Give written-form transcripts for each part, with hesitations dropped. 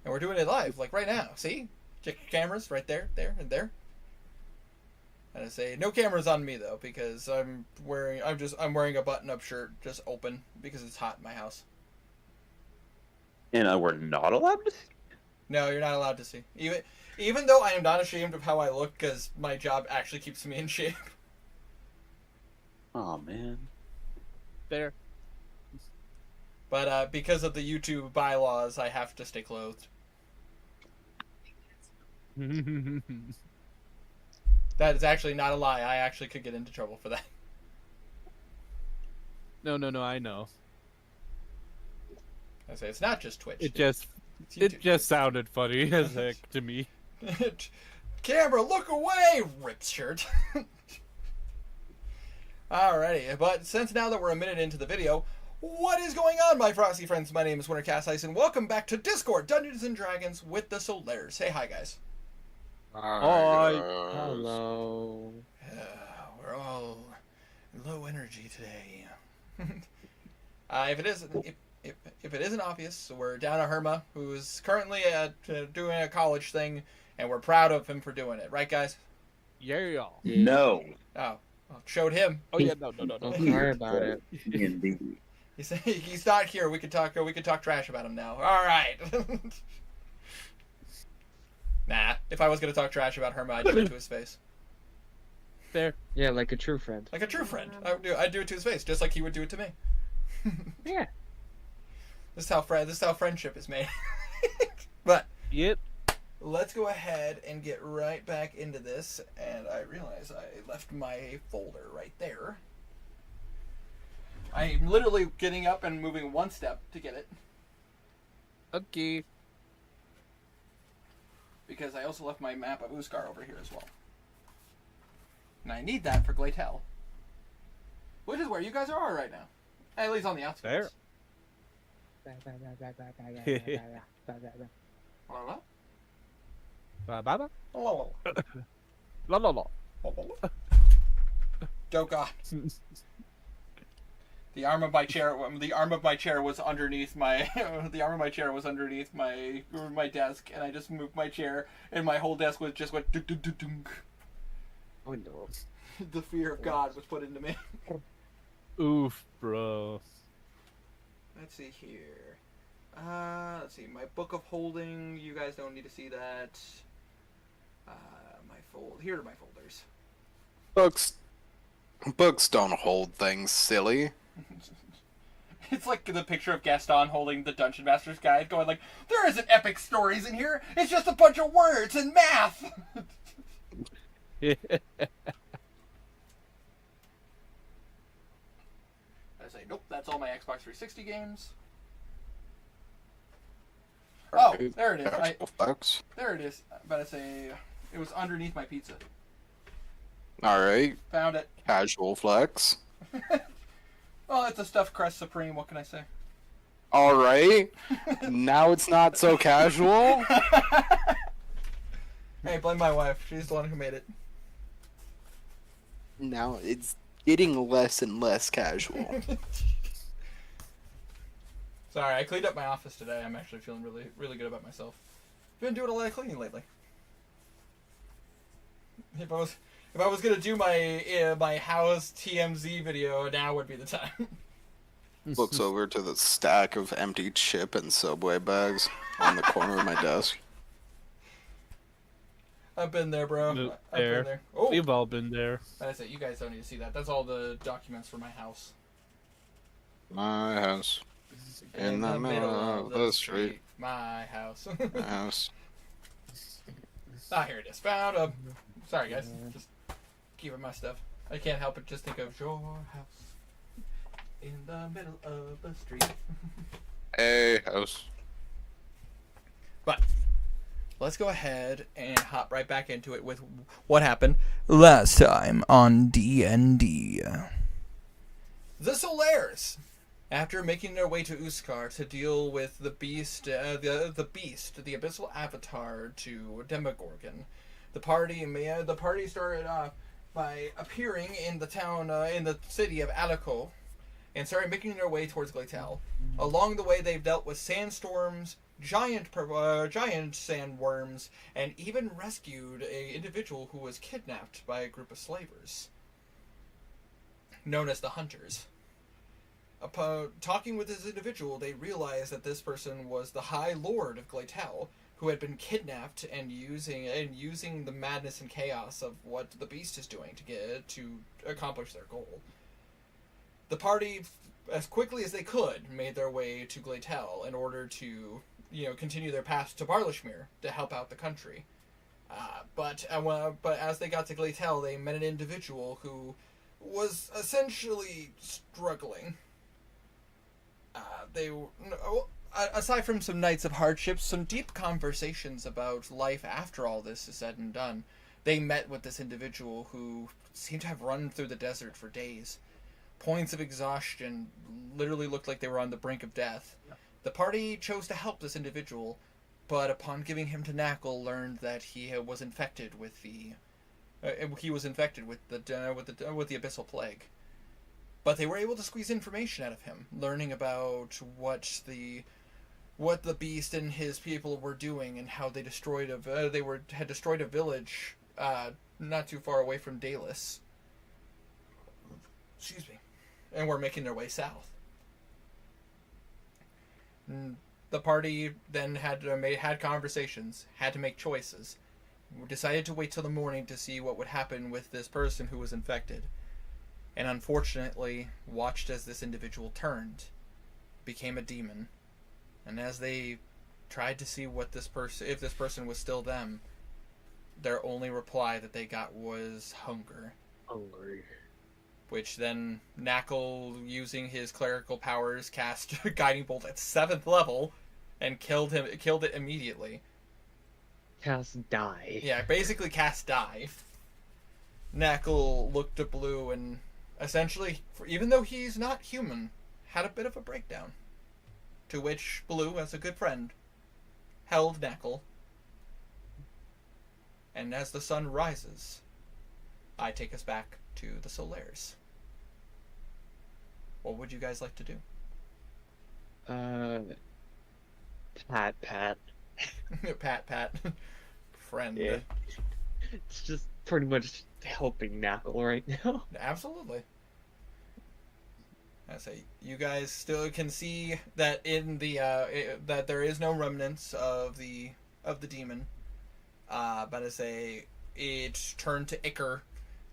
And we're doing it live, like right now. See? Check your cameras right there, there, and there. And I say no cameras on me though, because I'm wearing a button-up shirt, just open because it's hot in my house. And we're not allowed to see? No, you're not allowed to see. Even though I am not ashamed of how I look, because my job actually keeps me in shape. Oh man. There. But because of the YouTube bylaws, I have to stay clothed. That is actually not a lie. I actually could get into trouble for that. No, I know. I say it's not just Twitch. It just sounded funny as heck to me. Camera, look away, ripped shirt. Alrighty, but since now that we're a minute into the video, what is going on, my frosty friends? My name is Winter Cass Ice, and welcome back to Discord Dungeons and Dragons with the Solaires. Say hi, guys. Hi. Hello. We're all low energy today. If it isn't obvious, we're down at Herma, who's currently doing a college thing, and we're proud of him for doing it, right, guys? Yeah. No. Oh, well, showed him. Oh yeah, no. Don't worry about it. Indeed. He's not here. We could talk trash about him now. All right. Nah. If I was gonna talk trash about Herma, I'd do it to his face. There. Yeah, like a true friend. Like a true friend. I'd do it to his face, just like he would do it to me. Yeah. This is how friendship is made. But Yep. let's go ahead and get right back into this. And I realize I left my folder right there. I'm literally getting up and moving one step to get it. Okay. Because I also left my map of Uskar over here as well. And I need that for Glatel. Which is where you guys are right now. At least on the outskirts. Hello? Baba. Hello? La. Oh God. The arm of my chair was underneath my my desk, and I just moved my chair, and my whole desk went dunk. Oh no. The fear of God was put into me. Oof, bro. Let's see here. Let's see. My book of holding. You guys don't need to see that. Here are my folders. Books don't hold things, silly. It's like the picture of Gaston holding the Dungeon Master's Guide, going like, "There isn't epic stories in here. It's just a bunch of words and math." I say, nope. That's all my Xbox 360 games. Oh, there it is. There it is. But I say it was underneath my pizza. Alright. Found it. Casual flex. Well, it's a stuffed crust supreme. What can I say? Alright. Now it's not so casual. Hey, blame my wife. She's the one who made it. Now it's getting less and less casual. Sorry, I cleaned up my office today. I'm actually feeling really, really good about myself. Been doing a lot of cleaning lately. If I was gonna do my house TMZ video, now would be the time. Looks over to the stack of empty chip and Subway bags on the corner of my desk. I've been there, bro. I've been there. Oh, We've all been there. that's it. You guys don't need to see that. That's all the documents for my house. My house. In the middle of the street. My house. My house. Ah, here it is. Found a. Sorry, guys. Just keeping my stuff. I can't help but just think of your house in the middle of the street. Hey, house. But let's go ahead and hop right back into it with what happened last time on D&D. The Solaires, after making their way to Uskar to deal with the beast, the abyssal avatar to Demogorgon, the party started off by appearing in the town, in the city of Alico, and started making their way towards Glatel. Along the way, they've dealt with sandstorms, giant sandworms, and even rescued a individual who was kidnapped by a group of slavers known as the Hunters. Upon talking with this individual, they realized that this person was the High Lord of Glatel, who had been kidnapped and using the madness and chaos of what the Beast is doing to accomplish their goal. The party, as quickly as they could, made their way to Glatel in order to continue their path to Barlishmere to help out the country. But as they got to Glatel, they met an individual who was essentially struggling. Aside from some nights of hardships, some deep conversations about life after all this is said and done, they met with this individual who seemed to have run through the desert for days. Points of exhaustion, literally looked like they were on the brink of death. The party chose to help this individual, but upon giving him to Knackle, learned that he was infected with the abyssal plague. But they were able to squeeze information out of him, learning about what the Beast and his people were doing and how they had destroyed a village not too far away from Dalis. Excuse me. And were making their way south. The party then had conversations, had to make choices. We decided to wait till the morning to see what would happen with this person who was infected. And unfortunately watched as this individual turned, became a demon, and as they tried to see if this person was still them, their only reply that they got was hunger. Hungry. Which then Knackle, using his clerical powers, cast Guiding Bolt at 7th level and killed it immediately. Cast die. Yeah, basically cast die. Knackle looked to Blue and essentially, even though he's not human, had a bit of a breakdown. To which Blue, as a good friend, held Knackle. And as the sun rises, I take us back to the Solaires. What would you guys like to do? Pat. Pat. Friend. Yeah. It's just pretty much helping Knackle right now. Absolutely. I say you guys still can see that in the that there is no remnants of the demon. But I say it turned to ichor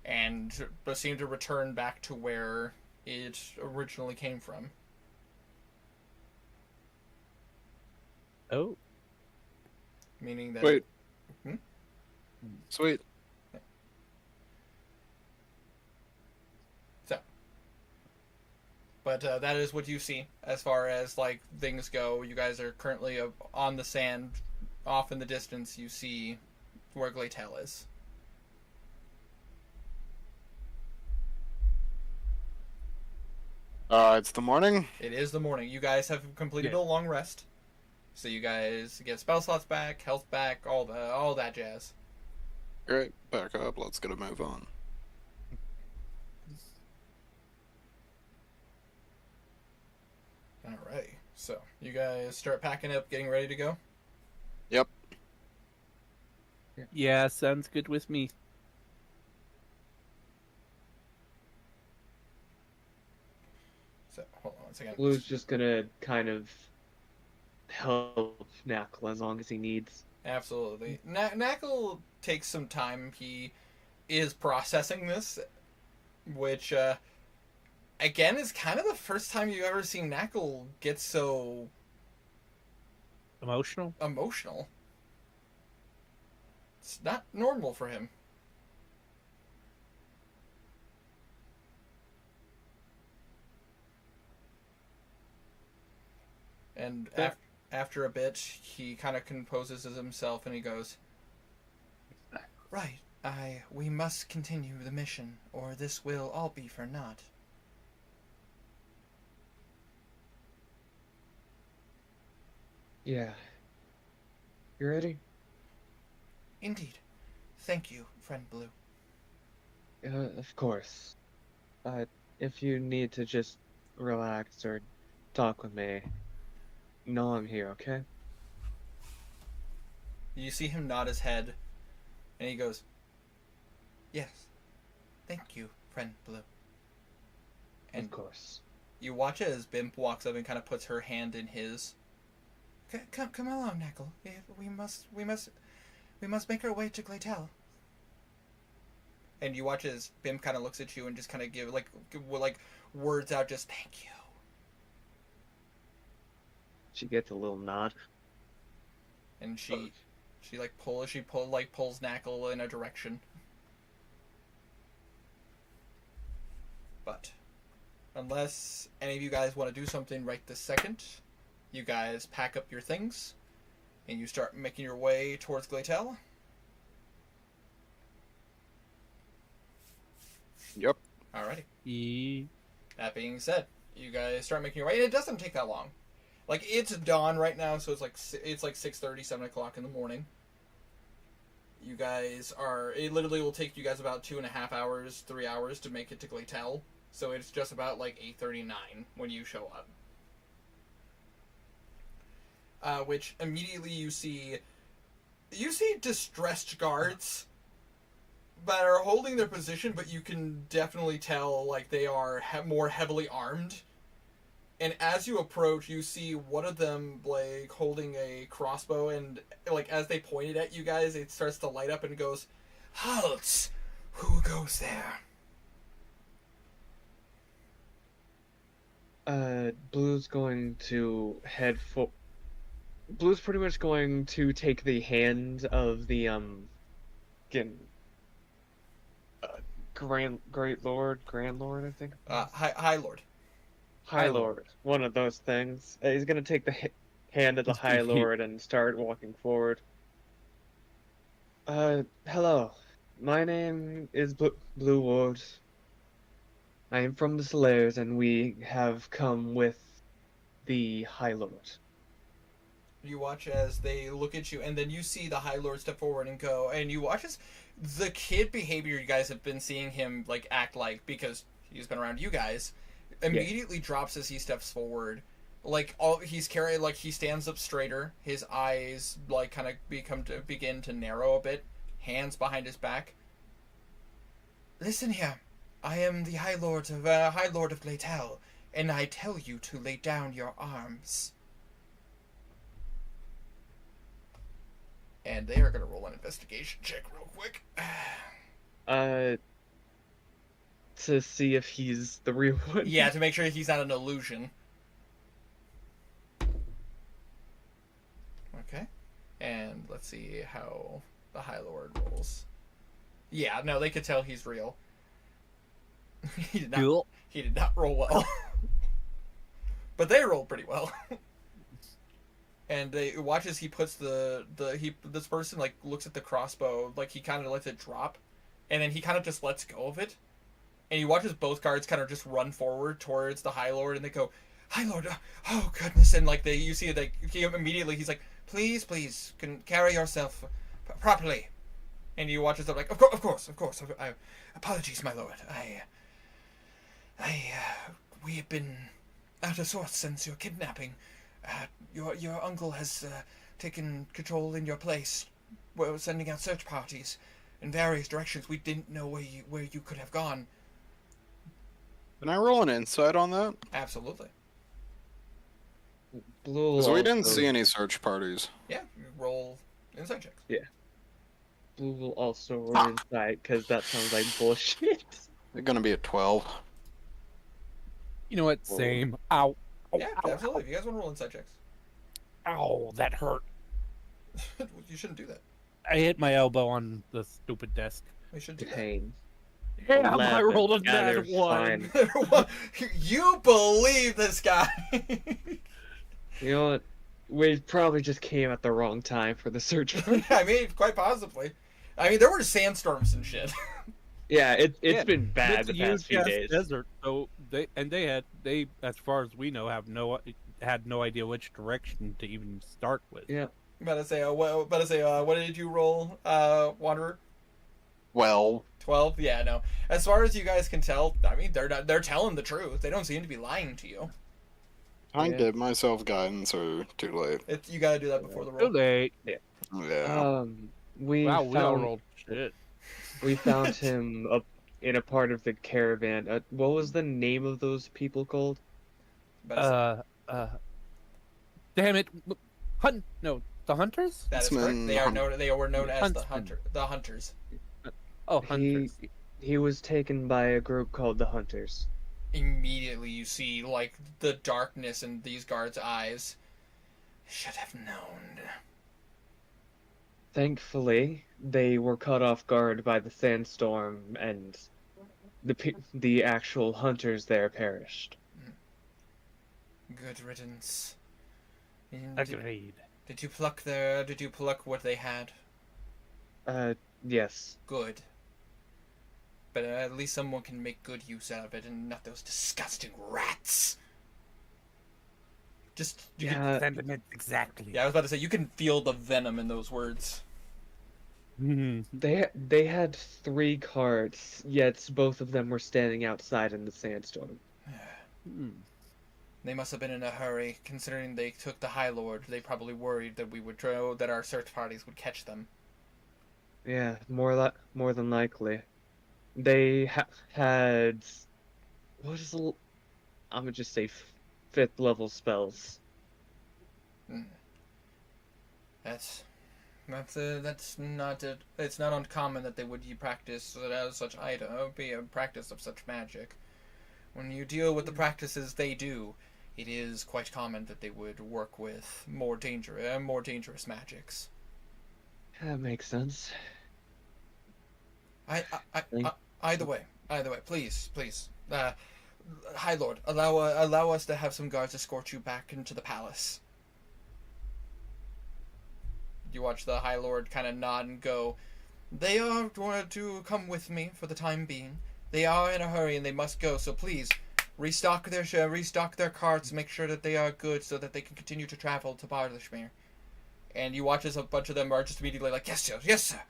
and seemed to return back to where it originally came from. Oh. Meaning that Wait. Hmm? Sweet. But that is what you see as far as like things go. You guys are currently on the sand, off in the distance. You see where Glatel is. It's the morning. It is the morning. You guys have completed Yeah. a long rest, so you guys get spell slots back, health back, all that jazz. Great. Back up. Let's get a move on. Alright, so you guys start packing up, getting ready to go. Yep. Yeah, sounds good with me. So hold on one second. Blue's just gonna kind of help Knackle as long as he needs. Absolutely. Knackle takes some time. He is processing this, which, again, is kind of the first time you've ever seen Knackle get so Emotional? emotional. It's not normal for him. And after a bit, he kind of composes himself and he goes, "Right, we must continue the mission, or this will all be for naught." Yeah. You ready? Indeed. Thank you, friend Blue. Of course. If you need to just relax or talk with me, know I'm here, okay? You see him nod his head, and he goes, "Yes, thank you, friend Blue." And Of course. you watch as Bimp walks up and kind of puts her hand in his. Come along, Knuckle. We must make our way to Glatel. And you watch as Bimp kind of looks at you and just kind of give words out, just thank you. She gets a little nod. And she pulls Knuckle in a direction. But unless any of you guys want to do something right this second, you guys pack up your things and you start making your way towards Glatel. Yep. Alrighty. That being said, you guys start making your way, and it doesn't take that long. Like, it's dawn right now, so it's like 6:30, 7 o'clock in the morning. You guys are... It literally will take you guys about 2.5 hours, 3 hours to make it to Glatel. So it's just about like 8:39 when you show up. Which immediately you see distressed guards that are holding their position, but you can definitely tell like they are more heavily armed. And as you approach, you see one of them like holding a crossbow, and like as they point it at you guys, it starts to light up and goes, "Halt! Who goes there?" Blue's going to head for. Blue's pretty much going to take the hand of the again, Great Lord, Grand Lord, I think. High Lord. High Lord, one of those things. He's gonna take the hand of the High Lord and start walking forward. Hello. My name is Blue Ward. I am from the Slayers, and we have come with the High Lord. You watch as they look at you, and then you see the High Lord step forward and go, and you watch as the kid behavior you guys have been seeing him like act like, because he's been around you guys, immediately drops as he steps forward. Like he's carrying, like he stands up straighter, his eyes like kind of begin to narrow a bit, hands behind his back. "Listen here, I am the High Lord of Glatel, and I tell you to lay down your arms." And they are going to roll an investigation check real quick. To see if he's the real one. Yeah, to make sure he's not an illusion. Okay. And let's see how the High Lord rolls. Yeah, no, they could tell he's real. He did not roll well. But they rolled pretty well. And they watch as he puts this person like looks at the crossbow, like he kind of lets it drop, and then he kind of just lets go of it. And you watch as both guards kind of just run forward towards the High Lord, and they go, "High Lord, oh goodness!" And like you see like immediately he's like, "Please, can carry yourself properly." And you watch as they're like, "Of course. Apologies, my lord. We have been out of sorts since your kidnapping. Your uncle has taken control in your place. We're sending out search parties in various directions. We didn't know where you could have gone." Can I roll an insight on that? Absolutely. Blue. Because we didn't see any search parties. Yeah, you roll insight checks. Yeah. Blue will also roll insight, because that sounds like bullshit. They're gonna be at 12. You know what? Same. Ow. Yeah, absolutely. If you guys want to roll insight checks. Ow, that hurt. You shouldn't do that. I hit my elbow on the stupid desk. We should do that. Pain. Damn, I 11. rolled a Yeah, nat they're 1. fine. You believe this guy. You know what? We probably just came at the wrong time for the search party. I mean, quite possibly. I mean, there were sandstorms and shit. Yeah, it's Yeah, been bad It's the a past few huge-ass days. desert, so they as far as we know had no idea which direction to even start with. Yeah. What did you roll, Wanderer? Well, 12? Yeah, no. As far as you guys can tell, I mean, they're telling the truth. They don't seem to be lying to you. I Yeah. give myself guidance or too late. You gotta do that before the Too roll. late. Yeah. We Wow, we all found rolled shit. we found him up in a part of the caravan. What was the name of those people called? But it's- Uh, uh, damn it. No, the hunters? that is correct. Huntsman, They are known. They were known as Huntsman. the hunters. Oh, He hunters. he was taken by a group called the Hunters. Immediately, you see like the darkness in these guards' eyes. Should have known. Thankfully, they were caught off guard by the sandstorm, and the actual hunters there perished. Good riddance. And Agreed. Did you pluck what they had? Yes. Good. But at least someone can make good use out of it, and not those disgusting rats. Just Yeah. Sentiment exactly. yeah, I was about to say you can feel the venom in those words. They had 3 carts, yet both of them were standing outside in the sandstorm. They must have been in a hurry, considering they took the High Lord. They probably worried that that our search parties would catch them. Yeah, more than likely. They had what is I'm gonna just say 5th level spells. That's not it. It's not uncommon that they would practice as such item, be a practice of such magic. When you deal with the practices they do, it is quite common that they would work with more dangerous magics. That makes sense. Either way, please, High Lord, allow us to have some guards escort you back into the palace. You watch the High Lord kind of nod and go, they are going to come with me for the time being. They are in a hurry and they must go, so please, restock their carts, make sure that they are good so that they can continue to travel to Bardashmere. And you watch as a bunch of them are just immediately like, yes sir,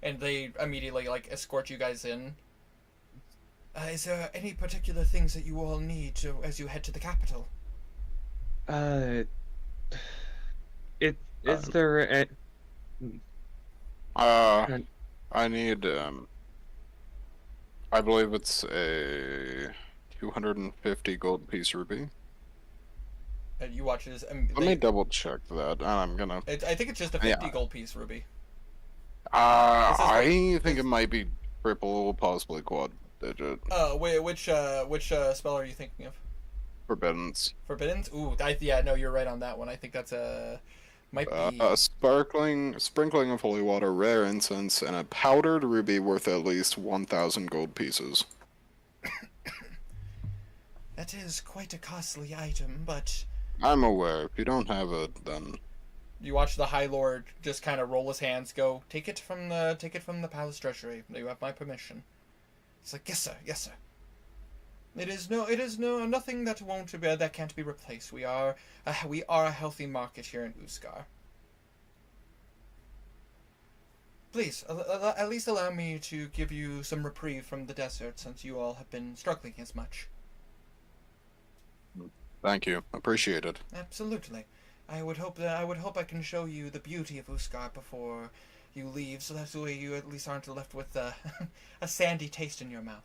and they immediately like escort you guys in. Is there any particular things that you all need as you head to the capital? Is there a... I need, I believe it's a 250 gold piece ruby. And you watch as Let me double check that. I'm gonna. I think it's just a 50 gold piece ruby. I think it might be triple, possibly quad digit. Which spell are you thinking of? Forbiddance. Forbiddance? Ooh, yeah, no, you're right on that one. I think that's might be A sprinkling of holy water, rare incense, and a powdered ruby worth at least 1,000 gold pieces. That is quite a costly item, but I'm aware. If you don't have it, then you watch the High Lord just kind of roll his hands, go, take it from the palace treasury. You have my permission. It's like, yes sir. It is nothing that can't be replaced. We are a healthy market here in Uskar. Please, at least allow me to give you some reprieve from the desert, since you all have been struggling as much. thank you. Appreciate it. Absolutely. I would hope I can show you the beauty of Uskar before you leave, so that way you at least aren't left with a sandy taste in your mouth.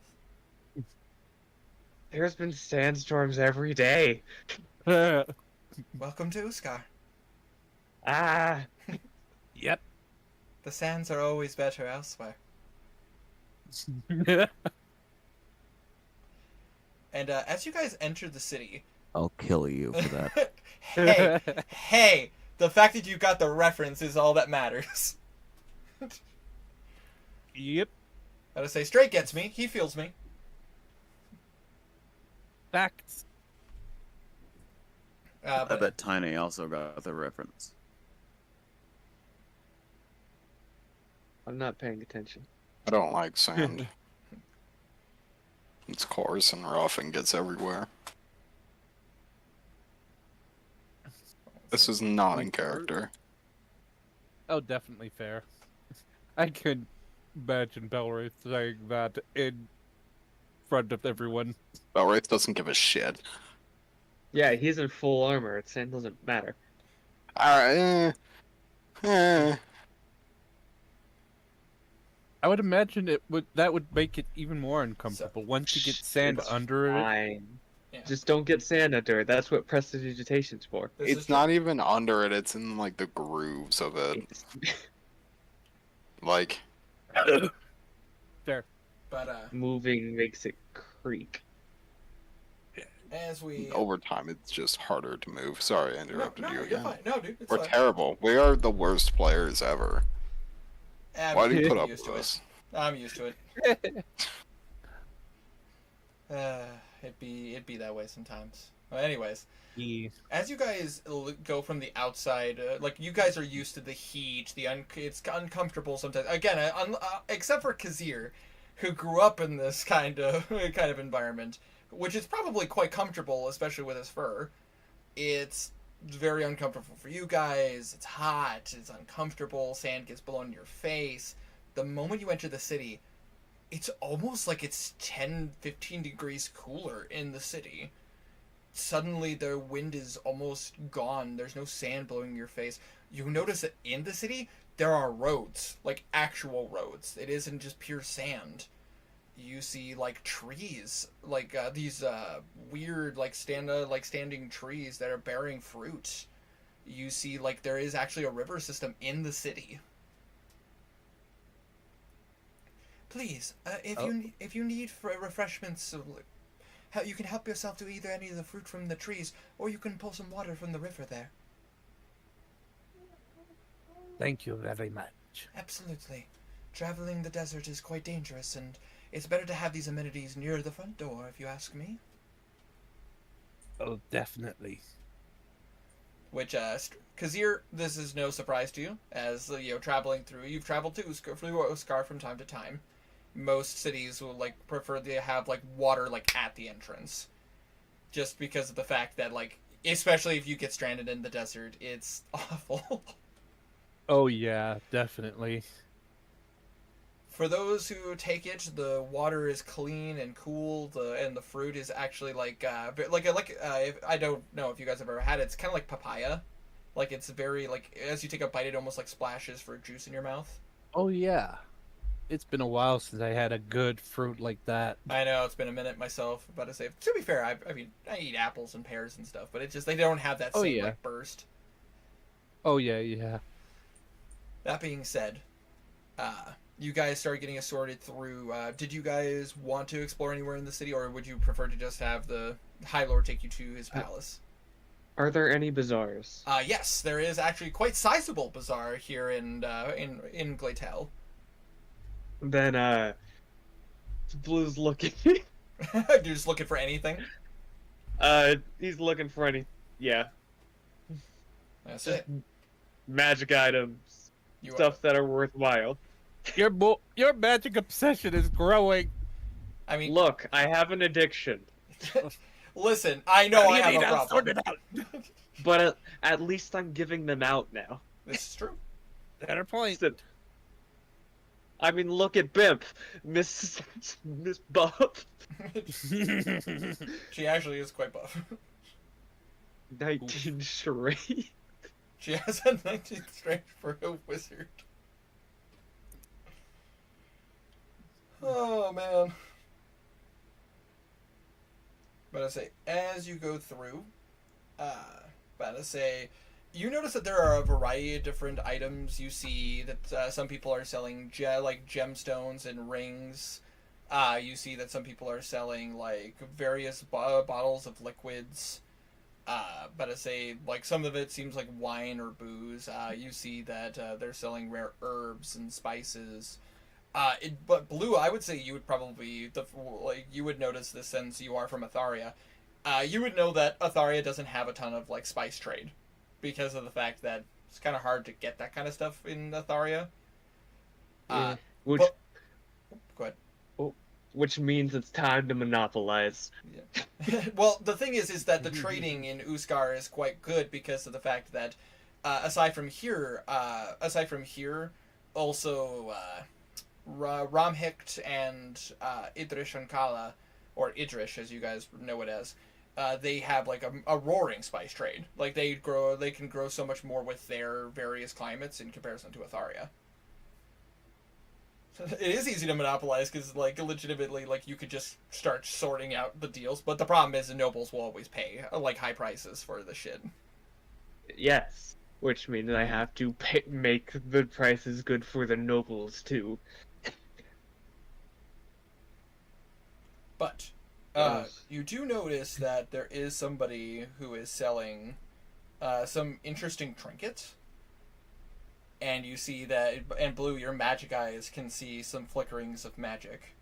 There's been sandstorms every day. Welcome to Uskar. Ah, Yep. The sands are always better elsewhere. And as you guys enter the city, I'll kill you for that. hey, the fact that you got the reference is all that matters. Yep. Gotta say, Straight gets me. He feels me. Facts. I But bet Tiny also got the reference. I'm not paying attention. I don't like sand. It's coarse and rough and gets everywhere. This is not in character. Oh, definitely fair. I could imagine Belray saying that in front of everyone. Belwraith doesn't give a shit. Yeah, he's in full armor. Sand doesn't matter. Alright, I would imagine that would make it even more uncomfortable once you get sand It's under it. fine. Yeah. Just don't get sand under it. That's what prestidigitation's for. This is It's true. not even under it, it's in like the grooves of it. It's, Like, There. But moving makes it creak. as we over time, it's just harder to move. Sorry, I interrupted no, you you're again. fine. No, dude, it's We're fine. terrible. We are the worst players ever. Why do you put I'm up used with to us? it. I'm used to it. It'd be that way sometimes. Well, anyways, Yeah. as you guys go from the outside, like you guys are used to the heat, it's uncomfortable sometimes. Again, except for Kazir, who grew up in this kind of environment, which is probably quite comfortable, especially with his fur. It's very uncomfortable for you guys. It's hot. It's uncomfortable. Sand gets blown in your face. The moment you enter the city, it's almost like it's 10, 15 degrees cooler in the city. Suddenly the wind is almost gone. There's no sand blowing in your face. You notice that in the city, there are roads, like actual roads. It isn't just pure sand. You see like trees, like these weird standing trees that are bearing fruit. You see like there is actually a river system in the city. Please, if you need refreshments, you can help yourself to either any of the fruit from the trees, or you can pull some water from the river there. Thank you very much. Absolutely. Traveling the desert is quite dangerous, and it's better to have these amenities near the front door, if you ask me. Oh, definitely. Which, Kazir, this is no surprise to you, as, traveling through, you've traveled to Uskar from time to time. Most cities will, prefer to have, water, at the entrance. Just because of the fact that, especially if you get stranded in the desert, it's awful. Oh yeah, definitely. For those who take it, the water is clean and cool, and the fruit is actually I don't know if you guys have ever had it. It's kind of like papaya, it's very as you take a bite, it almost splashes fruit juice in your mouth. Oh yeah. It's been a while since I had a good fruit like that. I know it's been a minute myself. About to say, to be fair, I mean I eat apples and pears and stuff, but it's just they don't have that same burst. Oh yeah, yeah. That being said, you guys started getting assorted through. Did you guys want to explore anywhere in the city, or would you prefer to just have the High Lord take you to his palace? Are there any bazaars? Yes, there is actually quite sizable bazaar here in Glatel. Then, Blue's looking. You're just looking for anything. He's looking for any. Yeah, That's just it. magic items, You stuff that are worthwhile. Your magic obsession is growing. I mean, Look, I have an addiction, listen. I know I have a Sort problem. it out. but at least I'm giving them out now. This is true. Better point. Listen, I mean, look at Bimp, Miss Buff, She actually is quite buff. 19 charade. She has a 19th strength for a wizard. Oh man. But I say, as you go through, you notice that there are a variety of different items. You see that some people are selling gemstones and rings. You see that some people are selling various bottles of liquids. But I say some of it seems like wine or booze. You see that they're selling rare herbs and spices. But Blue, I would say you would probably you would notice this since you are from Atharia. You would know that Atharia doesn't have a ton of spice trade, because of the fact that it's kind of hard to get that kind of stuff in Atharia. Yeah, Go ahead. which means it's time to monopolize. Yeah. Well, the thing is that the trading in Uskar is quite good because of the fact that aside from here, also Ramhikt and Idrish and Kala, or Idrish as you guys know it as, they have a roaring spice trade. They can grow so much more with their various climates in comparison to Atharia. It is easy to monopolize because, like, legitimately, like, you could just start sorting out the deals. But the problem is the nobles will always pay, like, high prices for the shit. Yes, which means I have to make the prices good for the nobles too. But Ugh. you do notice that there is somebody who is selling some interesting trinkets. And you see that, and Blue, your magic eyes can see some flickerings of magic.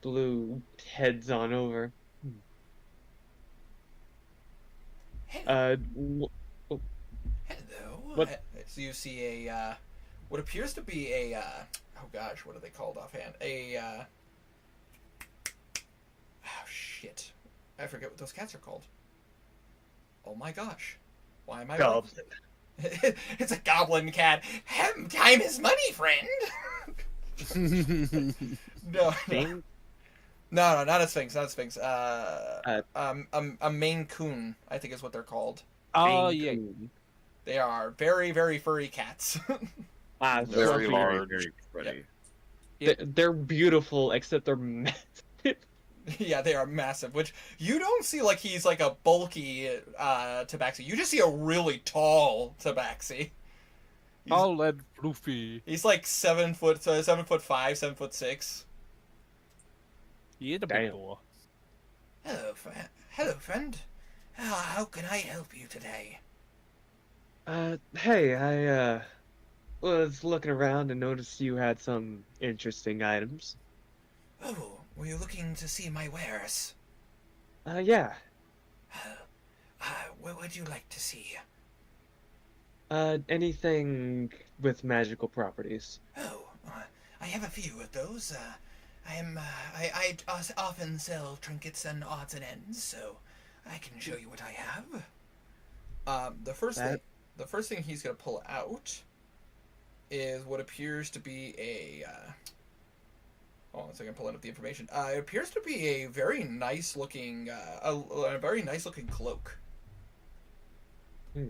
Blue heads on over. Hello. Oh, Hello. What? So you see a, what appears to be a, oh gosh, what are they called offhand? Oh shit. I forget what those cats are called. Oh my gosh. Why am I... goblin. It's a goblin cat. Time is money, friend. No, Thing? no, not a sphinx, not a sphinx. A Maine Coon, I think is what they're called. Oh, Maine yeah. Coon. They are very, very furry cats. Ah, Very fluffy. large. Very pretty. They're beautiful, except they're massive. Yeah, they are massive. Which you don't see like he's like a bulky tabaxi. You just see a really tall tabaxi. Tall and floofy. He's like 7'5", 7'6". He is a Damn. big boy. Hello, friend. How can I help you today? Hey, I was looking around and noticed you had some interesting items. Oh, were you looking to see my wares? Yeah. What would you like to see? Anything with magical properties. Oh, I have a few of those. I often sell trinkets and odds and ends, so I can show you what I have. The first thing he's gonna pull out is what appears to be a. Hold on a second, pulling up the information. It appears to be a very nice looking, a very nice looking cloak. Hmm.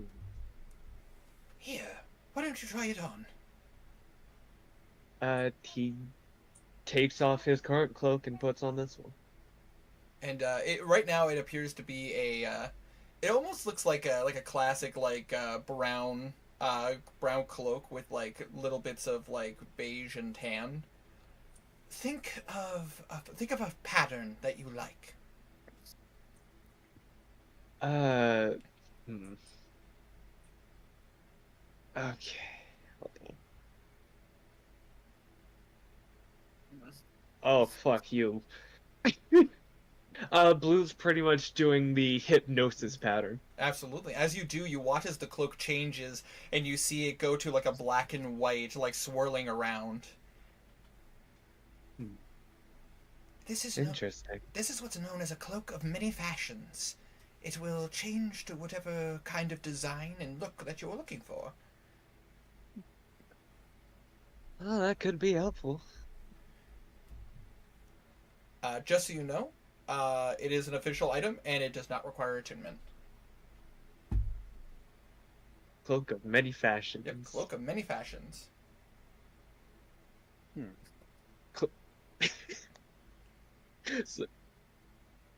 Here, why don't you try it on? He takes off his current cloak and puts on this one. And right now it appears to be a. It almost looks like a classic brown cloak with like little bits of like beige and tan. Think of a pattern that you like. Hmm. Okay. Hold on. Oh, fuck you. Blue's pretty much doing the hypnosis pattern. Absolutely. As you do, you watch as the cloak changes, and you see it go to like a black and white, like swirling around. This is Interesting. This is what's known as a cloak of many fashions. It will change to whatever kind of design and look that you're looking for. Oh, that could be helpful. Just so you know, it is an official item, and it does not require attunement. Cloak of many fashions. Yep, cloak of many fashions. So-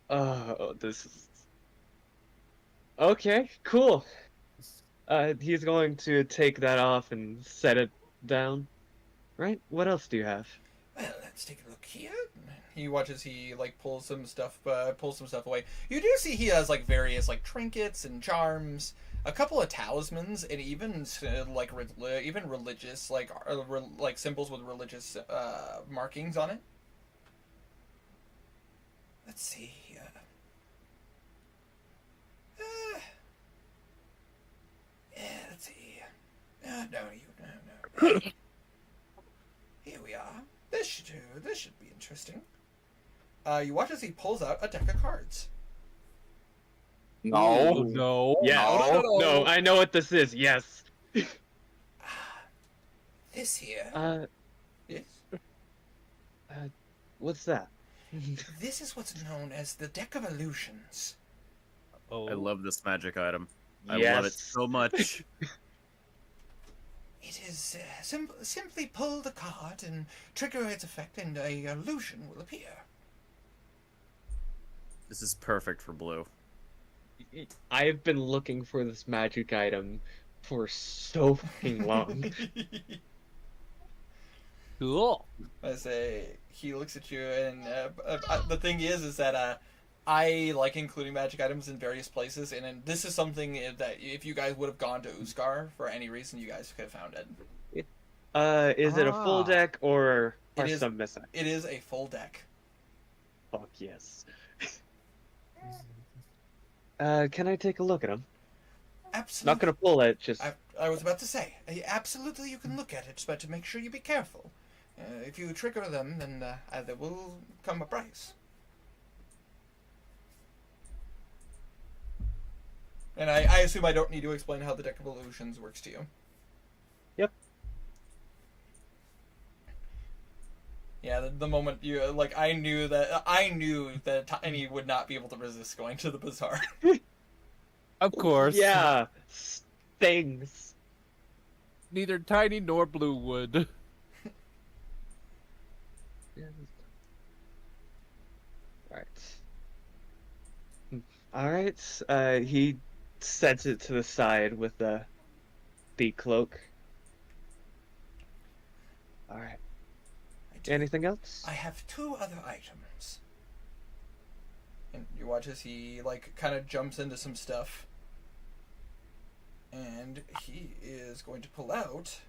oh, this is... Okay, cool. He's going to take that off and set it down. Right? What else do you have? Well, let's take a look here. He watches. He like pulls some stuff away. You do see he has like various like trinkets and charms, a couple of talismans, and even even religious like symbols with religious markings on it. Let's see. Let's see. No. Here we are. This should be interesting. You watch as he pulls out a deck of cards. No. Oh, no. Yeah, no, I know what this is, yes. This here. Yes. What's that? This is what's known as the deck of illusions. Oh. I love this magic item. I Yes. love it so much. It is simply pull the card and trigger its effect, and a illusion will appear. This is perfect for Blue. I've been looking for this magic item for so fucking long. Cool. I say he looks at you, and the thing is that I like including magic items in various places, and this is something that if you guys would have gone to Uskar for any reason, you guys could have found it. Is it a full deck or It are is- some missing? It is a full deck. Fuck yes. Can I take a look at them? Absolutely. Not gonna pull it, just I was about to say, absolutely you can look at it, but to make sure you be careful. If you trigger them, then there will come a price. And I assume I don't need to explain how the Deck of Illusions works to you. Yep. Yeah, the moment you, I knew that Tiny would not be able to resist going to the bazaar. Of course. yeah, things. Neither Tiny nor Blue would. Alright. He sets it to the side with the cloak. Alright. I do. Anything else? I have two other items. And you watch as he, kind of jumps into some stuff. And he is going to pull out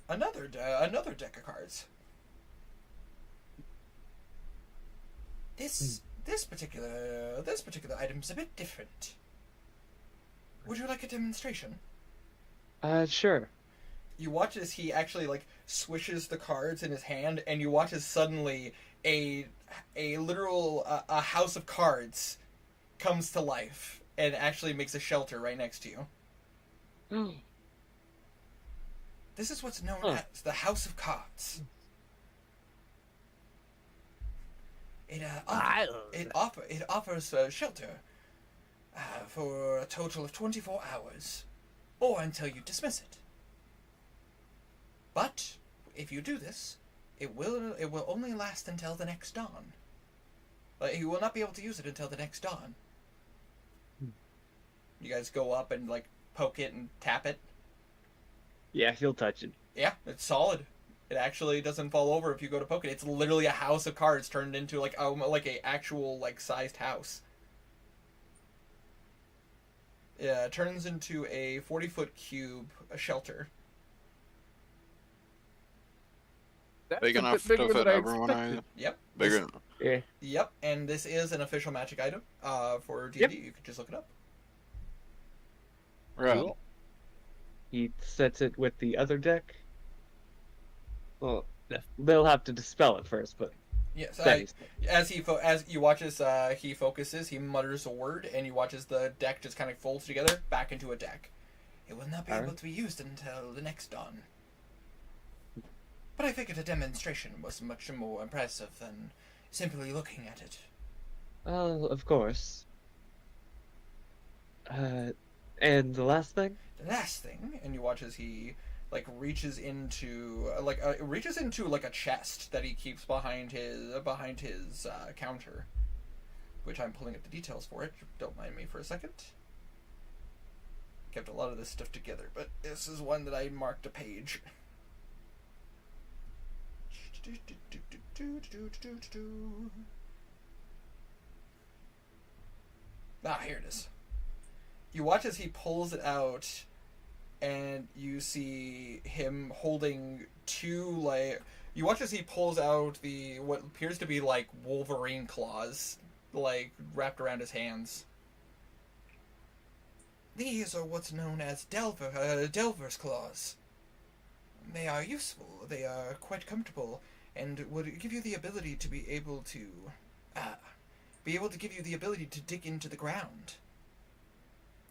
another deck of cards. This particular item is a bit different. Would you like a demonstration? Sure. You watch as he actually swishes the cards in his hand, and you watch as suddenly a literal a house of cards comes to life and actually makes a shelter right next to you. This is what's known as the House of Cards. It offers shelter for a total of 24 hours, or until you dismiss it. But if you do this, it will only last until the next dawn. You will not be able to use it until the next dawn. You guys go up and poke it and tap it. Yeah, he'll touch it. Yeah, it's solid. It actually doesn't fall over if you go to poke it. It's literally a house of cards turned into a actual sized house. Yeah, it turns into a 40-foot cube, a shelter. That's Big a enough bit to bigger fit than I everyone, expected. Yep. Bigger. Yeah. Yep, and this is an official magic item for D&D. You can just look it up. Right. Cool. He sets it with the other deck. Well, they'll have to dispel it first, but Yes, then as you watch as he focuses, he mutters a word, and you watch as the deck just kind of folds together back into a deck. It will not be able to be used until the next dawn. But I figured a demonstration was much more impressive than simply looking at it. Well, of course. And the last thing? The last thing, and you watch as he reaches into a chest that he keeps behind his counter, which I'm pulling up the details for it. Don't mind me for a second. Kept a lot of this stuff together, but this is one that I marked a page. Here it is. You watch as he pulls it out, and you see him holding two, you watch as he pulls out what appears to be Wolverine claws, wrapped around his hands. These are what's known as Delver's claws. They are useful, they are quite comfortable, and would give you the ability to be able to give you the ability to dig into the ground.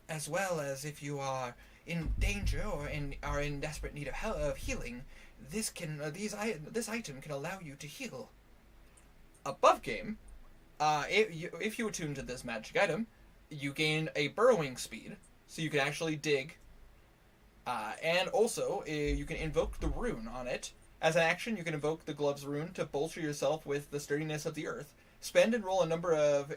As well as if you are in danger or are in desperate need of healing, this item can allow you to heal. Above game, if you attune to this magic item, you gain a burrowing speed, so you can actually dig. And also, you can invoke the rune on it. As an action, you can invoke the gloves rune to bolster yourself with the sturdiness of the earth. Spend and roll a number of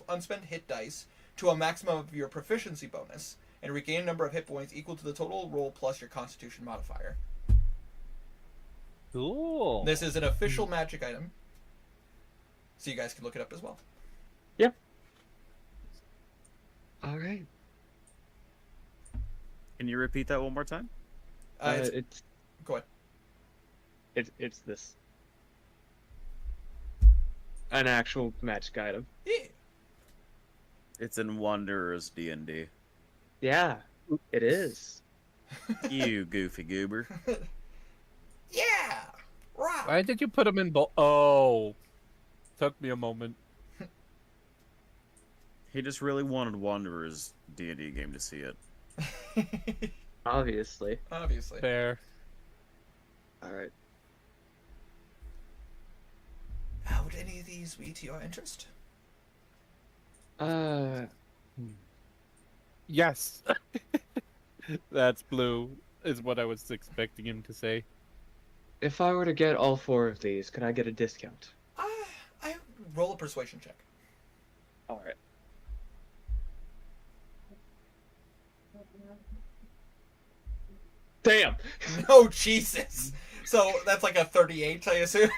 unspent hit dice to a maximum of your proficiency bonus, and regain a number of hit points equal to the total roll plus your Constitution modifier. Cool. This is an official magic item, so you guys can look it up as well. Yep. All right. Can you repeat that one more time? It's Go ahead. it's this. An actual magic item. Yeah. It's in Wanderer's D&D. Yeah, it is. You goofy goober. Yeah. Right. Why did you put him in Oh. Took me a moment. He just really wanted Wanderer's D&D game to see it. Obviously. Obviously. Fair. All right. Would any of these be to your interest? Yes. That's blue, is what I was expecting him to say. If I were to get all 4 of these, could I get a discount? I roll a persuasion check. All right. Damn. No, Jesus. So that's like a 38, I assume.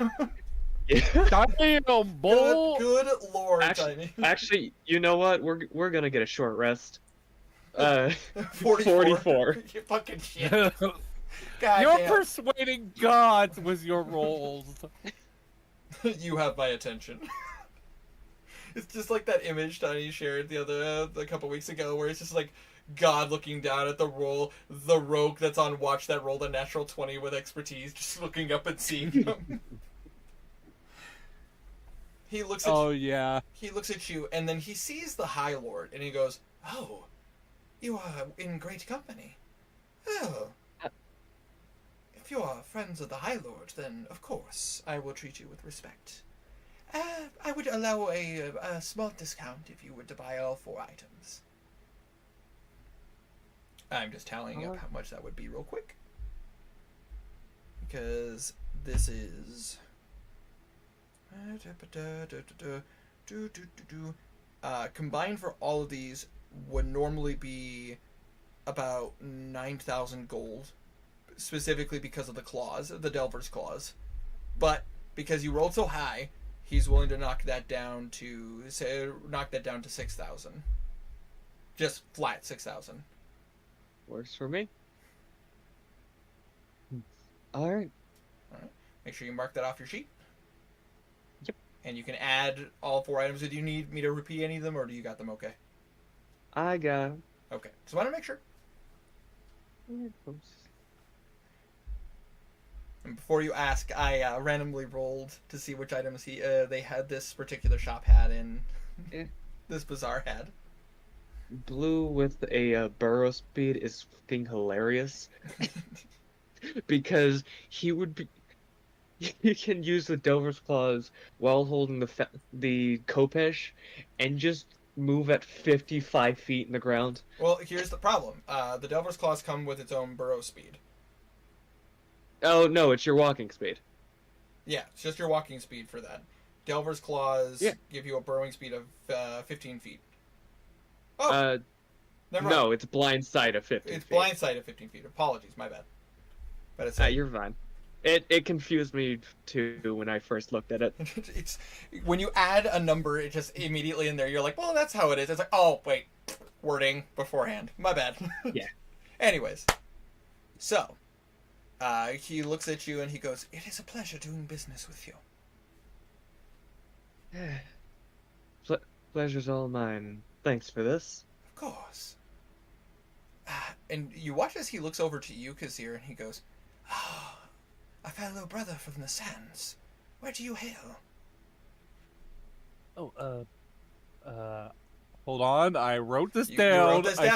Yeah. Damn, bull! Good lord, Actually, Tiny. actually, you know what? We're gonna get a short rest. 44. 44. You fucking shit. Your God damn. persuading gods was your rolls. You have my attention. It's just like that image Tiny shared a couple weeks ago, where it's just like God looking down at the rogue that's on watch that rolled a natural 20 with expertise, just looking up and seeing him. He looks at Yeah. He looks at you, and then he sees the High Lord, and he goes, "Oh, you are in great company. Oh, if you are friends of the High Lord, then of course I will treat you with respect. I would allow a small discount if you were to buy all 4 items." I'm just tallying up how much that would be real quick, because this is combined for all of these would normally be about 9,000 gold, specifically because of the clause, the Delver's clause. But because you rolled so high, he's willing to knock that down to 6,000. Just flat 6,000. Works for me. All right. Make sure you mark that off your sheet. Yep. And you can add all 4 items. Do you need me to repeat any of them, or do you got them okay? I got. Okay. Just want to make sure. And before you ask, I randomly rolled to see which items they had this particular shop had in. This bazaar had. Blue with a burrow speed is fucking hilarious. Because he would be. You can use the Dover's Claws while holding the Kopesh and just move at 55 feet in the ground. Well, here's the problem. The Delver's Claws come with its own burrow speed. Oh, no, it's your walking speed. Yeah, it's just your walking speed for that. Delver's Claws give you a burrowing speed of 15 feet. Oh, never mind. No, it's blind sight of 15 It's feet. blind sight of 15 feet. Apologies, my bad. But it's You're fine. It confused me too when I first looked at it. it's when you add a number, it just immediately in there. You're like, well, that's how it is. It's like, oh wait, wording beforehand. My bad. Yeah. Anyways, so he looks at you and he goes, "It is a pleasure doing business with you." Pleasure's all mine. Thanks for this. Of course. And you watch as he looks over to you, Kazir, and he goes, "Oh, a fellow brother from the sands. Where do you hail?" Oh, hold on. I wrote this You down. wrote this I down.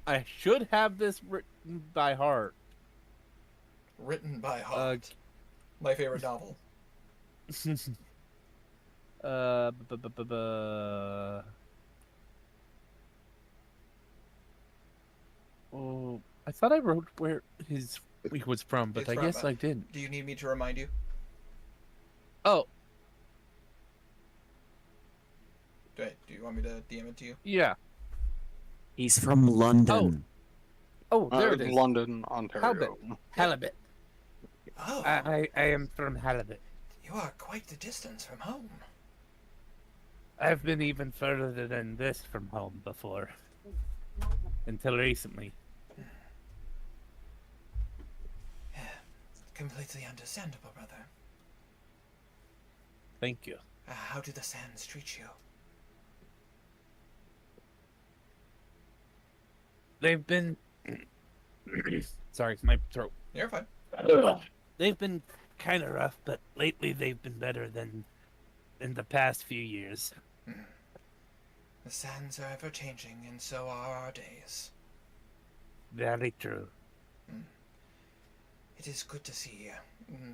I should have this written by heart. Written by heart. My favorite novel. I thought I wrote where he was from, but It's I from, guess I didn't. Do you need me to remind you? Oh, Do you want me to DM it to you? yeah. He's from London. Oh, there it is. London, Ontario. Halibut. Oh, I am from Halibut. you are quite the distance from home. I've been even further than this from home before. Until recently. Completely understandable, brother. Thank you. How do the sands treat you? They've been... Sorry, my throat. You're fine. They've been kind of rough, but lately they've been better than in the past few years. The sands are ever changing, and so are our days. Very true. It is good to see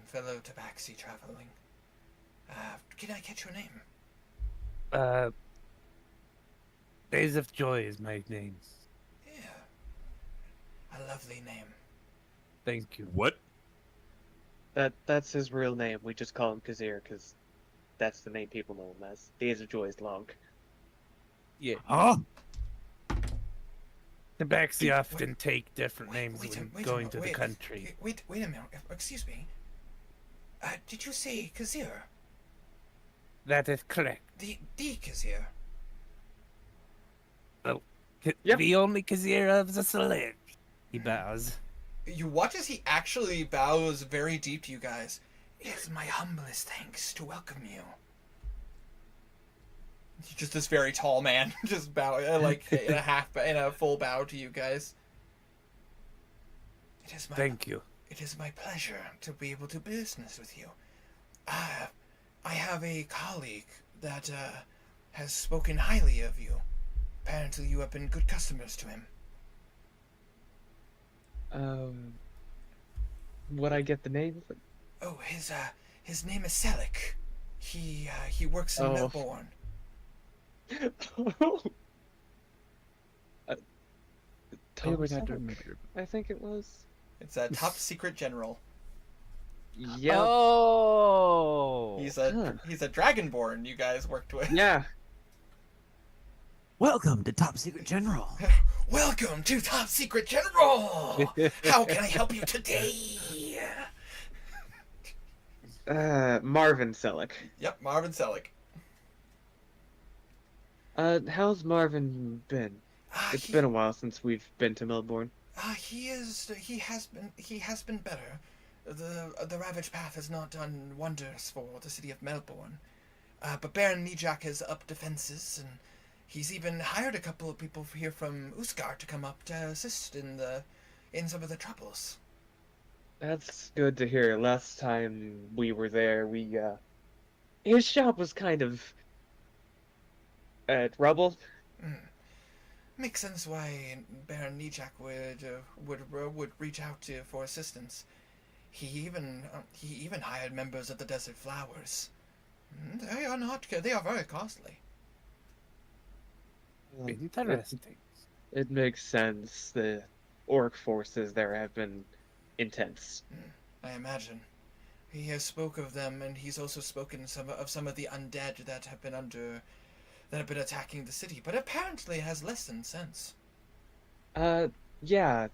fellow Tabaxi traveling. Can I catch your name? Days of Joy is my name. Yeah. A lovely name. Thank you. What? That's his real name. We just call him Kazir because that's the name people know him as. Days of Joy is long. Yeah. Huh? Tabaxi often take different names wait when a going minute, to the wait, country. Wait a minute. Excuse me. Did you say Kazir? That is correct. The Kazir? Yep. The only Kazir of the Sledge. He bows. You watch as he actually bows very deep to you guys. It is my humblest thanks to welcome you. He's just this very tall man, just bow like in a full bow to you guys. It is my Thank you. It is my pleasure to be able to business with you. I have a colleague that has spoken highly of you. Apparently, you have been good customers to him. Would I get the name? Oh, his name is Selick. He works in Oh. Melbourne. Tom would have to Selleck, remember. I think it was. It's a top secret general. Yeah. Oh. He's Huh. a dragonborn you guys worked with. Yeah. Welcome to Top Secret General. Welcome to Top Secret General. How can I help you today? Marvin Selleck. Yep, Marvin Selick. How's Marvin been? It's been a while since we've been to Melbourne. He has been better. The Ravage Path has not done wonders for the city of Melbourne. But Baron Nijak has upped defenses, and he's even hired a couple of people here from Uskar to come up to assist in some of the troubles. That's good to hear. Last time we were there, his shop was kind of rubble. Makes sense why Baron Nijak would reach out to for assistance. He even hired members of the Desert Flowers. They are very costly. Interesting. It makes sense. The orc forces there have been intense. I imagine. He has spoke of them, and he's also spoken of some of the undead that have been attacking the city, but apparently has lessened since. Yeah,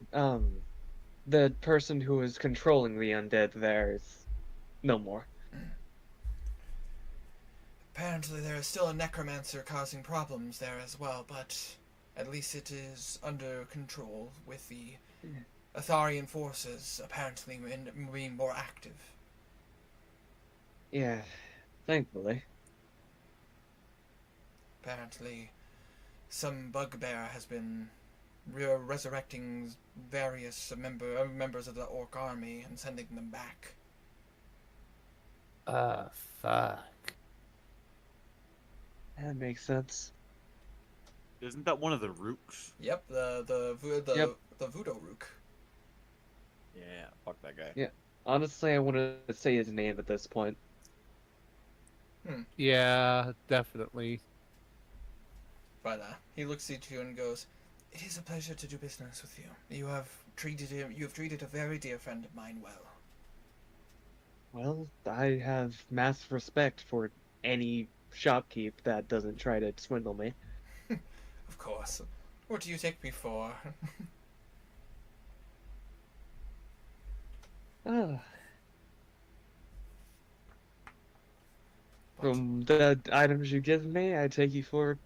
the person who was controlling the undead there is no more. Apparently there is still a necromancer causing problems there as well, but at least it is under control with the Atharian forces apparently being more active. Yeah, thankfully. Apparently some bugbear has been resurrecting various members of the orc army and sending them back. Fuck. That makes sense. Isn't that one of the Rooks? Yep, the voodoo rook. Yeah, fuck that guy. Yeah. Honestly, I wanted to say his name at this point. Yeah, definitely. But he looks at you and goes, It is a pleasure to do business with you. You have treated a very dear friend of mine well. Well, I have massive respect for any shopkeep that doesn't try to swindle me. Of course. What do you take me for? Ah. From the items you give me, I take you for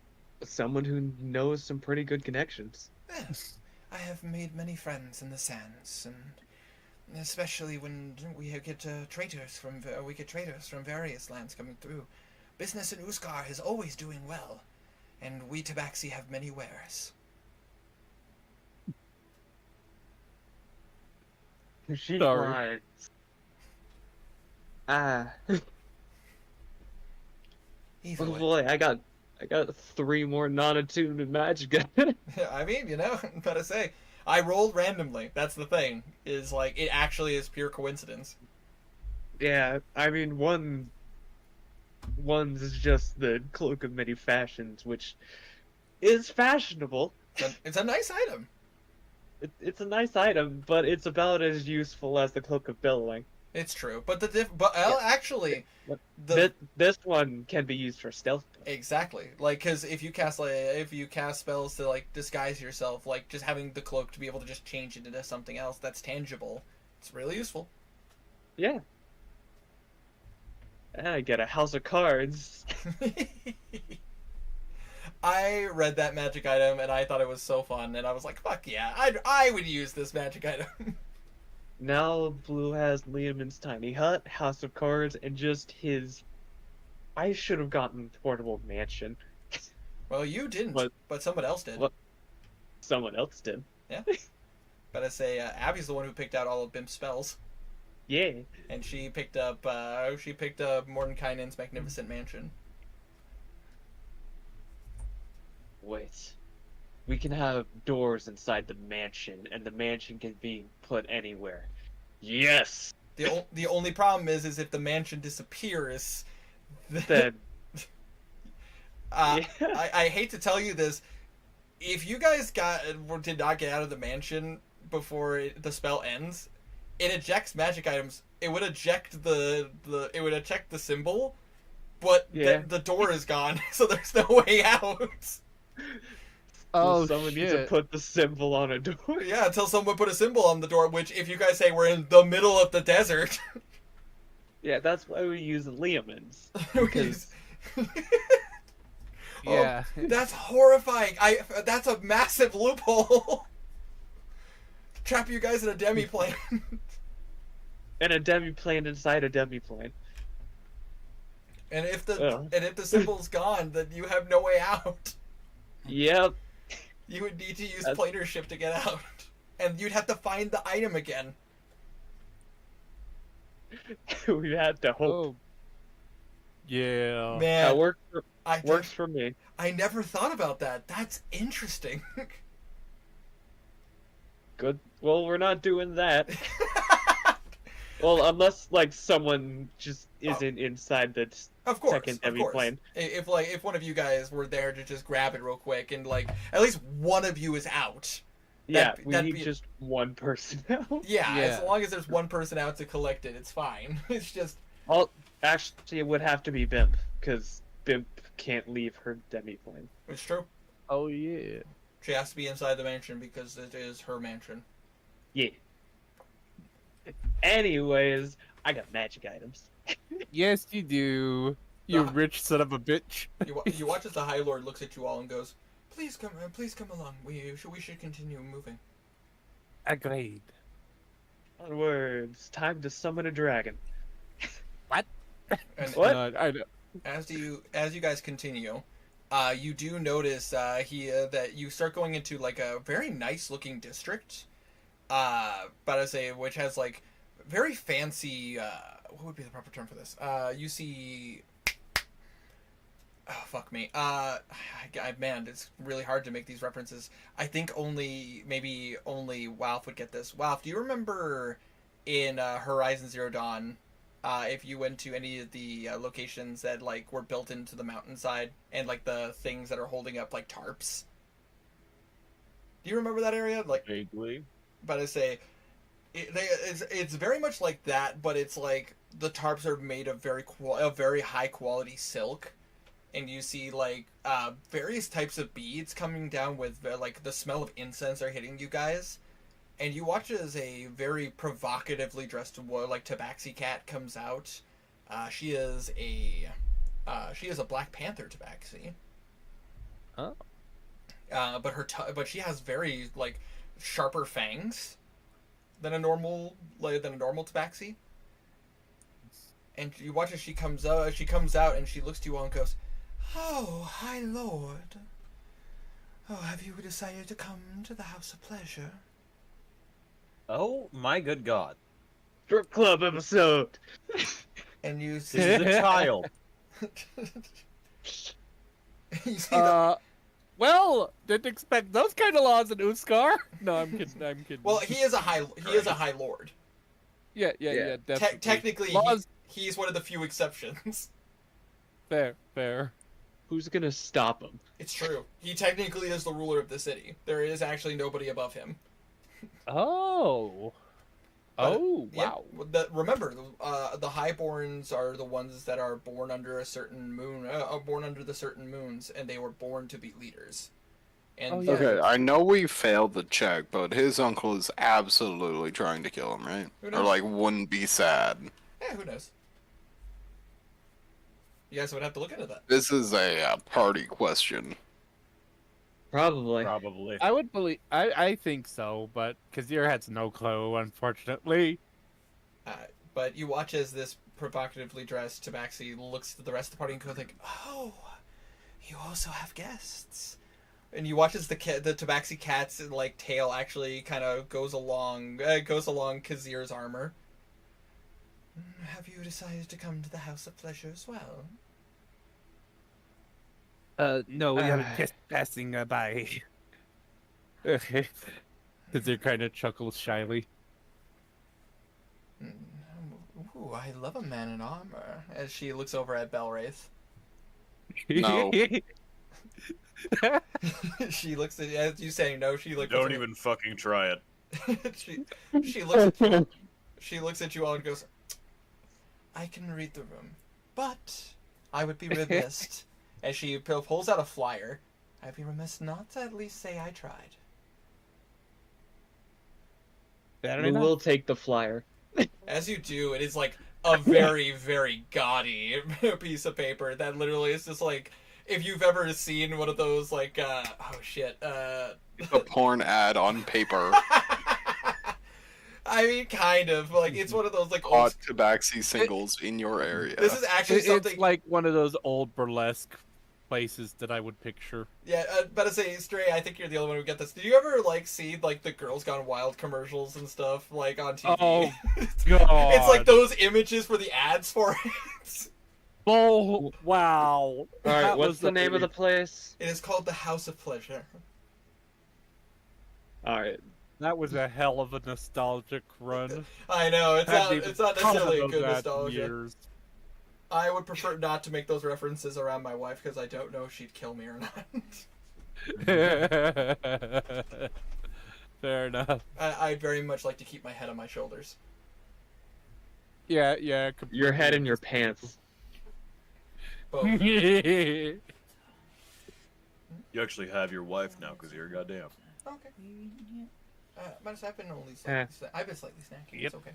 someone who knows some pretty good connections. Yes, I have made many friends in the sands, and especially when we get traders from various lands coming through. Business in Uskar is always doing well, and we Tabaxi have many wares. She Sorry. lies. Ah, Either oh way, boy, I got 3 more non-attuned and magic. I mean, I'm gotta say, I rolled randomly. That's the thing. Is like it actually is pure coincidence. Yeah, I mean one's just the cloak of many fashions, which is fashionable. It's a nice item. It's a nice item, but it's about as useful as the cloak of billowing. It's true, but actually, This one can be used for stealth. exactly, like, because if you cast spells to like disguise yourself, like just having the cloak to be able to just change it into something else that's tangible, it's really useful. Yeah. And I get a house of cards. I read that magic item and I thought it was so fun, and I was like, "Fuck yeah, I would use this magic item." Now Blue has Liam's tiny hut, house of cards, and just his. I should have gotten portable mansion. Well, you didn't, What? but someone else did. What? Someone else did. But I say, Abby's the one who picked out all of Bimp's spells, Yeah. and she picked up Mordenkainen's magnificent mansion. Wait. We can have doors inside the mansion, and the mansion can be put anywhere. Yes. The only problem is if the mansion disappears, Then. I Yeah. hate to tell you this, if you guys did not get out of the mansion before the spell ends, it ejects magic items. It would eject the symbol, but Yeah. the door is gone, so there's no way out. Oh Someone needs to shit! put the symbol on a door. Yeah, until someone put a symbol on the door, which if you guys say we're in the middle of the desert, Yeah, that's why we use Liam's. because Yeah. that's horrifying. That's a massive loophole. Trap you guys in a demi-plane. And a demi-plane inside a demi-plane. And if Ugh. the symbol's gone, then you have no way out. Yep. You would need to use That's- planership to get out, and you'd have to find the item again. We had to hope. Oh. Yeah. Man, That I works for me. I never thought about that. That's interesting. Good. Well, we're not doing that. Well, unless like someone just isn't inside the Of course, second of heavy course. plane. If one of you guys were there to just grab it real quick, and like at least one of you is out. Yeah, That'd- we that'd need be- just one person now. Yeah, as Yeah. long as there's one person out to collect it, it's fine. It's just Actually, it would have to be Bimp because Bimp can't leave her demi-plane. it's true. Oh yeah. She has to be inside the mansion because it is her mansion. Yeah. Anyways, I got magic items. Yes, you do. You Ah. rich son of a bitch. You watch as the High Lord looks at you all and goes, please come along. We should continue moving." Agreed. Onwards, time to summon a dragon. And What? I know. as you guys continue, you do notice that you start going into like a very nice looking district. But I say which has like very fancy. What would be the proper term for this? You see. Oh fuck me. Man, it's really hard to make these references. I think maybe only Walf would get this. Walf, do you remember in Horizon Zero Dawn? If you went to any of the locations that like were built into the mountainside and like the things that are holding up like tarps. Do you remember that area? Like, Vaguely. but I say, it's very much like that, but it's like the tarps are made of very high quality silk, and you see like various types of beads coming down with like the smell of incense are hitting you guys, and you watch as a very provocatively dressed like tabaxi cat comes out. She is a Black Panther tabaxi. Oh. But she has very like sharper fangs than a normal tabaxi. And you watch as she comes out and she looks to you all and goes, "Oh, High Lord. Oh, have you decided to come to the House of Pleasure?" Oh my good God! Strip club episode. And you This see, is a child. you see the, Well, didn't expect those kind of laws in Uskar. No, I'm kidding. I'm kidding. well, he is a high lord. yeah, definitely. Technically, laws. he's one of the few exceptions. Fair. Who's gonna stop him? It's true. He technically is the ruler of the city. There is actually nobody above him. Oh. Oh, wow. Remember, the highborns are the ones that are born under a certain moon, born under the certain moons, and they were born to be leaders. And Oh, yeah. Okay, I know we failed the check, but his uncle is absolutely trying to kill him, right? Who Or knows? like wouldn't be sad. Yeah, who knows? You guys would have to look into that. This is a party question. Probably. Probably. I would believe. I think so, but Kazir has no clue, unfortunately. But you watch as this provocatively dressed tabaxi looks at the rest of the party and goes like, "Oh, you also have guests." And you watch as the tabaxi cat's like tail actually kind of goes along Kazir's armor. Have you decided to come to the House of Pleasure as well? No, we are just passing by. Kazir kind of chuckles shyly. Ooh, I love a man in armor. As she looks over at Belwraith. No. She looks at, as you saying no, she like Don't even fucking try it. she looks at you. She looks at you all and goes, "I can read the room, but I would be remiss." As she pulls out a flyer, "I'd be remiss not to at least say I tried." We will take the flyer. As you do, it is like a very, very gaudy piece of paper that literally is just like, if you've ever seen one of those like a porn ad on paper. I mean, kind of like it's one of those like Hot old. tabaxi singles in your area. This is actually something. It's like one of those old burlesque places that I would picture. Yeah, but to say, Stray, I think you're the only one who get this. Did you ever like see like the Girls Gone Wild commercials and stuff like on TV? Oh, God. It's like those images for the ads for it. Oh, wow. All right, what's the name of the place? It is called the House of Pleasure. All right. That was a hell of a nostalgic run. I know it's not. Hadn't It's not even necessarily a thought of good that in nostalgia. years. I would prefer not to make those references around my wife because I don't know if she'd kill me or not. Fair enough. I'd very much like to keep my head on my shoulders. Yeah. Your head in your pants. Both. You actually have your wife now, because you're goddamn. Okay. But I've been only I've been slightly snacking. Yep. It's okay.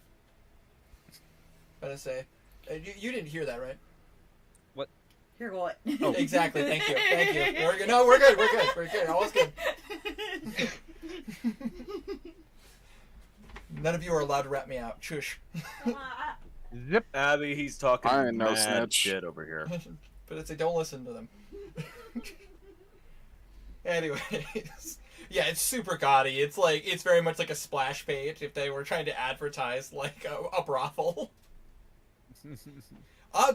But I say, you didn't hear that, right? Hear what? Oh. Exactly. Thank you. Thank you. We're good. No, we're good. We're good. We're good. All's good. None of you are allowed to rat me out. Shush. Zip. Abby, he's talking I ain't no mad snitch. shit over here. But it's don't listen to them. Anyways, yeah, it's super gaudy. It's like it's very much like a splash page if they were trying to advertise like a brothel.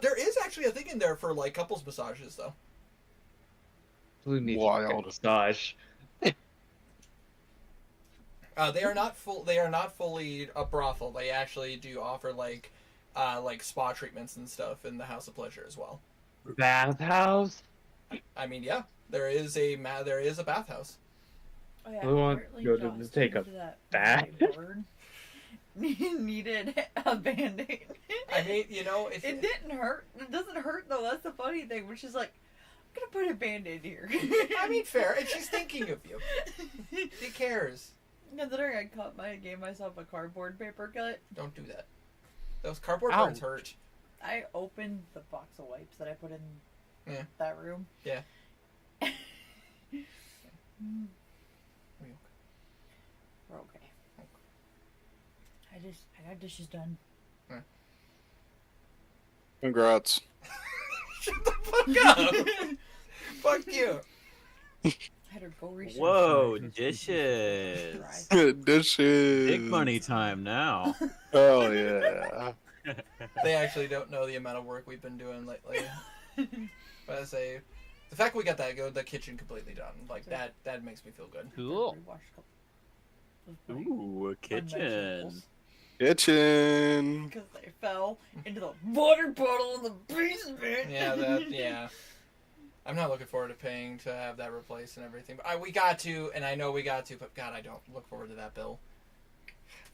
There is actually a thing in there for like couples massages though. Who needs Wild. a massage? They are not full. They are not fully a brothel. They actually do offer like spa treatments and stuff in the House of Pleasure as well. Bathhouse? I mean, yeah, there is a bathhouse. Oh, yeah, We want apparently to go to Joss take a into that bath. burn. Needed a band-aid. I mean, you know, It didn't hurt. It doesn't hurt though. That's the funny thing. Which is like, I'm gonna put a band-aid here. I mean, fair. And she's thinking of you. She cares. Considering I gave myself a cardboard paper cut. Don't do that. Those cardboard Ouch. burns hurt. I opened the box of wipes that I put in Yeah. that room. Yeah. We're okay. I got dishes done. Congrats. Shut the fuck up. Fuck you. I had to go research. Whoa, some dishes. Dishes. Big money time now. Oh yeah. They actually don't know the amount of work we've been doing lately. But I say, the fact we got the kitchen completely done, like that makes me feel good. Cool. Ooh, a kitchen. Kitchen. Because they fell into the water bottle in the basement. Yeah. I'm not looking forward to paying to have that replaced and everything. But we got to, and I know we got to, but God, I don't look forward to that bill.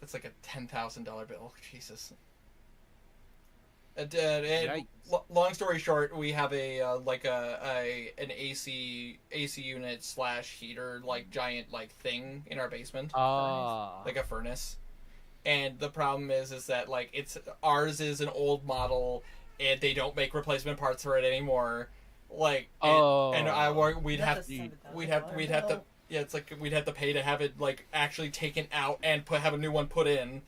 That's like a $10,000 bill. Jesus. Long story short, we have an AC unit / heater giant thing in our basement, like a furnace. And the problem is that ours is an old model, and they don't make replacement parts for it anymore. We'd have to it's like we'd have to pay to have it actually taken out and have a new one put in.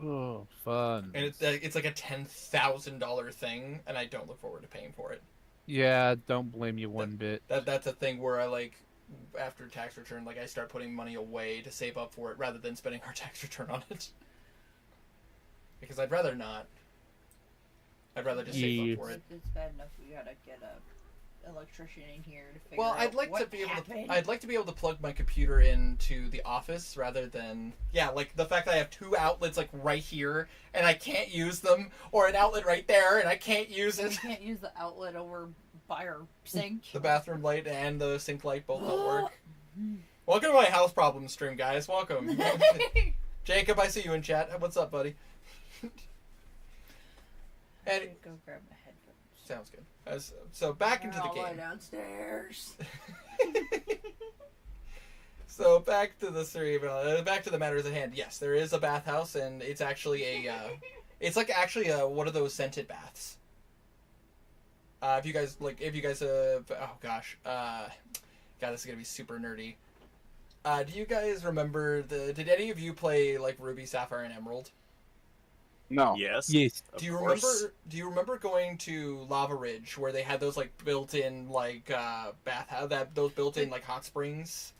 Oh, fun. And it's like a $10,000 thing, and I don't look forward to paying for it. Yeah, don't blame you one bit. That's a thing where I after tax return, I start putting money away to save up for it rather than spending our tax return on it. Because I'd rather not. I'd rather just save up for it. It's bad enough we gotta get a electrician in here to figure Well, out I'd like what to be able happened. I'd like to be able to plug my computer into the office rather than the fact that I have two outlets right here and I can't use them, or an outlet right there and I can't use We it. can't use the outlet over by our sink. The bathroom light and the sink light both don't work. Welcome to my house problem stream, guys. Welcome. Jacob, I see you in chat. What's up, buddy? I should go grab my headphones. Sounds good. So back into the I'll lie game. downstairs. So back to the stream. Back to the matters at hand. Yes, there is a bathhouse, and it's actually it's actually one of those scented baths. If you guys oh gosh, God, this is gonna be super nerdy. Do you guys remember did any of you play Ruby, Sapphire, and Emerald? No. Yes. Yes. Of Do you course. remember going to Lava Ridge where they had those built-in bath those built-in hot springs,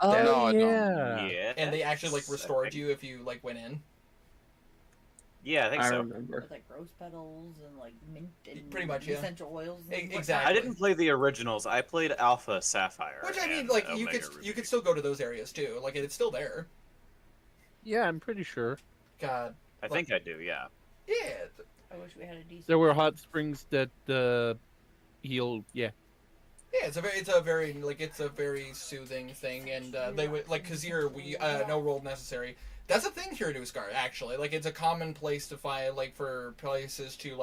Oh, No, I don't. yeah. Yeah. and they actually restored you if you went in? Yeah, I think I so. remember. With rose petals and mint and Pretty much, yeah. essential oils. And Exactly. I didn't play the originals. I played Alpha Sapphire. Which I mean, and you Omega could Ruby. still go to those areas too. It's still there. Yeah, I'm pretty sure. God, I think I do. Yeah. yeah. I wish we had a decent. There were hot springs that healed. Yeah. Yeah, it's a very soothing thing, and they would because here no roll necessary. That's a thing here in Uskar, actually. It's a common place to find for places to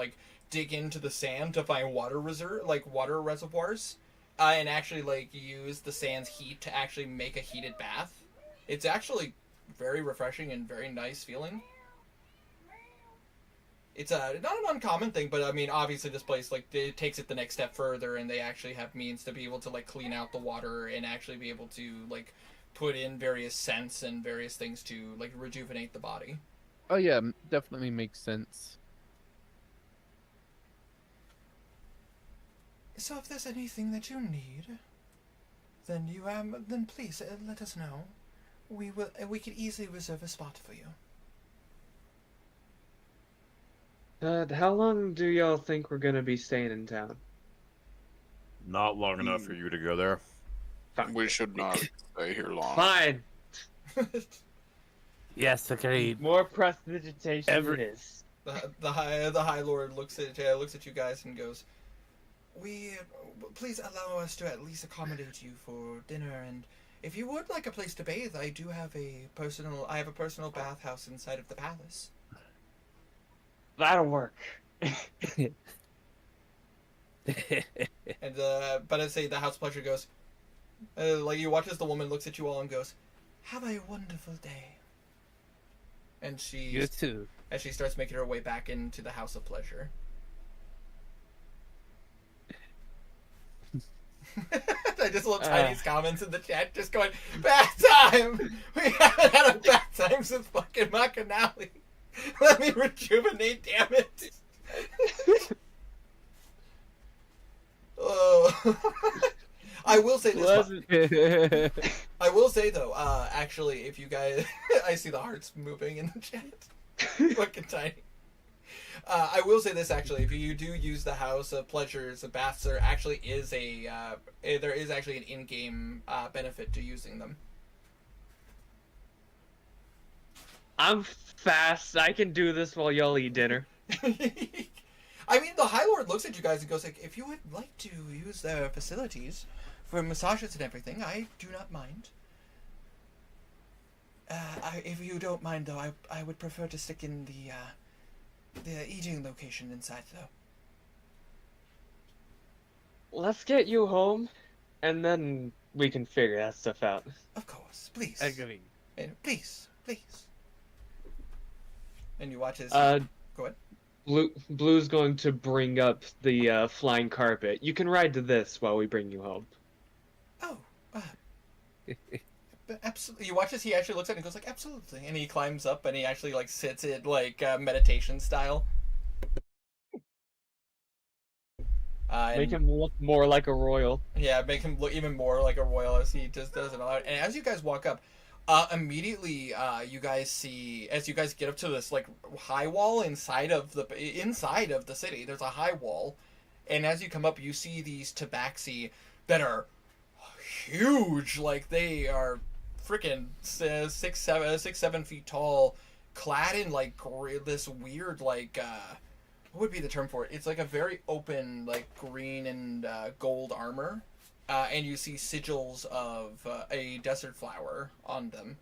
dig into the sand to find water water reservoirs, and actually use the sand's heat to actually make a heated bath. It's actually very refreshing and very nice feeling. It's not an uncommon thing, but I mean, obviously this place it takes it the next step further, and they actually have means to be able to clean out the water and actually be able to put in various scents and various things to rejuvenate the body. Oh yeah, definitely makes sense. So if there's anything that you need, then then please let us know. We could easily reserve a spot for you. How long do y'all think we're gonna be staying in town? Not long enough for you to go there. We should not stay here long. Fine. Yes, agreed. More prestidigitation it is. The High Lord looks at you guys and goes, please allow us to at least accommodate you for dinner and if you would like a place to bathe, I have a personal bathhouse inside of the palace. That'll work. And but I say the house pleasure goes, like you watch as the woman looks at you all and goes, "Have a wonderful day." And You too. as she starts making her way back into the house of pleasure. I just love Tiny's comments in the chat, just going, "Bath time! We haven't had a bath time since fucking Macanali. Let me rejuvenate, damn it." Oh. I will say this. I will say though, actually, if you guys, I see the hearts moving in the chat. Fucking Tiny. I will say this actually, if you do use the House of Pleasures, the baths, there actually is there is actually an in-game benefit to using them. I'm fast. I can do this while y'all eat dinner. I mean, the High Lord looks at you guys and goes like, "If you would like to use their facilities for massages and everything, I do not mind. If you don't mind, though, I would prefer to stick in the eating location inside, though." Let's get you home, and then we can figure that stuff out. Of course, please. Agree. Please. And you watch as go ahead. Blue's going to bring up the flying carpet. You can ride to this while we bring you home. Oh, but absolutely. You watch as he actually looks at it and goes like, "Absolutely," and he climbs up and he actually like sits it like meditation style. Make him look more like a royal. Yeah, make him look even more like a royal as he just does it all. And as you guys walk up, immediately you guys see, as you guys get up to this like high wall inside of the city. There's a high wall, and as you come up, you see these tabaxi that are huge. Like they are freaking 6-7 feet tall, clad in like this weird like what would be the term for it? It's like a very open like green and gold armor. And you see sigils of a desert flower on them.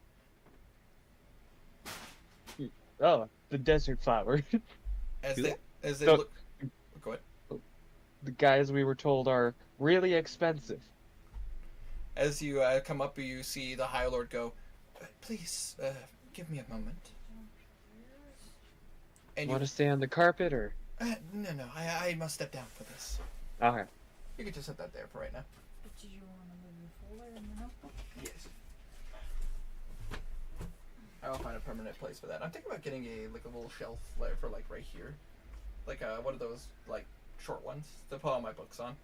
Oh, the desert flower. As they So- look, go ahead. The guys we were told are really expensive. As you come up, you see the High Lord go, "Please, give me a moment." And Want to stay on the carpet or? no, I must step down for this. Okay. You can just set that there for right now. Did you want to move your folder in the notebook? Yes. I'll find a permanent place for that. I'm thinking about getting a little shelf for like right here, like one of those like short ones to put all my books on.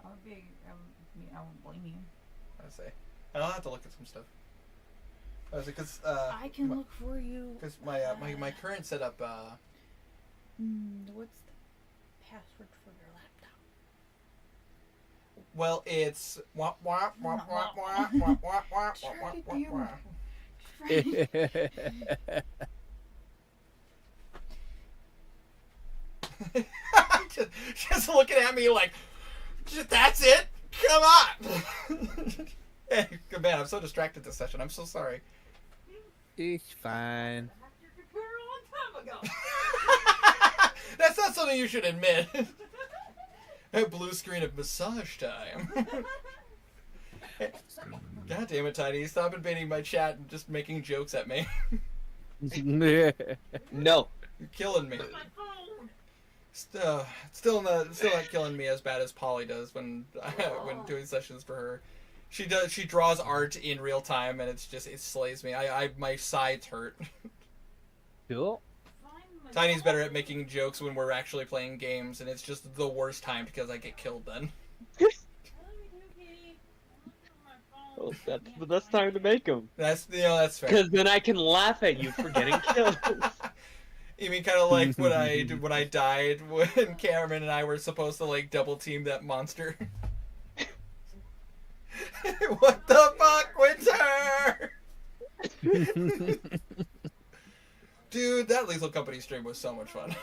I would be. I won't blame you. I say, and I'll have to look at some stuff. I was like, because I can look for you. because my current setup. What's the password for your laptop? Well, it's wah wah wah wah wah wah wah wah wah wah wah. just looking at me like, "That's it? Come on!" Hey, man, I'm so distracted this session. I'm so sorry. It's fine. Your computer a long time ago. That's not something you should admit. A blue screen of massage time. God damn it, Tiny. Stop invading my chat and just making jokes at me. No. You're killing me. My phone. Still not killing me as bad as Polly does when doing sessions for her. She draws art in real time and it slays me. My sides hurt. Cool. Tiny's better at making jokes when we're actually playing games, and it's just the worst time because I get killed then. Well, that's the best time to make them. That's that's fair. Because then I can laugh at you for getting killed. You mean kind of like when I died when Cameron and I were supposed to like double team that monster? What the fuck, Winter? Dude, that Lethal Company stream was so much fun.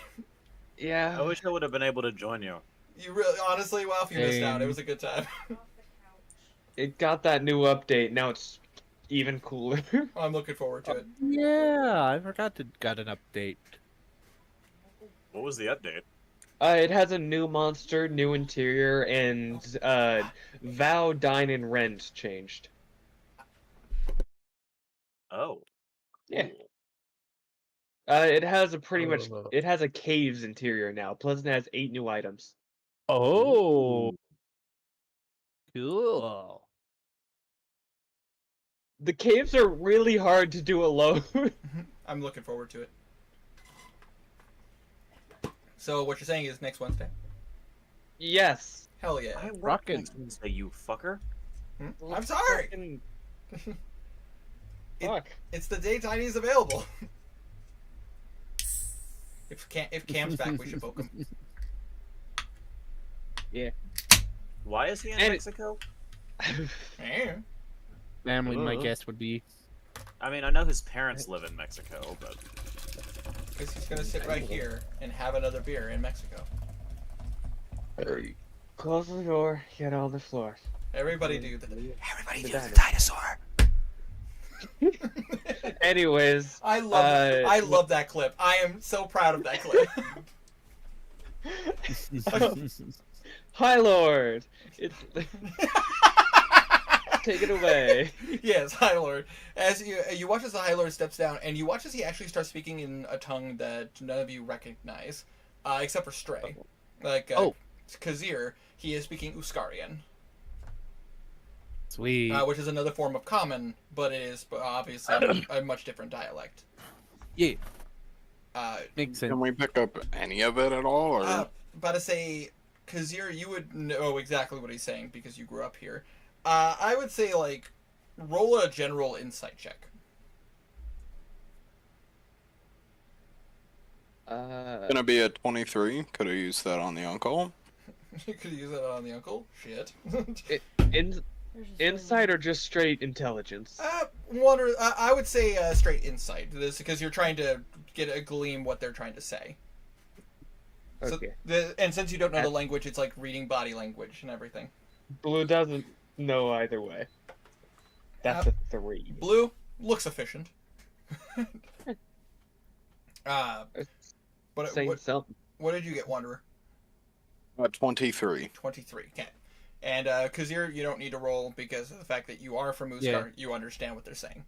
Yeah. I wish I would have been able to join you. You really, honestly, well, if you missed out, it was a good time. It got that new update. Now it's even cooler. I'm looking forward to it. Yeah, I forgot to got an update. What was the update? It has a new monster, new interior, and Vow, Dine, and Rent changed. Oh. Yeah. Cool. It has a pretty much. Oh. It has a caves interior now. Plus, it has 8 new items. Oh, Ooh. cool. The caves are really hard to do alone. I'm looking forward to it. So what you're saying is next Wednesday? Yes. Hell yeah. I work Rockin'. next Wednesday, you fucker. I'm sorry. Fucking- It- Fuck. It's the day Tiny's available. If Cam's back, we should book him. Why is he in And- Mexico? Eh. Family, my Ugh. guess would be. I mean, I know his parents live in Mexico, but Because he's gonna sit right here and have another beer in Mexico. Close the door. Get on the floor. Everybody do the dinosaur. dinosaur. Anyways, I love that clip. I am so proud of that clip. Hi Lord. It's take it away. Yes, High Lord. As you watch as the High Lord steps down, and you watch as he actually starts speaking in a tongue that none of you recognize, except for Stray. Like Kazir, he is speaking Uskarian, Sweet. which is another form of Common, but it is obviously a much different dialect. Yeah, Uh, makes sense. Can we pick up any of it at all? Or about to say, Kazir, you would know exactly what he's saying because you grew up here. I would say, like, roll a general insight check. gonna be a 23. Could have used that on the uncle. You could use that on the uncle. Shit. In, insight or just straight intelligence? I would say straight insight. This because you're trying to get a gleam what they're trying to say. Okay. And since you don't know the language, it's like reading body language and everything. Blue doesn't know either way. That's a 3. Blue looks efficient. But Saying something. what did you get, Wanderer? 23. 23. Okay. And Kazir, you don't need to roll because of the fact that you are from Uskar, Yeah. you understand what they're saying.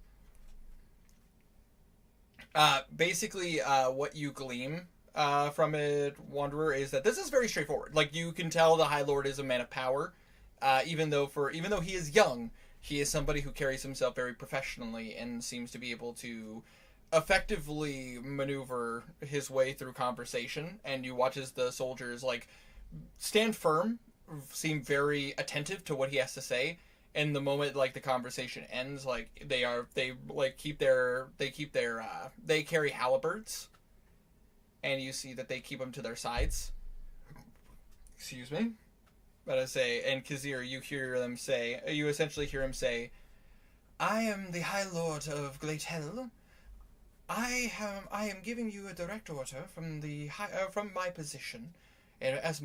Basically, what you glean from it, Wanderer, is that this is very straightforward. Like, you can tell the High Lord is a man of power, even though he is young, he is somebody who carries himself very professionally and seems to be able to effectively maneuver his way through conversation. And you watch as the soldiers like stand firm, seem very attentive to what he has to say, and the moment like the conversation ends, like they carry halberds, and you see that they keep them to their sides. Excuse me. But I say, and Kazir, you essentially hear him say, "I am the High Lord of Glatel. I am giving you a direct order from from my position, and as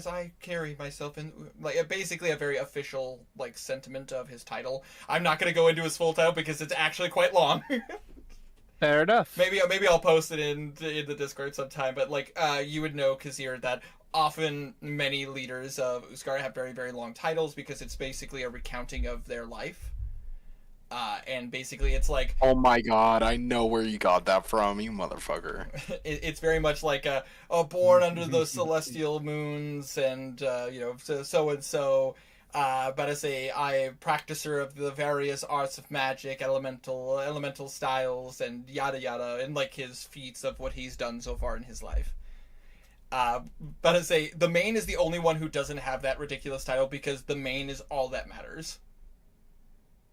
I carry myself in, like, basically a very official like sentiment of his title. I'm not going to go into his full title because it's actually quite long. Fair enough. Maybe I'll post it in the Discord sometime. But like you would know, Kazir, that often many leaders of Uskar have very, very long titles because it's basically a recounting of their life. And basically it's like, Oh my god, I know where you got that from, you motherfucker. it's very much like born under the celestial moons and so and so. But as I practicer of the various arts of magic, elemental styles, and yada yada, and like his feats of what he's done so far in his life. But as the main is the only one who doesn't have that ridiculous title because the main is all that matters.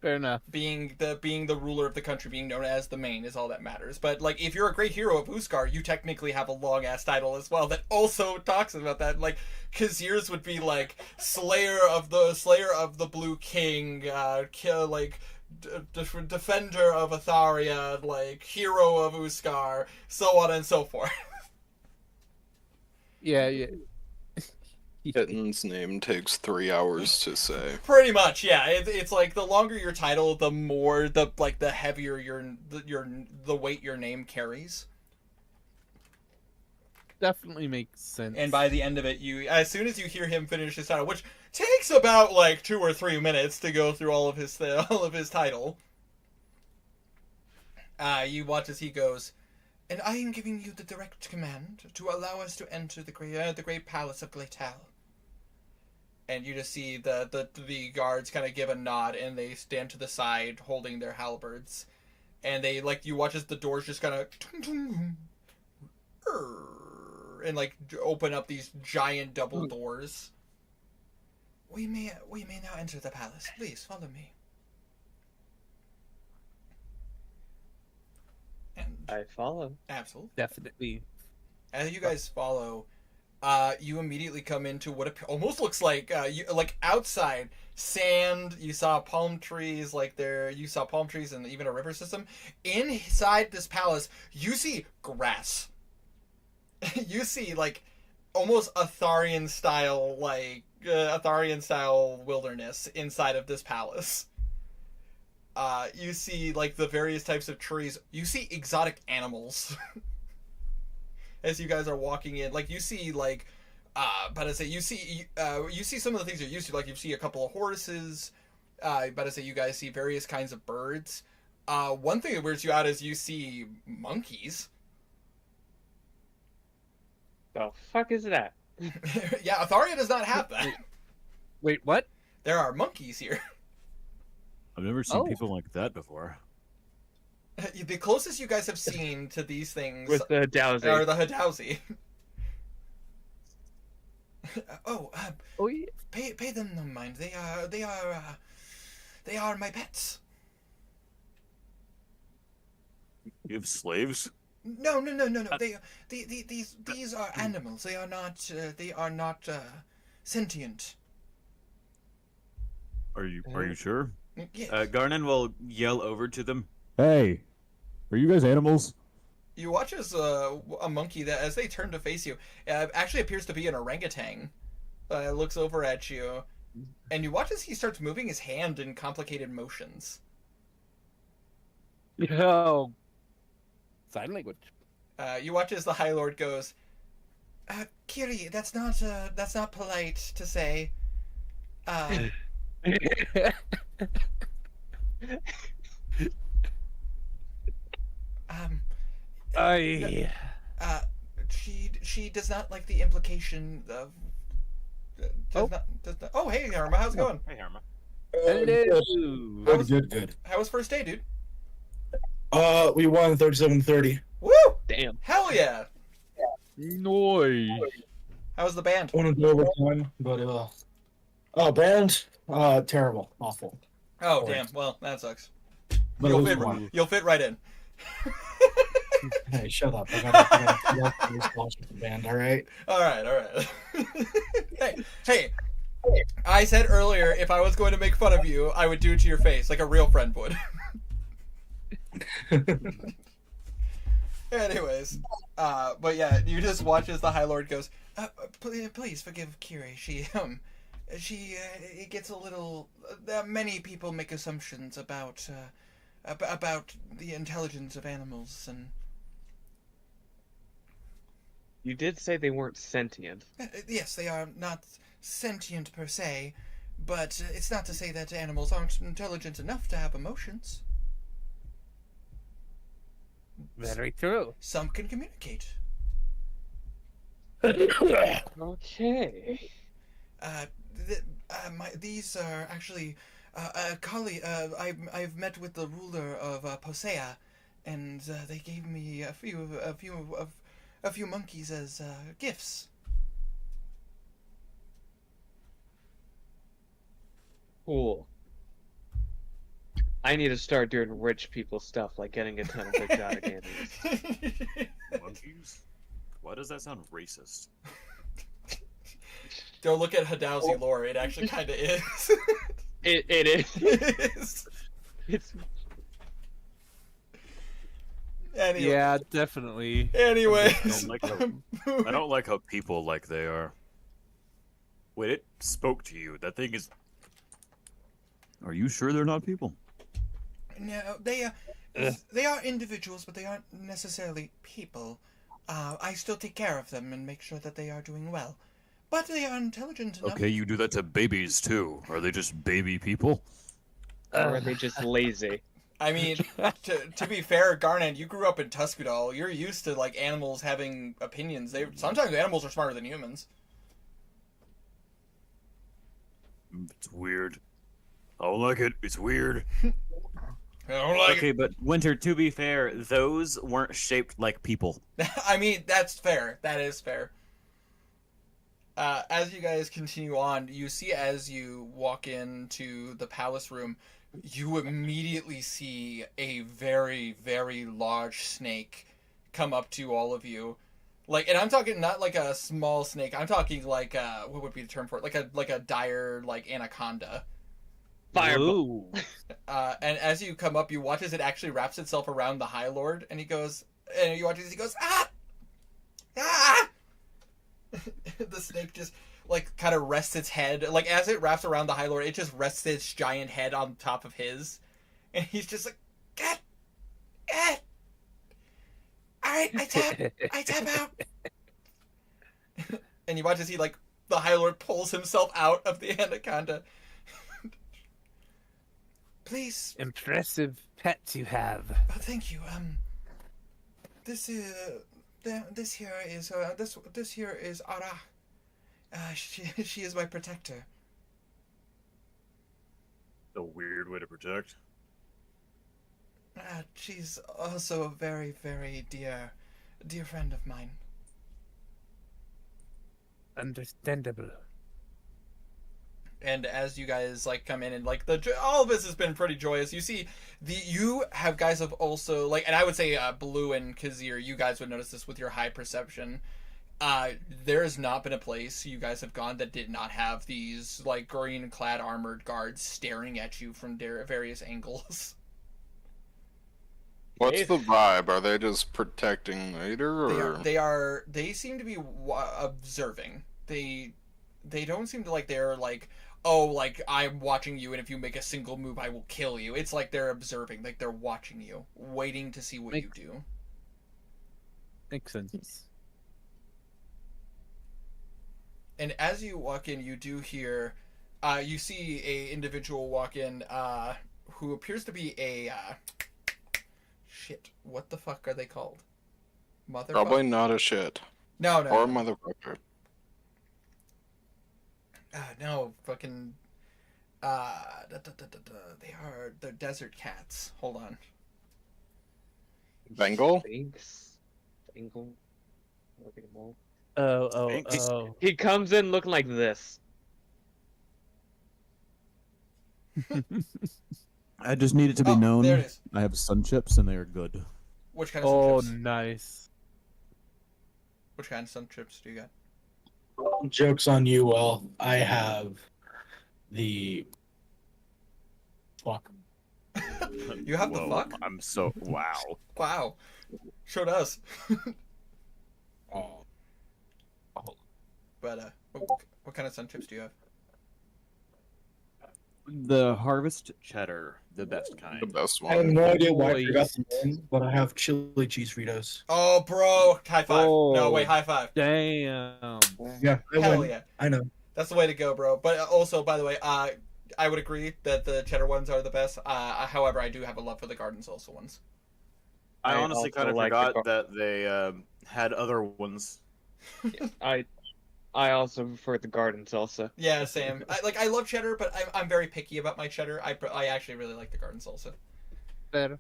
Fair enough. Being the ruler of the country, being known as the main, is all that matters. But like, if you're a great hero of Uskar, you technically have a long ass title as well that also talks about that. Like, Kazir's would be like Slayer of the Blue King, Defender of Atharia, like Hero of Uskar, so on and so forth. Yeah, yeah. Kitten's name takes 3 hours to say. Pretty much, yeah. It's like the longer your title, the more the heavier the weight your name carries. Definitely makes sense. And by the end of it, as soon as you hear him finish his title, which takes about like 2 or 3 minutes to go through all of his title, you watch as he goes, "And I am giving you the direct command to allow us to enter the great palace of Glatel." And you just see the guards kind of give a nod, and they stand to the side holding their halberds, and they you watch as the doors just kind of and open up these giant double doors. We may now enter the palace. Please follow me. And I follow. absolutely. Definitely. As you guys follow, you immediately come into what almost looks like outside sand. You saw palm trees, you saw palm trees and even a river system. Inside this palace, you see grass. You see almost Atharian style wilderness inside of this palace. You see the various types of trees. You see exotic animals. As you guys are walking in, you see you see some of the things you're used to. You see a couple of horses. You guys see various kinds of birds. One thing that weirds you out is you see monkeys. The fuck is that? Yeah, Atharia does not have that. Wait, what? There are monkeys here. I've never seen Oh. people like that before. The closest you guys have seen to these things With the dowsy. are the Hadausi. Oh, Oh, yeah. pay them no mind. They are my pets. You have slaves? No. These are animals. They are not sentient. Are you sure? Yes. Garnan will yell over to them. Hey, are you guys animals? You watch as a monkey that, as they turn to face you, actually appears to be an orangutan. Looks over at you, and you watch as he starts moving his hand in complicated motions. Oh. Sign language. You watch as the High Lord goes, "Kiri, that's not polite to say. I. She does not like the implication of. Oh, hey, Harma, how's it going? Hey, Harma. Hello. Good. How was first day, dude? We won 37-30. Woo! Damn. Hell yeah! Noise. How was the band? Won in overtime, but band, terrible, awful. Oh, damn. Well, that sucks. But You'll it was fit, fun. you'll fit right in. Hey, shut up! I gotta with the band. All right. All right. hey. I said earlier, if I was going to make fun of you, I would do it to your face, like a real friend would. Anyways, but yeah, you just watch as the High Lord goes, please forgive Kiri. She it gets a little. Many people make assumptions about the intelligence of animals, and You did say they weren't sentient. yes, they are not sentient per se, but it's not to say that animals aren't intelligent enough to have emotions. Very true. Some can communicate. Okay. These are actually a colleague. I've met with the ruler of Posea, and they gave me a few monkeys as gifts. Cool. I need to start doing rich people stuff like getting a ton of exotic animals. Monkeys? Why does that sound racist? Don't look at Hadausi lore. It actually kind of is. It is. It is. It's Anyway. Yeah, definitely. Anyways. I don't like how people like they are. Wait, it spoke to you. That thing is. Are you sure they're not people? No, they are individuals, but they aren't necessarily people. I still take care of them and make sure that they are doing well. But they are intelligent enough. Okay, you do that to babies too. Are they just baby people? Or are they just lazy? I mean, to be fair, Garnet, you grew up in Tuscadol. You're used to like animals having opinions. Sometimes animals are smarter than humans. It's weird. I don't like it. It's weird. I don't like Okay, but Winter, to be fair, those weren't shaped like people. it. I mean, that's fair. That is fair. As you guys continue on, you see as you walk into the palace room, you immediately see a very, very large snake come up to all of you. Like, and I'm talking not like a small snake. I'm talking like what would be the term for it? Like a dire like anaconda. Fireball. Ooh. And as you come up, you watch as it actually wraps itself around the High Lord, and you watch as he goes, ah, ah. The snake just like kind of rests its head, like as it wraps around the High Lord, it just rests its giant head on top of his, and he's just like, get, all right, I tap out, and you watch as he like the High Lord pulls himself out of the anaconda. Please. Impressive pets you have. Oh, thank you. This here is Ara. She is my protector. A weird way to protect. She's also a very, very dear friend of mine. Understandable. And as you guys like come in and like all of this has been pretty joyous. You see, you guys have also like, and I would say Blue and Kazir, you guys would notice this with your high perception. There has not been a place you guys have gone that did not have these like green clad armored guards staring at you from various angles. What's the vibe? Are they just protecting later, or They seem to be observing. They don't seem to like they're like, oh, like I'm watching you, and if you make a single move, I will kill you. It's like they're observing, like they're watching you, waiting to see what you do. Makes sense. And as you walk in, you do hear, you see a individual walk in, who appears to be a, shit, what the fuck are they called? Motherfucker? probably not a shit No. or motherfucker? No, fucking, they're desert cats. Hold on. Bengal? Thanks. Bengal. Look at him all. Oh. He comes in looking like this. I just need it to be Oh, known. there it is. I have sun chips and they are good. Which kind of Oh, sun chips? nice. Which kind of sun chips do you got? Joke's on you, Will. I have the fuck. You have the Whoa, fuck? I'm so wow. Wow. Showed us. Oh. But what kind of sun chips do you have? The harvest cheddar, the best The kind. best I have one. no idea why I forgot Moist. the name, but I have chili cheese Fritos. Oh, bro! High five. No, Oh. wait, high five. Damn. Yeah, I Hell win. yeah. I know. That's the way to go, bro. But also, by the way, I would agree that the cheddar ones are the best. However, I do have a love for the garden salsa ones. I I honestly also kind of like the forgot that they had other ones. I also prefer the garden salsa. Yeah, same. I love cheddar, but I'm very picky about my cheddar. I actually really like the garden salsa. Better.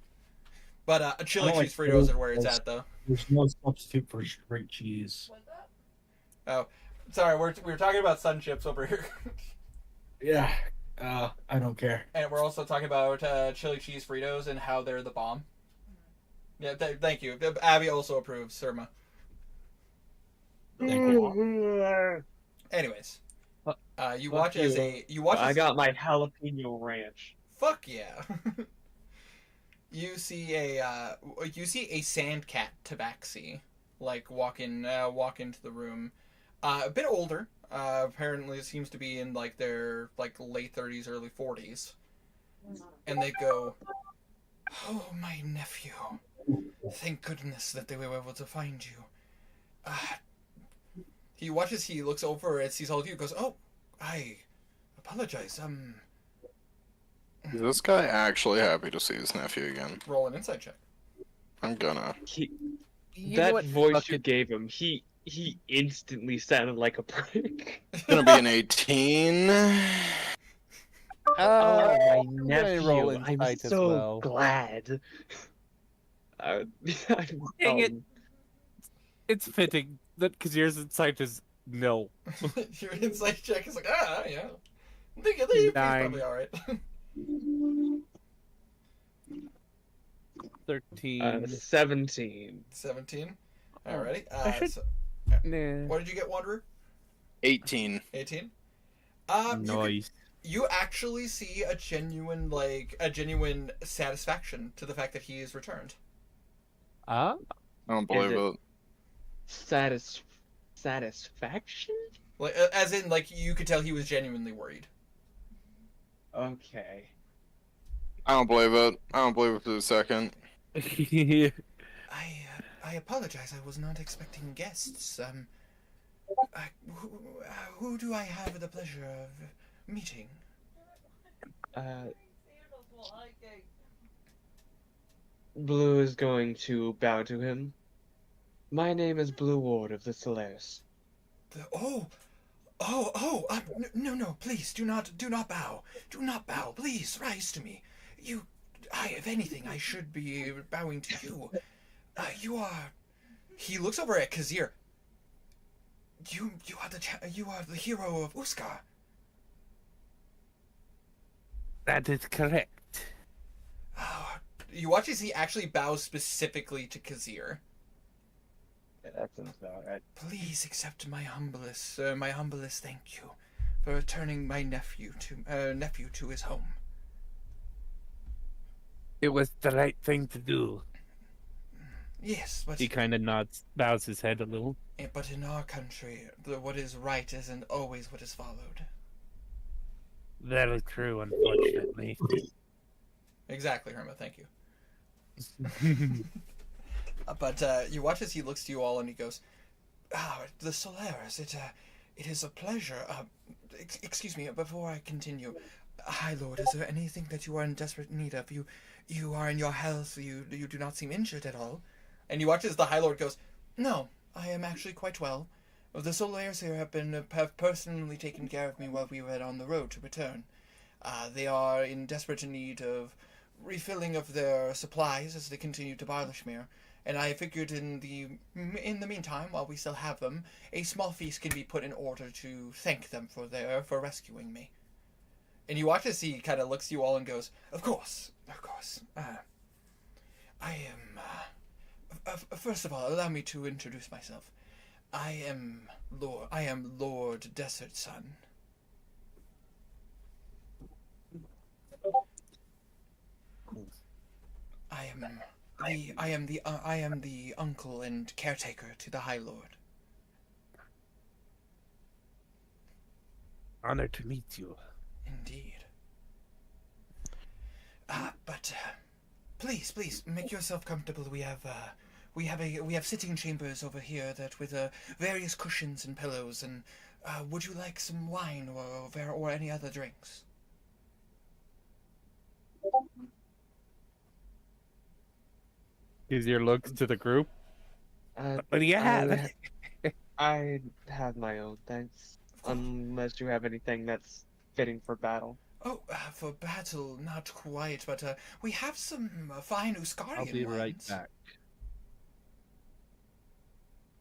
But chili I don't cheese like Fritos cheddar are where it's because- at, though. There's no substitute for straight cheese. What's that? Oh, sorry, we were talking about sun chips over here. Yeah, I don't care. And we're also talking about chili cheese Fritos and how they're the bomb. Yeah, thank you. Abby also approves, Surma. Thank you. Anyways, you Fuck watch as you. you watch. I as- got my jalapeno ranch. Fuck yeah. You see a sand cat tabaxi like walk into the room. A bit older, Apparently, it seems to be in like their like late 30s, early 40s, and they go, "Oh, my nephew! Thank goodness that they were able to find you." He watches. He looks over and sees all of you. Goes, "Oh, I apologize. Is this guy actually happy to see his nephew again? Roll an insight check." I'm gonna. That voice you gave him, he instantly sounded like a prick. Gonna be an 18. Oh, my I'm gonna roll nephew! I'm insight as so well. glad. Dang it. It's fitting that Kazir's insight is no. Your insight check is like, yeah. I think he's 9. probably all right. 13. 17. 17. Alrighty. I should- So, Nah. what did you get, Wanderer? 18. 18. Nice. You actually see a genuine satisfaction to the fact that he is returned. I don't believe it- it. Satisfaction? Like, as in, like, you could tell he was genuinely worried. Okay. I don't believe it. I don't believe it for a second. I apologize. I was not expecting guests. Who do I have the pleasure of meeting? Blue is going to bow to him. My name is Blue Ward of the Solaris. No, please, do not bow. Do not bow. Please, rise to me. If anything, I should be bowing to you. He looks over at Kazir. You are the hero of Uskar. That is correct. You watch as he actually bows specifically to Kazir. Yeah, that sounds about right. Please accept my humblest thank you for returning my nephew to his home. It was the right thing to do. Yes, but He kind of bows his head a little. but in our country, what is right isn't always what is followed. Very true, unfortunately. Exactly, Herma. Thank you. But you watch as he looks to you all and he goes, the Solaris, it is a pleasure. Excuse me, before I continue, High Lord, is there anything that you are in desperate need of? You are in your health, you do not seem injured at all. And you watch as the High Lord goes, no, I am actually quite well. The Solaris here have personally taken care of me while we were on the road to return. They are in desperate need of refilling of their supplies as they continue to Barlishmere. And I figured in the meantime, while we still have them, a small feast can be put in order to thank them for rescuing me. And you watch as he kind of looks at you all and goes, Of course. I am. First of all, allow me to introduce myself. I am Lord Desert Sun. I am the uncle and caretaker to the High Lord. Honored to meet you. Indeed. But please make yourself comfortable. We have sitting chambers over here that with various cushions and pillows. And would you like some wine or any other drinks? Is your looks to the group? But yeah. I have my own, thanks. Unless you have anything that's fitting for battle. Oh, for battle, not quite, but we have some fine Uskarian wines. I'll be right back.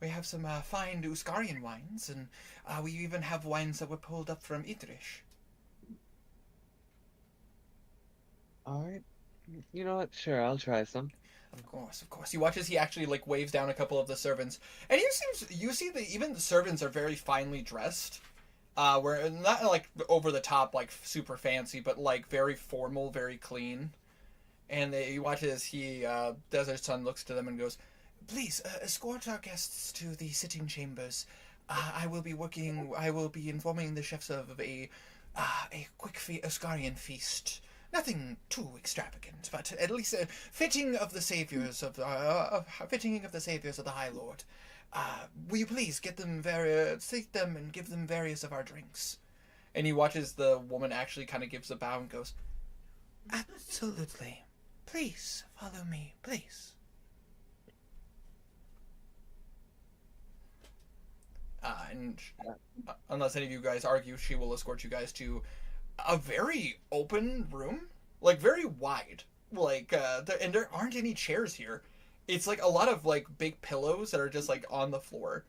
We have some fine Uskarian wines, and we even have wines that were pulled up from Idrish. Alright. You know what? Sure, I'll try some. Of course. You watch as he actually waves down a couple of the servants, and you see that even the servants are very finely dressed. We're not over the top, super fancy, but very formal, very clean. And you watch as he, Desert Sun, looks to them and goes, "Please escort our guests to the sitting chambers. I will be informing the chefs of a quick Ascarian feast. Nothing too extravagant, but at least a fitting of the saviors of the High Lord. Will you please seat them and give them various of our drinks? And he watches the woman actually kind of gives a bow and goes, absolutely. Please follow me, please. Unless any of you guys argue, she will escort you guys to a very open room, like very wide. Like, and there aren't any chairs here. It's like a lot of like big pillows that are just like on the floor.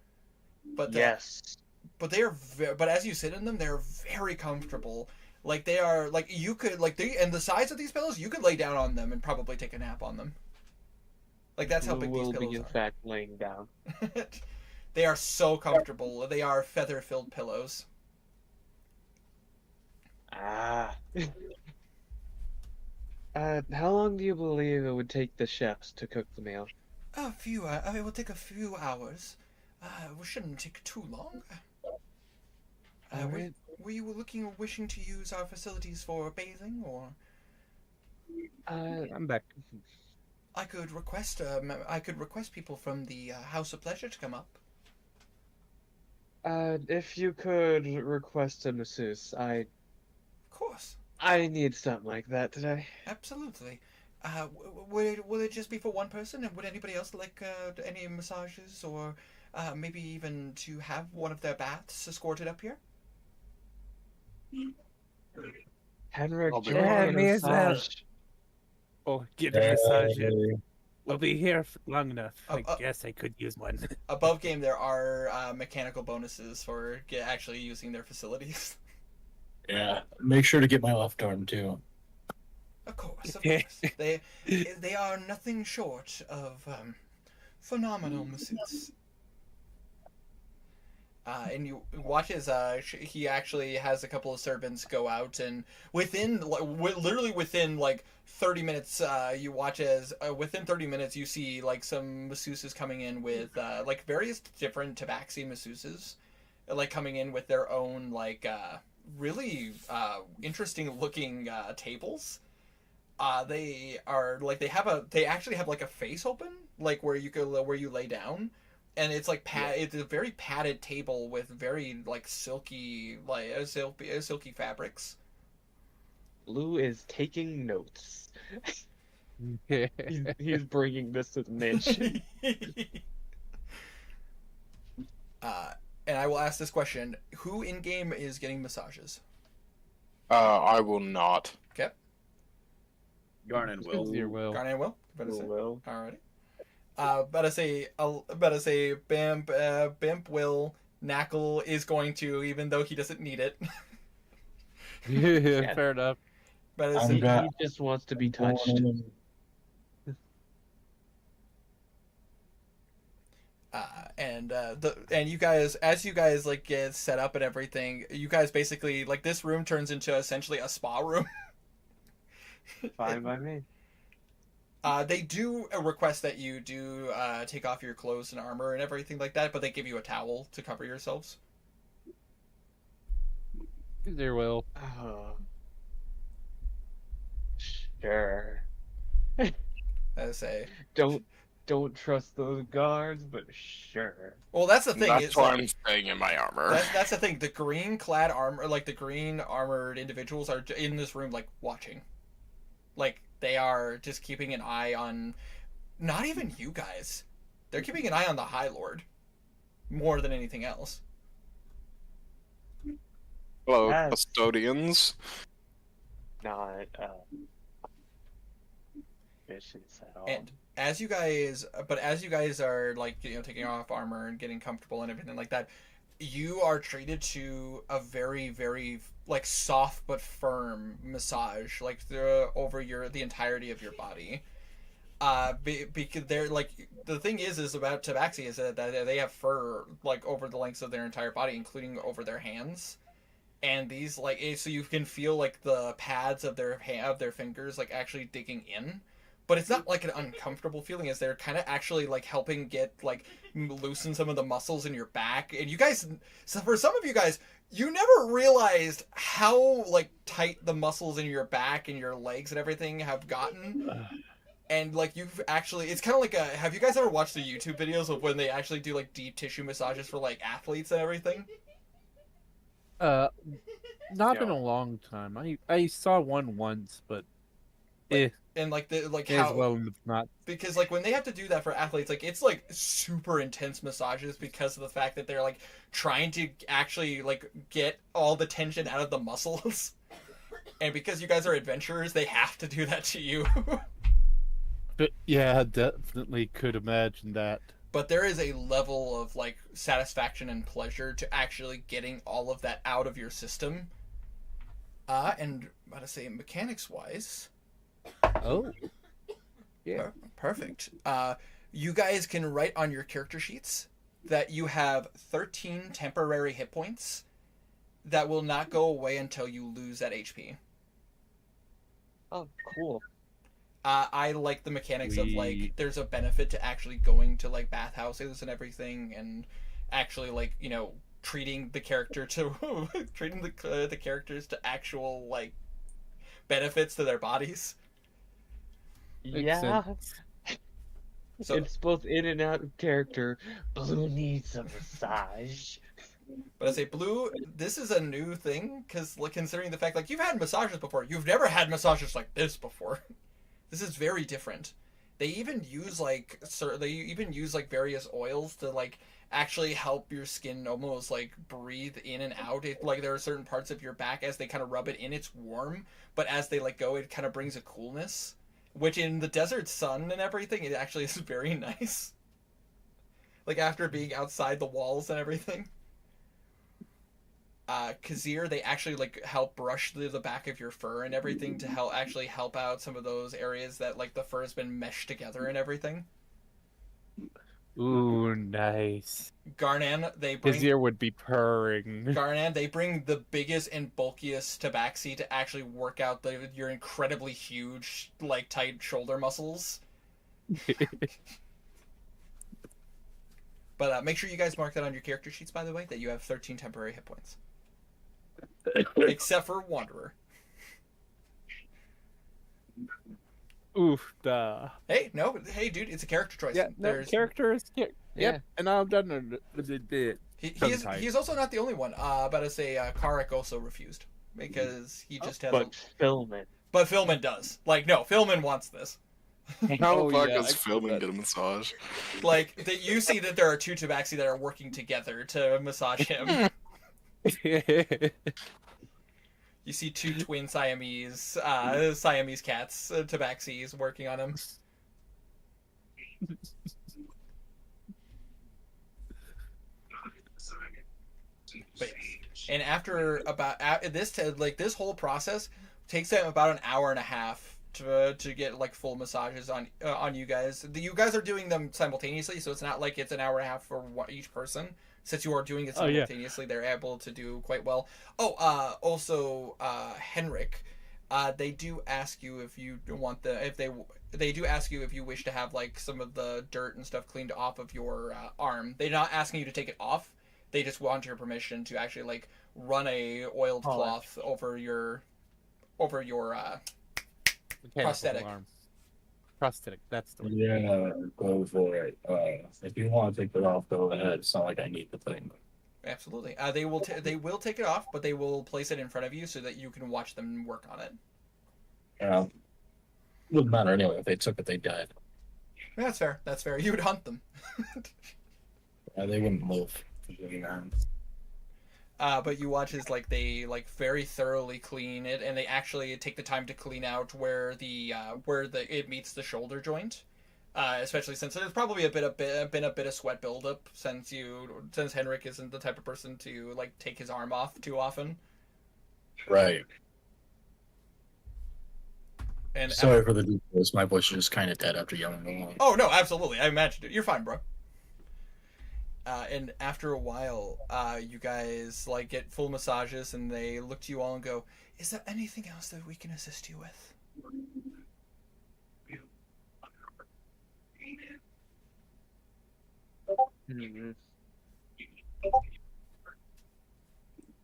But Yes. but they are but as you sit in them, they're very comfortable. Like they are like you could like and the size of these pillows, you could lay down on them and probably take a nap on them. Like that's how Blue big these will be pillows in are. fact laying down. They are so comfortable. They are feather-filled pillows. Ah. How long do you believe it would take the chefs to cook the meal? It will take a few hours. We shouldn't take too long. Alright. Were you wishing to use our facilities for bathing, or I'm back. I could request people from the House of Pleasure to come up. If you could request a masseuse, Of course, I need something like that today. absolutely. Will it just be for one person, and would anybody else like any massages, or maybe even to have one of their baths escorted up here? Henrik, I'll be do you want right. a Me as well. massage? Oh, get a massage in. Hey. We'll be here long enough. I Oh, guess I could use one. Above game, there are mechanical bonuses for actually using their facilities. Yeah. Make sure to get my left arm too. Of course, of course. They are nothing short of phenomenal masseuses. And you watch as he actually has a couple of servants go out, and literally within like 30 minutes, you watch as within 30 minutes you see like some masseuses coming in with like various different tabaxi masseuses, like coming in with their own like really interesting looking tables. They are like they actually have like a face open, like where you lay down, and it's like it's a very padded table with very like silky silky fabrics. Blue is taking notes. He's bringing this to the niche. And I will ask this question: who in game is getting massages? I will not. Okay, Garnet will. Your will. Garnet will. Better say. Will. Alrighty. Better say, Bimp will. Knackle is going to, even though he doesn't need it. Yeah, fair enough. Better I'm say, got- He just wants to be touched. and you guys, as you guys like get set up and everything, you guys basically like this room turns into essentially a spa room. Fine by me. They do request that you do take off your clothes and armor and everything like that, but they give you a towel to cover yourselves. Your will. Oh. Sure. I say. Don't trust those guards, but sure. Well, that's the thing. That's It's why like, I'm staying in my armor. that's the thing. The green clad armor, like the green armored individuals, are in this room, like watching. Like they are just keeping an eye on, not even you guys. They're keeping an eye on the High Lord, more than anything else. Hello, Yes. custodians. Not vicious at all. And as you guys are like taking off armor and getting comfortable and everything like that, you are treated to a very very like soft but firm massage like over the entirety of your body. Because they're like the thing is about tabaxi is that they have fur like over the lengths of their entire body, including over their hands. And these like so you can feel like the pads of their fingers like actually digging in, but it's not like an uncomfortable feeling, as they're kind of actually like helping get like loosen some of the muscles in your back. And you guys, so for some of you guys, you never realized how like tight the muscles in your back and your legs and everything have gotten. And like you've actually, it's kind of like a. Have you guys ever watched the YouTube videos of when they actually do like deep tissue massages for like athletes and everything? Not in a long time. I saw one once, but And like the like as how well as not. because like when they have to do that for athletes, like it's like super intense massages because of the fact that they're like trying to actually like get all the tension out of the muscles. And because you guys are adventurers, they have to do that to you. But yeah, definitely could imagine that. But there is a level of like satisfaction and pleasure to actually getting all of that out of your system. And I'm about to say mechanics wise. Oh. Yeah. Perfect. You guys can write on your character sheets that you have 13 temporary hit points that will not go away until you lose that HP. Oh, cool. I like the mechanics of like there's a benefit to actually going to like bathhouses and everything, and actually like treating the character to treating the characters to actual like benefits to their bodies. Yeah. So It's both in and out of character. Blue needs a massage. But I say, Blue, this is a new thing because like considering the fact like you've had massages before, you've never had massages like this before. This is very different. They even use like various oils to like actually help your skin almost like breathe in and out. It, like there are certain parts of your back as they kind of rub it in, it's warm, but as they let go, it kind of brings a coolness, which in the desert sun and everything, it actually is very nice. Like after being outside the walls and everything. Kazir, they actually like help brush the back of your fur and everything to help out some of those areas that like the fur has been meshed together and everything. Ooh, nice. Garnan, they bring His ear would be purring. Garnan, they bring the biggest and bulkiest tabaxi to actually work out your incredibly huge, like tight shoulder muscles. But make sure you guys mark that on your character sheets, by the way, that you have 13 temporary hit points. Except for Wanderer. Oof, duh. Hey, dude, it's a character choice. Yeah, no, character is... Yep, Yeah. and I'm done with it. He's also not the only one. About to say, Karek also refused. Because he just has... But Philman. But Philman does. Like, no, Philman wants this. How the fuck yeah, is filming get a massage? Like, you see that there are two tabaxi that are working together to massage him. You see two twin Siamese cats, tabaxis, working on him. But, and after about this whole process takes them about an hour and a half to get like full massages on you guys. You guys are doing them simultaneously, so it's not like it's an hour and a half for each person. Since you are doing it simultaneously, they're able to do quite well. Also, Henrik, they do ask you if you want they do ask you if you wish to have like some of the dirt and stuff cleaned off of your arm. They're not asking you to take it off. They just want your permission to actually like run a oiled cloth over your prosthetic. Arm. Prosthetic, that's the word. Yeah, go for it. If you want to take it off, go ahead. It's not like I need the thing. Absolutely. They will take it off, but they will place it in front of you so that you can watch them work on it. Yeah. Wouldn't matter anyway. If they took it, they died. That's fair. That's fair. You would hunt them. They wouldn't move. But you watch as like they like very thoroughly clean it, and they actually take the time to clean out where it meets the shoulder joint, especially since there's probably been a bit of sweat buildup since Henrik isn't the type of person to like take his arm off too often. Right. And sorry for the details. My voice is just kind of dead after yelling along. Oh no, absolutely. I imagined it. You're fine, bro. And after a while, you guys like get full massages, and they look to you all and go, "Is there anything else that we can assist you with?" Hmm.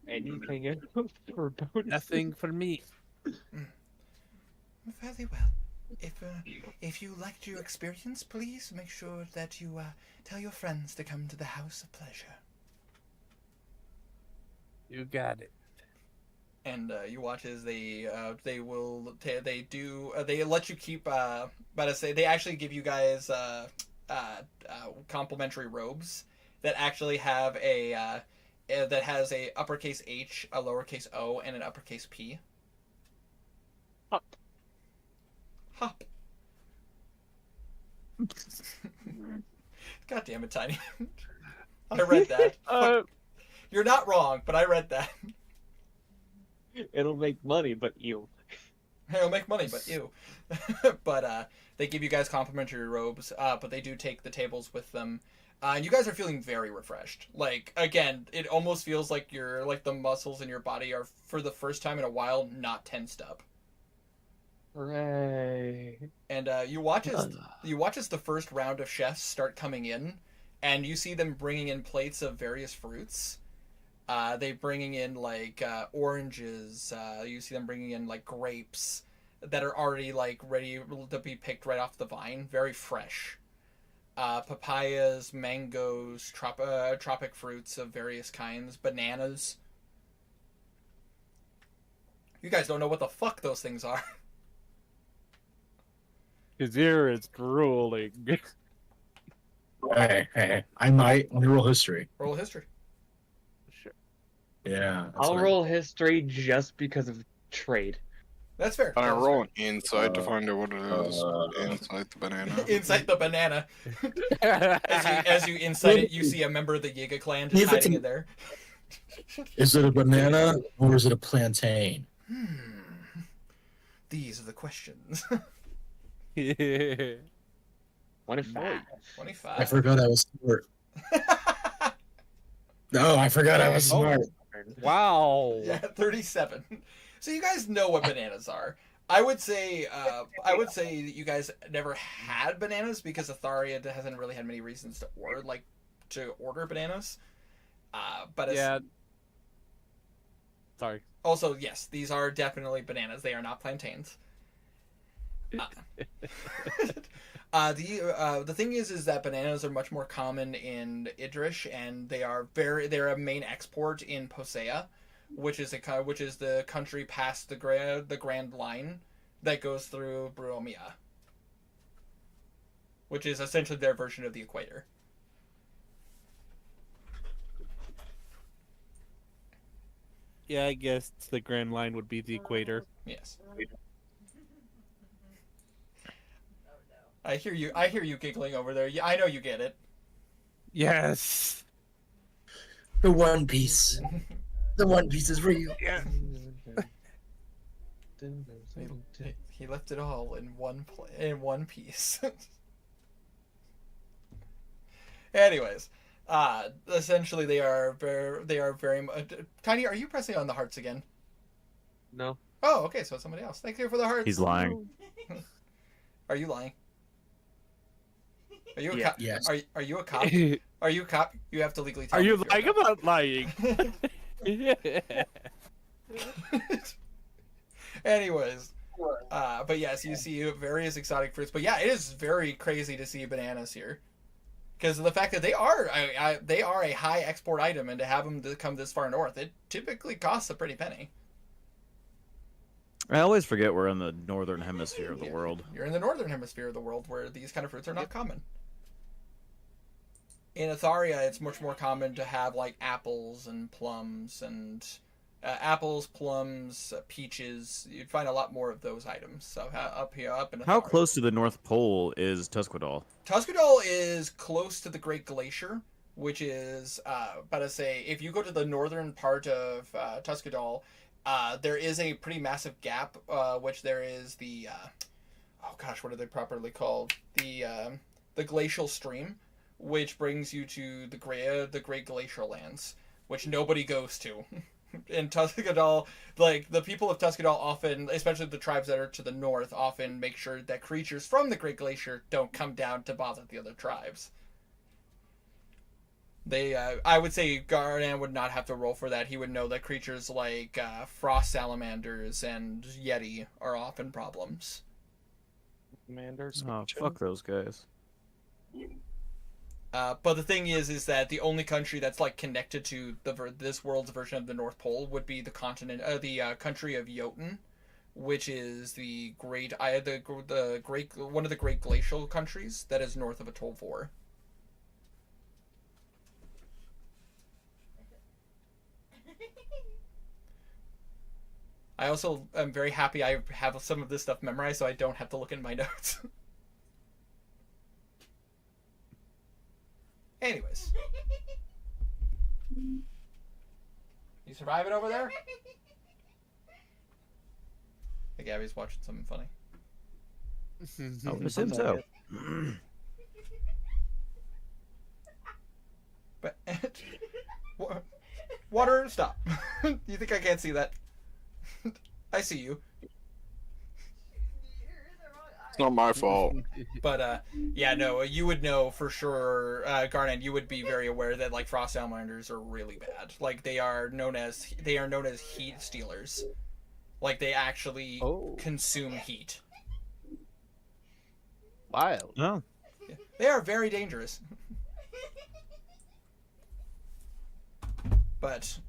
Anything else for bonus? Nothing for me. Very well. If you liked your experience, please make sure that you tell your friends to come to the House of Pleasure. You got it. And you watch as they let you keep they actually give you guys complimentary robes that actually have that has a uppercase H, a lowercase O, and an uppercase P. Hop. Hop. God damn it, Tiny. I read that. You're not wrong, but I read that. It'll make money, but you. It'll make money, but ew. But they give you guys complimentary robes, but they do take the tables with them. And you guys are feeling very refreshed. Like, again, it almost feels like the muscles in your body are, for the first time in a while, not tensed up. Hooray. And you watch as the first round of chefs start coming in, and you see them bringing in plates of various fruits. They bringing in like oranges. You see them bringing in like grapes that are already like ready to be picked right off the vine, very fresh. Papayas, mangoes, tropic fruits of various kinds, bananas. You guys don't know what the fuck those things are. His ear is drooling. Hey, I might. Let me roll history. Roll history. Sure. Yeah. I'll roll history just because of trade. That's fair. I That's roll an insight to find out what it is. Insight the banana. fair. Insight the banana. As you insight it, you see a member of the Yiga clan just If it's hiding a- in there. Is it a banana or is it a plantain? These are the questions. 25. 25. I forgot I was smart. No, I forgot I was smart. Wow. Yeah, 37. So you guys know what bananas are. I would say that you guys never had bananas because Atharia hasn't really had many reasons to order bananas. But Yeah. Sorry. also, yes, these are definitely bananas. They are not plantains. The thing is that bananas are much more common in Idrish, and they're a main export in Posea, which is the country past the Grand Line that goes through Bruomia, which is essentially their version of the equator. Yeah, I guess the Grand Line would be the equator. Yes. I hear you giggling over there. Yeah, I know you get it. Yes. The One Piece. The One Piece is real. Yeah. He left it all in one piece. Anyways, essentially they are very much. Tiny, are you pressing on the hearts again? No. Oh, okay, so it's somebody else. Thank you for the hearts. He's lying. Are you lying? Are you a Yeah. cop? Yes. Are you a cop? Are you a cop? You have to legally tell Are me you if you're a lying about lying? Anyways, but yes, you see various exotic fruits. But yeah, it is very crazy to see bananas here, because of the fact that they are a high export item, and to have them to come this far north, it typically costs a pretty penny. I always forget we're in the northern hemisphere of the world. You're in the northern hemisphere of the world, where these kind of fruits are not common. In Atharia, it's much more common to have like apples and plums and apples, plums, peaches. You'd find a lot more of those items. So up in Atharia. How close to the North Pole is Tusquedol? Tusquedol is close to the Great Glacier, which is about to say, if you go to the northern part of Tusquedol, there is a pretty massive gap, which there is the oh gosh, what are they properly called? The glacial stream, which brings you to the Great Glacial Lands, which nobody goes to. In Tuscadal, like, the people of Tuscadal often, especially the tribes that are to the north, often make sure that creatures from the Great Glacier don't come down to bother the other tribes. I would say Garnan would not have to roll for that. He would know that creatures like frost salamanders and yeti are often problems. Commanders. Oh, fuck those guys. But the thing is that the only country that's like connected to this world's version of the North Pole would be the country of Jotun, which is the great one of the great glacial countries that is north of Atolvor. I also am very happy I have some of this stuff memorized, so I don't have to look in my notes. Anyways. You surviving over there? Hey, Gabby's watching something funny. I would assume so. But water, stop. You think I can't see that? I see you. It's not my fault. But yeah, no, you would know for sure, Garnet. You would be very aware that like frost salamanders are really bad. Like they are known as heat stealers. Like they actually consume heat. Wild. No. Yeah. They are very dangerous. But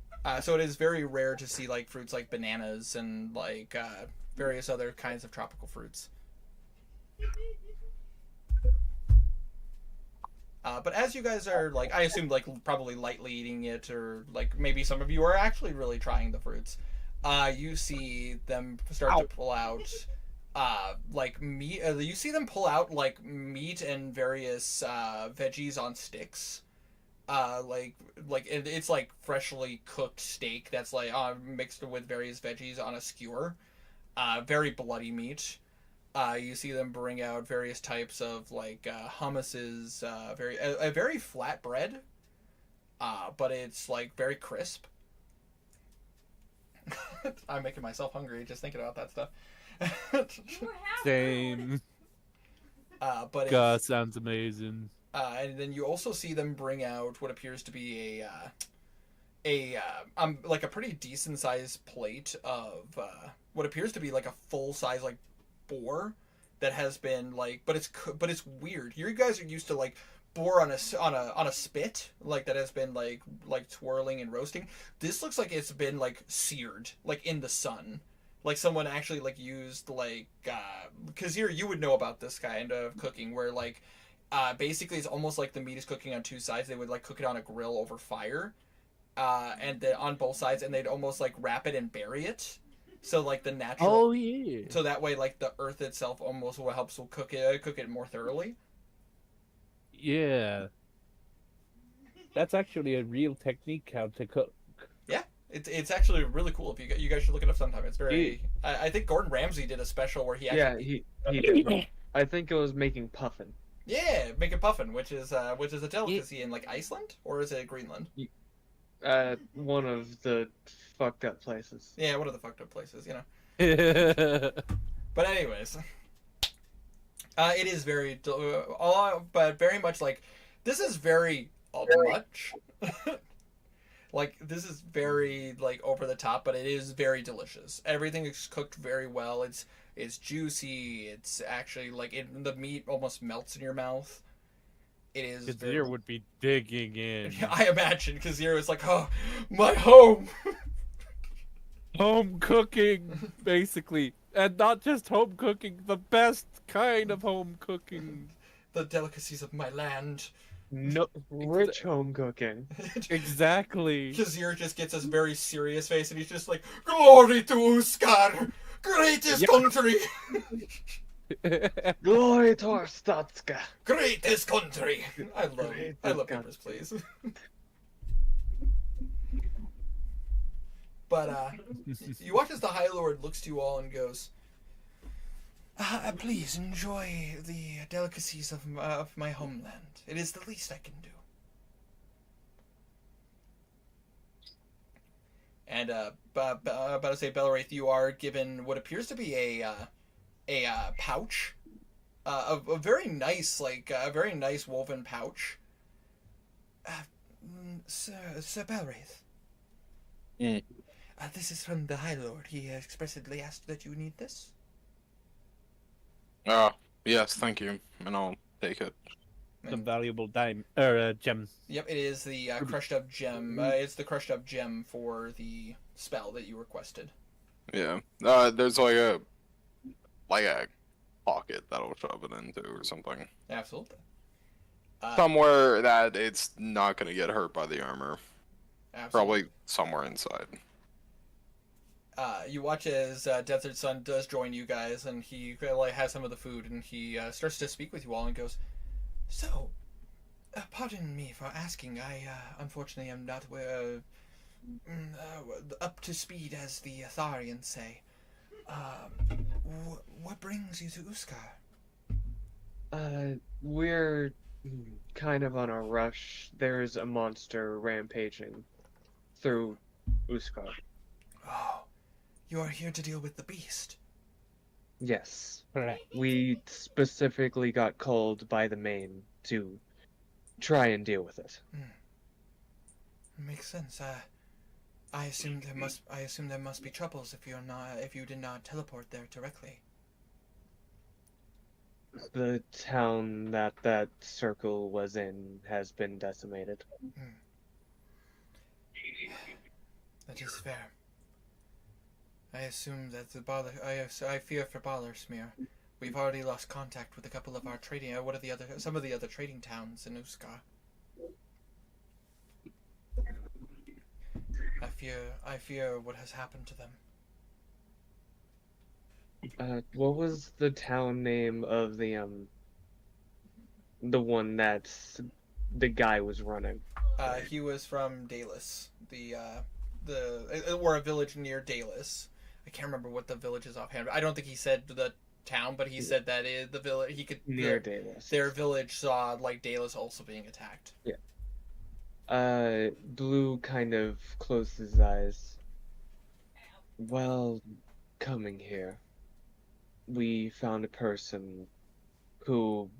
so it is very rare to see like fruits like bananas and like various other kinds of tropical fruits. But as you guys are like, I assume like probably lightly eating it, or like maybe some of you are actually really trying the fruits. You see them start to pull out like meat. You see them pull out like meat and various veggies on sticks. It's like freshly cooked steak that's like mixed with various veggies on a skewer. Very bloody meat. You see them bring out various types of like hummuses, a very flat bread, but it's like very crisp. I'm making myself hungry just thinking about that stuff. Same. But God, sounds amazing. And then you also see them bring out what appears to be like a pretty decent sized plate of what appears to be like a full size like boar that has been like, but it's weird. You guys are used to like boar on a spit like that has been like twirling and roasting. This looks like it's been like seared like in the sun. Like someone actually like used like because here you would know about this kind of cooking where like basically it's almost like the meat is cooking on two sides. They would like cook it on a grill over fire and then on both sides, and they'd almost like wrap it and bury it. So like the natural. Oh yeah. So that way, like the earth itself almost helps cook it more thoroughly. Yeah. That's actually a real technique how to cook. Yeah, it's actually really cool. If you guys should look it up sometime. It's very. I think Gordon Ramsay did a special where he actually. Yeah, he did. I think it was making puffin. Yeah, making puffin, which is a delicacy in like Iceland, or is it Greenland? One of the fucked up places. Yeah, one of the fucked up places, you know. But anyways, it is very, but very much like this is very much. Like this is very like over the top, but it is very delicious. Everything is cooked very well. It's juicy. It's actually like the meat almost melts in your mouth. It is. Kazir would be digging in. I imagine Kazir is like, oh, my home. Home cooking, basically, and not just home cooking, the best kind of home cooking. The delicacies of my land. No, rich home cooking. Exactly. Kazir just gets this very serious face, and he's just like, glory to Uskar, greatest country. Glory to our Statska. Greatest country. I love Papers, Please. But you watch as the High Lord looks to you all and goes, please enjoy the delicacies of my homeland. It is the least I can do. And about to say, Belwraith, you are given what appears to be a pouch, a very nice a very nice woven pouch. Sir Belwraith. Mm. This is from the High Lord. He expressly asked that you need this. Yes, thank you, and I'll take it. The And, valuable gem. yep, it is the crushed up gem. It's the crushed up gem for the spell that you requested. Yeah. There's like a pocket that'll shove it into or something. Absolutely. Somewhere that it's not gonna get hurt by the armor. Absolutely. Probably somewhere inside. You watch as Desert Sun does join you guys, and he has some of the food, and he starts to speak with you all, and goes, "So, pardon me for asking. I unfortunately am not up to speed, as the Atharians say. What brings you to Uskar?" We're kind of on a rush. There's a monster rampaging through Uskar. Oh, you are here to deal with the beast. Yes. We specifically got called by the main to try and deal with it. Makes sense. I assume there must be troubles if you did not teleport there directly. The town that circle was in has been decimated. That is fair. I assume that I fear for Ballersmere. We've already lost contact with a couple of our trading. Some of the other trading towns in Uskar. I fear what has happened to them. What was the town name of the one that the guy was running? He was from Dalis, or a village near Dalis. I can't remember what the village is offhand. I don't think he said the town, but he said that the village. He could Near Dalis. Their village saw Dalis also being attacked. Yeah. Blue kind of closed his eyes. While coming here, we found a person who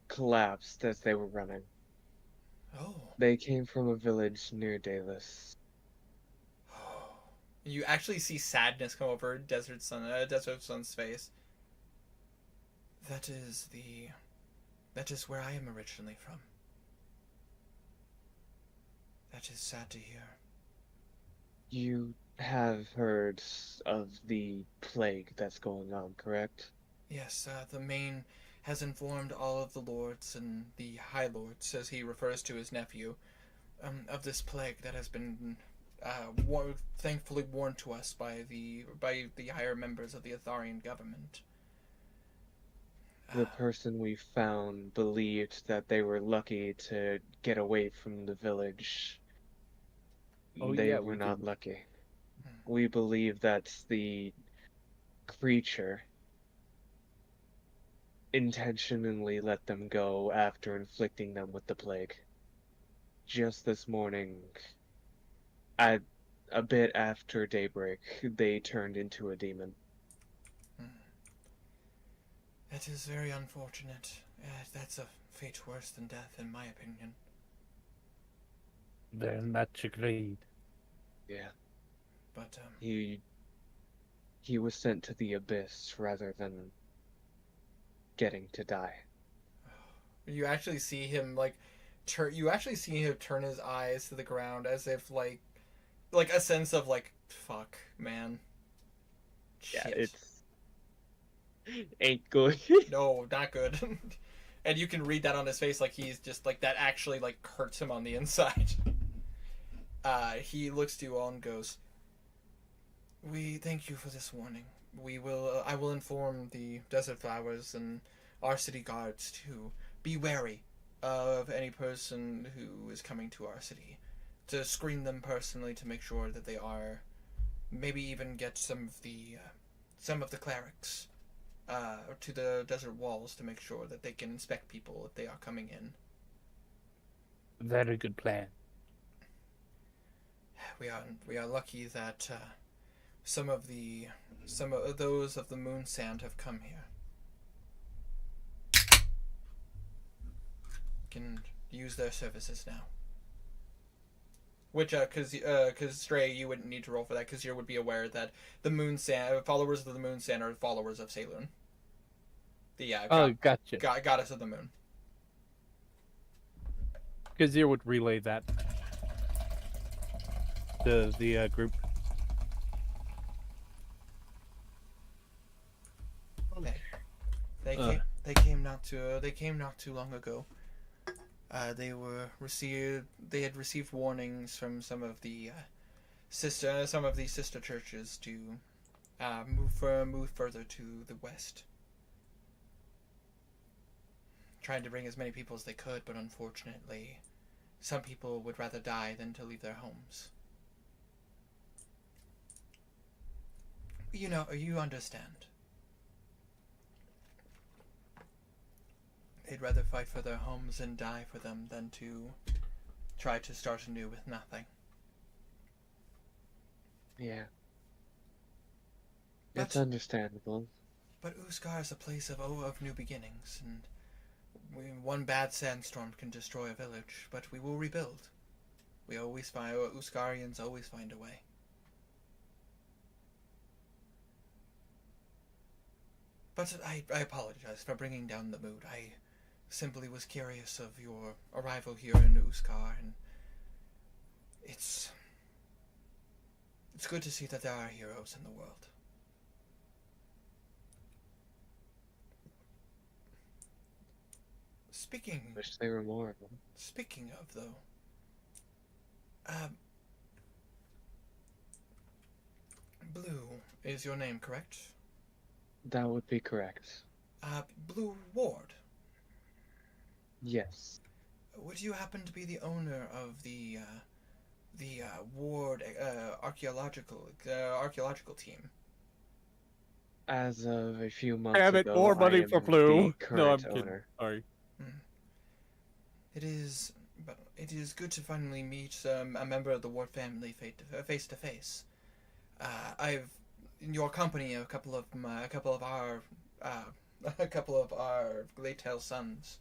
collapsed as they were running. Oh. They came from a village near Dalis. You actually see sadness come over Desert Sun's face. That is where I am originally from. That is sad to hear. You have heard of the plague that's going on, correct? Yes, the main has informed all of the lords and the high lords, as he refers to his nephew, of this plague that has been thankfully warned to us by the higher members of the Atharian government. The person we found believed that they were lucky to get away from the village. They were not lucky. We believe that the creature intentionally let them go after inflicting them with the plague. Just this morning, at a bit after daybreak, they turned into a demon. That is very unfortunate. That's a fate worse than death, in my opinion. Very much agreed. Yeah. But He was sent to the abyss rather than getting to die. you actually see him turn his eyes to the ground, as if like a sense of fuck, man. Yeah, Shit. it's ain't good. No, not good. And you can read that on his face, he's just that actually hurts him on the inside. He looks to you all and goes, "We thank you for this warning. I will inform the Desert Flowers and our city guards to be wary of any person who is coming to our city, to screen them personally to make sure that they are, maybe even get some of the clerics to the desert walls to make sure that they can inspect people if they are coming in." Very good plan. We are lucky that some of those of the moon sand have come here. Can use their services now. Which, cause Stray, you wouldn't need to roll for that, cause you would be aware that the moon sand followers of the moon sand are followers of Saloon. The Gotcha. goddess of the moon. Kazir would relay that to the group. They came not too long ago. They had received warnings from some of the sister churches to move further to the west, trying to bring as many people as they could, but unfortunately, some people would rather die than to leave their homes. You understand. They'd rather fight for their homes and die for them than to try to start anew with nothing. Yeah. It's understandable. But Uskar is a place of new beginnings, and one bad sandstorm can destroy a village, but we will rebuild. Uskarians always find a way. But I apologize for bringing down the mood. I simply was curious of your arrival here in Uskar, and it's good to see that there are heroes in the world. Wish there were more of them. Speaking of, though, Blue is your name, correct? That would be correct. Blue Ward. Yes. Would you happen to be the owner of the Ward archaeological team? As of a few months Damn it, ago, more money I am for Blue. the No, I'm current kidding. owner. Sorry. It is good to finally meet a member of the Ward family face to face. I've in your company a couple of our Glatel sons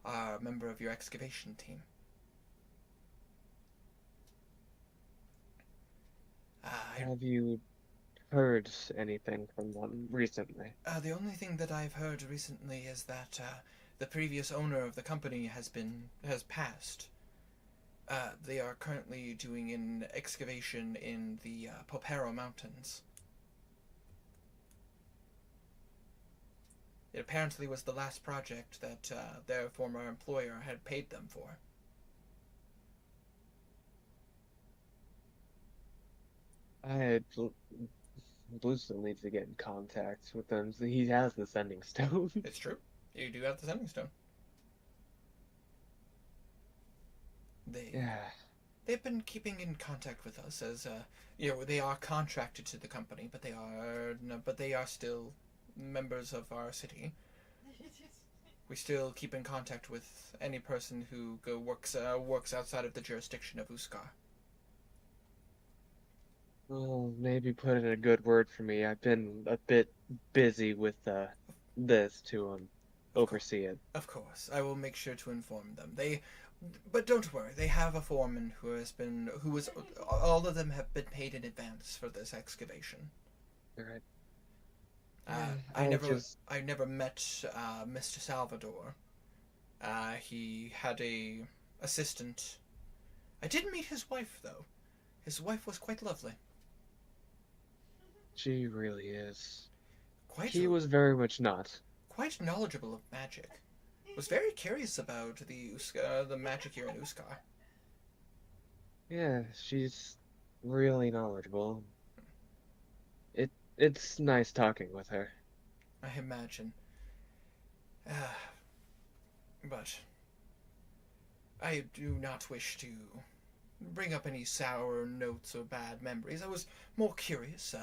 are a member of your excavation team. Have you heard anything from them recently? The only thing that I've heard recently is that the previous owner of the company has passed. They are currently doing an excavation in the Popero Mountains. It apparently was the last project that their former employer had paid them for. Blue still needs to get in contact with them. So he has the sending stone. It's true. You do have the sending stone. They've been keeping in contact with us as they are contracted to the company, but they are still members of our city. We still keep in contact with any person who works outside of the jurisdiction of Uskar. Well, maybe put in a good word for me. I've been a bit busy with this to oversee it. Of course, I will make sure to inform them. But don't worry, they have a foreman all of them have been paid in advance for this excavation. Alright. I never met Mr. Salvador. He had a assistant. I did meet his wife, though. His wife was quite lovely. She really is. He was very much not. Quite knowledgeable of magic. Was very curious about the magic here in Uskar. Yeah, she's really knowledgeable. It's nice talking with her. I imagine. But I do not wish to bring up any sour notes or bad memories. I was more curious.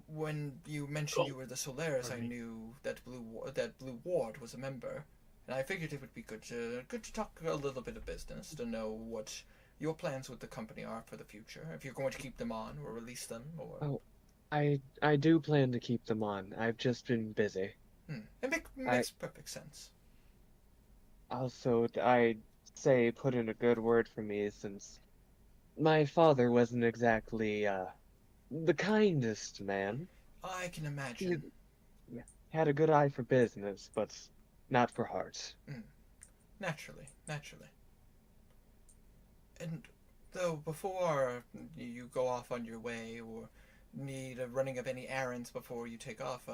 When you mentioned you were the Solaris, I knew that Blue Ward was a member, and I figured it would be good to talk a little bit of business, to know what your plans with the company are for the future. If you're going to keep them on or release them, or Oh, I do plan to keep them on. I've just been busy. It makes perfect sense. Also, I'd say put in a good word for me since my father wasn't exactly the kindest man. I can He imagine. yeah, had a good eye for business, but not for heart. Naturally. And though before you go off on your way or need a running of any errands before you take off,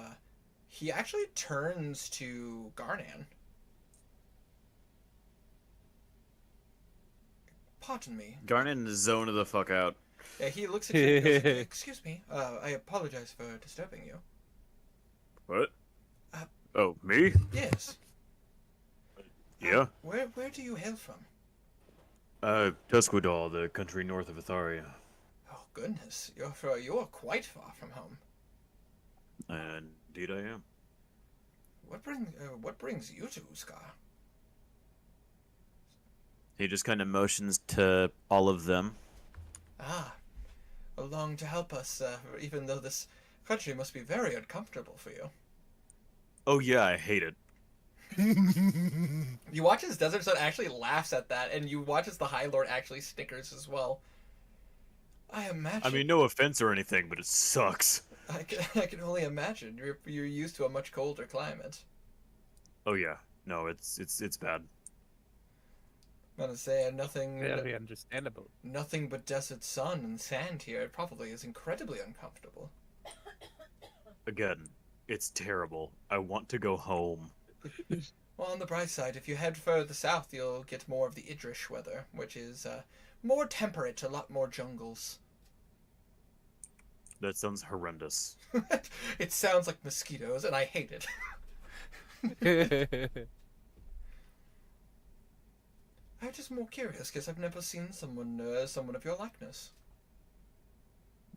he actually turns to Garnan. Pardon me. Garnet zone the fuck out. Yeah, he looks at you and goes, "Excuse me, I apologize for disturbing you." What? Uh, Oh, me? Yes. Yeah. Where do you hail from? Tusquedal, the country north of Atharia. Oh goodness, you're quite far from home. And indeed I am. What brings you to Uskar? He just kind of motions to all of them. Ah, along to help us, even though this country must be very uncomfortable for you. Oh yeah, I hate it. You watch as Desert Sun actually laughs at that, and you watch as the High Lord actually snickers as well. I imagine. I mean, no offense or anything, but it sucks. I can only imagine. You're used to a much colder climate. Oh yeah, no, it's bad. I'm gonna say nothing. Very understandable. Nothing but desert sun and sand here. It probably is incredibly uncomfortable. Again, it's terrible. I want to go home. Well, on the bright side, if you head further south, you'll get more of the Idrish weather, which is more temperate, a lot more jungles. That sounds horrendous. It sounds like mosquitoes, and I hate it. I'm just more curious because I've never seen someone of your likeness.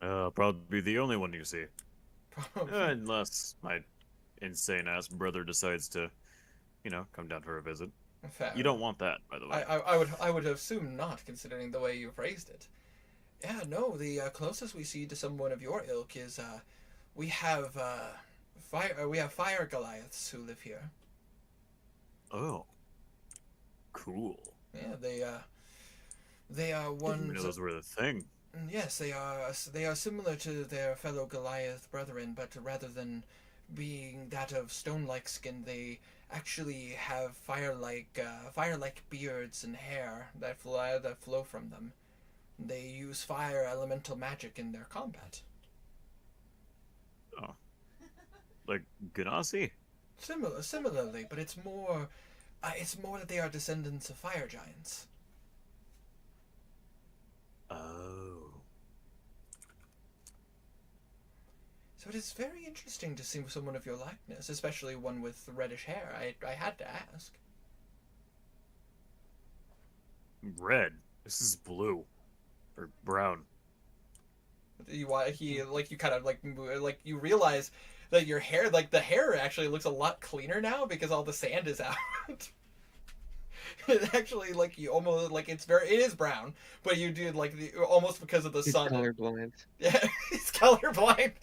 Probably the only one you see. Probably. Unless my insane ass brother decides to, come down for a visit. Fair. You don't want that, by the way. I would assume not, considering the way you phrased it. Yeah, no. The closest we see to someone of your ilk is we have fire Goliaths who live here. Oh, cool. Yeah, they are Didn't ones. know those were the thing. Yes, they are similar to their fellow Goliath brethren, but rather than being that of stone-like skin, they actually have fire-like beards and hair that flow from them. They use fire elemental magic in their combat. Oh, like Ganassi? Similarly, but it's more that they are descendants of fire giants. Oh. So it is very interesting to see someone of your likeness, especially one with reddish hair. I had to ask. Red. This is blue. Or brown. You kind of you realize that your hair, the hair actually looks a lot cleaner now because all the sand is out. It actually you almost it is brown, but you do almost because of the He's sun. colorblind. Yeah, he's colorblind.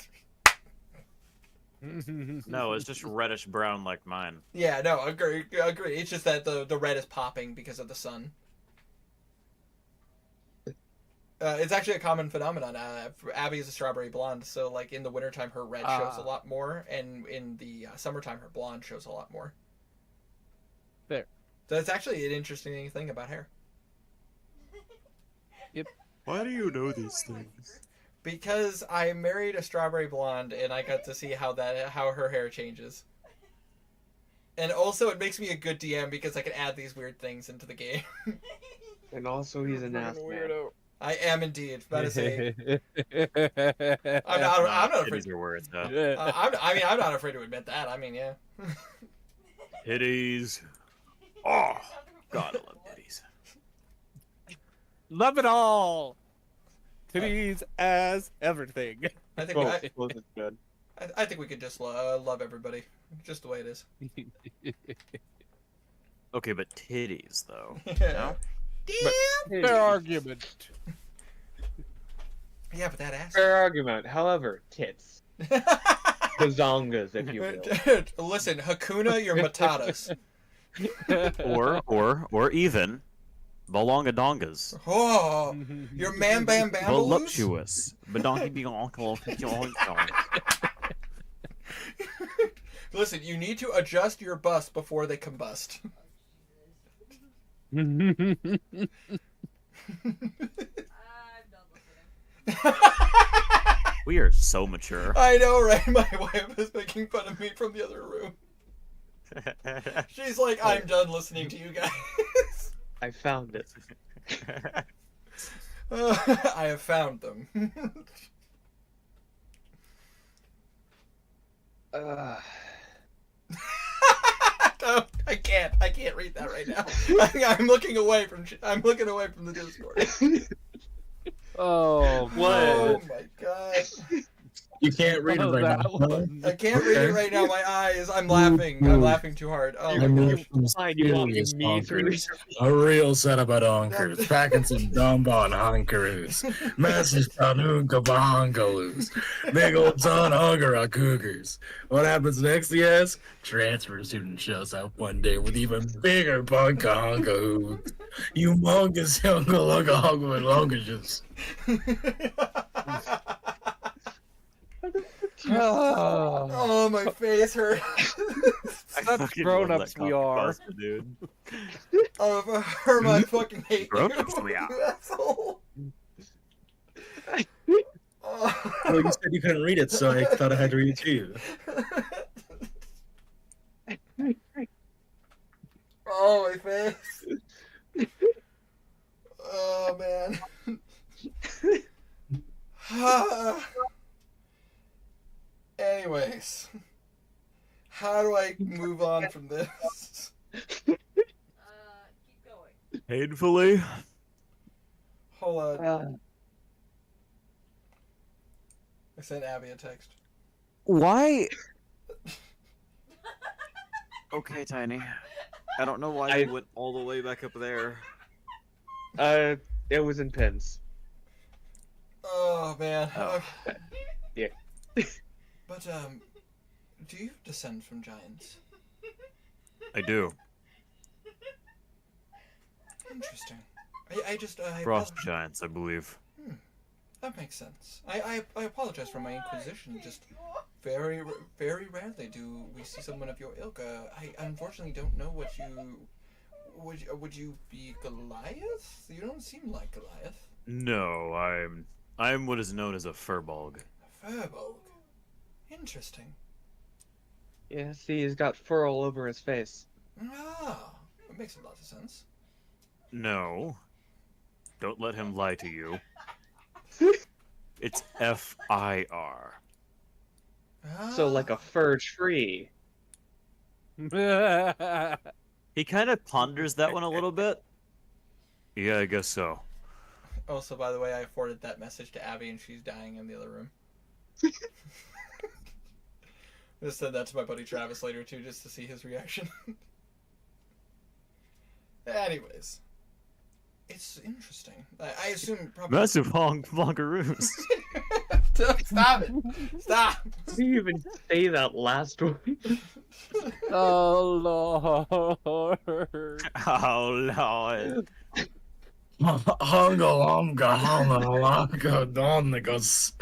No, it's just reddish brown like mine. Yeah, no, agree. It's just that the red is popping because of the sun. It's actually a common phenomenon. Abby is a strawberry blonde, so in the wintertime her red shows a lot more, and in the summertime her blonde shows a lot more. There. So it's actually an interesting thing about hair. Yep. Why do you know these things? Because I married a strawberry blonde, and I got to see how her hair changes. And also, it makes me a good DM because I can add these weird things into the game. And also, he's an ass man. I am indeed. About to say, I'm not afraid. Your words, huh? I'm not afraid to admit that. I mean, yeah. Titties. Oh, God, I love titties. Love it all. Titties as everything. I think Both is good. I think we could just love everybody, just the way it is. Okay, but titties though. Yeah. No? Fair argument. Yeah, but that ass. Fair argument. However, tits. Bazongas, if you will. Listen, Hakuna, you're Matatas. or even Balongadongas. Oh, you're Man Bam Bambaloos? Voluptuous. Badonkey Listen, you need to adjust your bust before they combust. We are so mature. I know, right? My wife is making fun of me from the other room. She's like, I'm done listening to you guys. I found it. I have found them. No, I can't read that right now. I'm looking away from the Discord. Oh, Oh my god. You can't read it right now. I can't read it right now. My eyes. I'm laughing. I'm laughing too hard. Oh my gosh. You want me to read A real set of badonkers, packing some dumbon honkeroos, massive panuka bahongaloos, big old ton hungara cougars. What happens next, you ask? Transfer student shows up one day with even bigger bunka honka hooves. Humongous hunga lunga hunga longages. Oh, my face hurts. Such grown-ups we are. Dude. Oh, Herman, I fucking hate Grown-ups you. we are. You asshole. Oh. Well, you said you couldn't read it, so I thought I had to read it to you. Oh, my face. Oh, man. Anyways, how do I move on from this? Keep going. Painfully. Hold on. I sent Abby a text. Why? Okay, Tiny. I don't know why you went all the way back up there. It was in pins. Oh, man. Oh. Yeah. But, do you descend from giants? I do. Interesting. I Frost giants, I believe. That makes sense. I apologize for my inquisition. Just very rarely do we see someone of your ilk. I unfortunately don't know what you... Would you be Goliath? You don't seem like Goliath. No, I'm what is known as a furbolg. A furbolg? Interesting. Yeah, see, he's got fur all over his face. Ah, that makes a lot of sense. No. Don't let him lie to you. It's F-I-R. Ah. So like a fir tree. He kind of ponders that one a little bit. Yeah, I guess so. Also, by the way, I forwarded that message to Abby, and she's dying in the other room. I just said that to my buddy Travis later, too, just to see his reaction. Anyways. It's interesting. I assume probably... Massive honkaroos. Stop it! Stop! Did you even say that last one? Oh, Lord. Oh, Lord. Hunga longa hunga longa donnigas.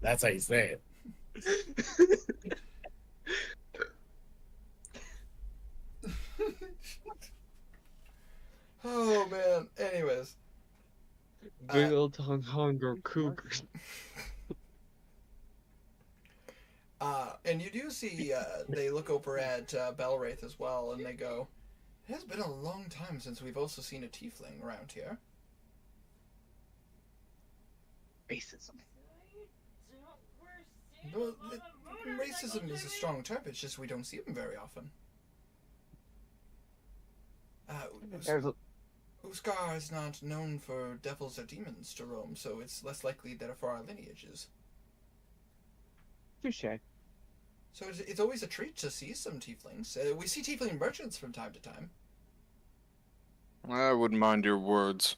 That's how you say it. Oh, man. Anyways. Big old tongue hunger cougars. And you do see, they look over at Belwraith as well, and they go, it has been a long time since we've also seen a tiefling around here. Racism. Well, racism is a strong term, it's just we don't see them very often. Uskar is not known for devils or demons to roam, so it's less likely that are for our lineages. Touché. So it's always a treat to see some tieflings. We see tiefling merchants from time to time. I wouldn't mind your words.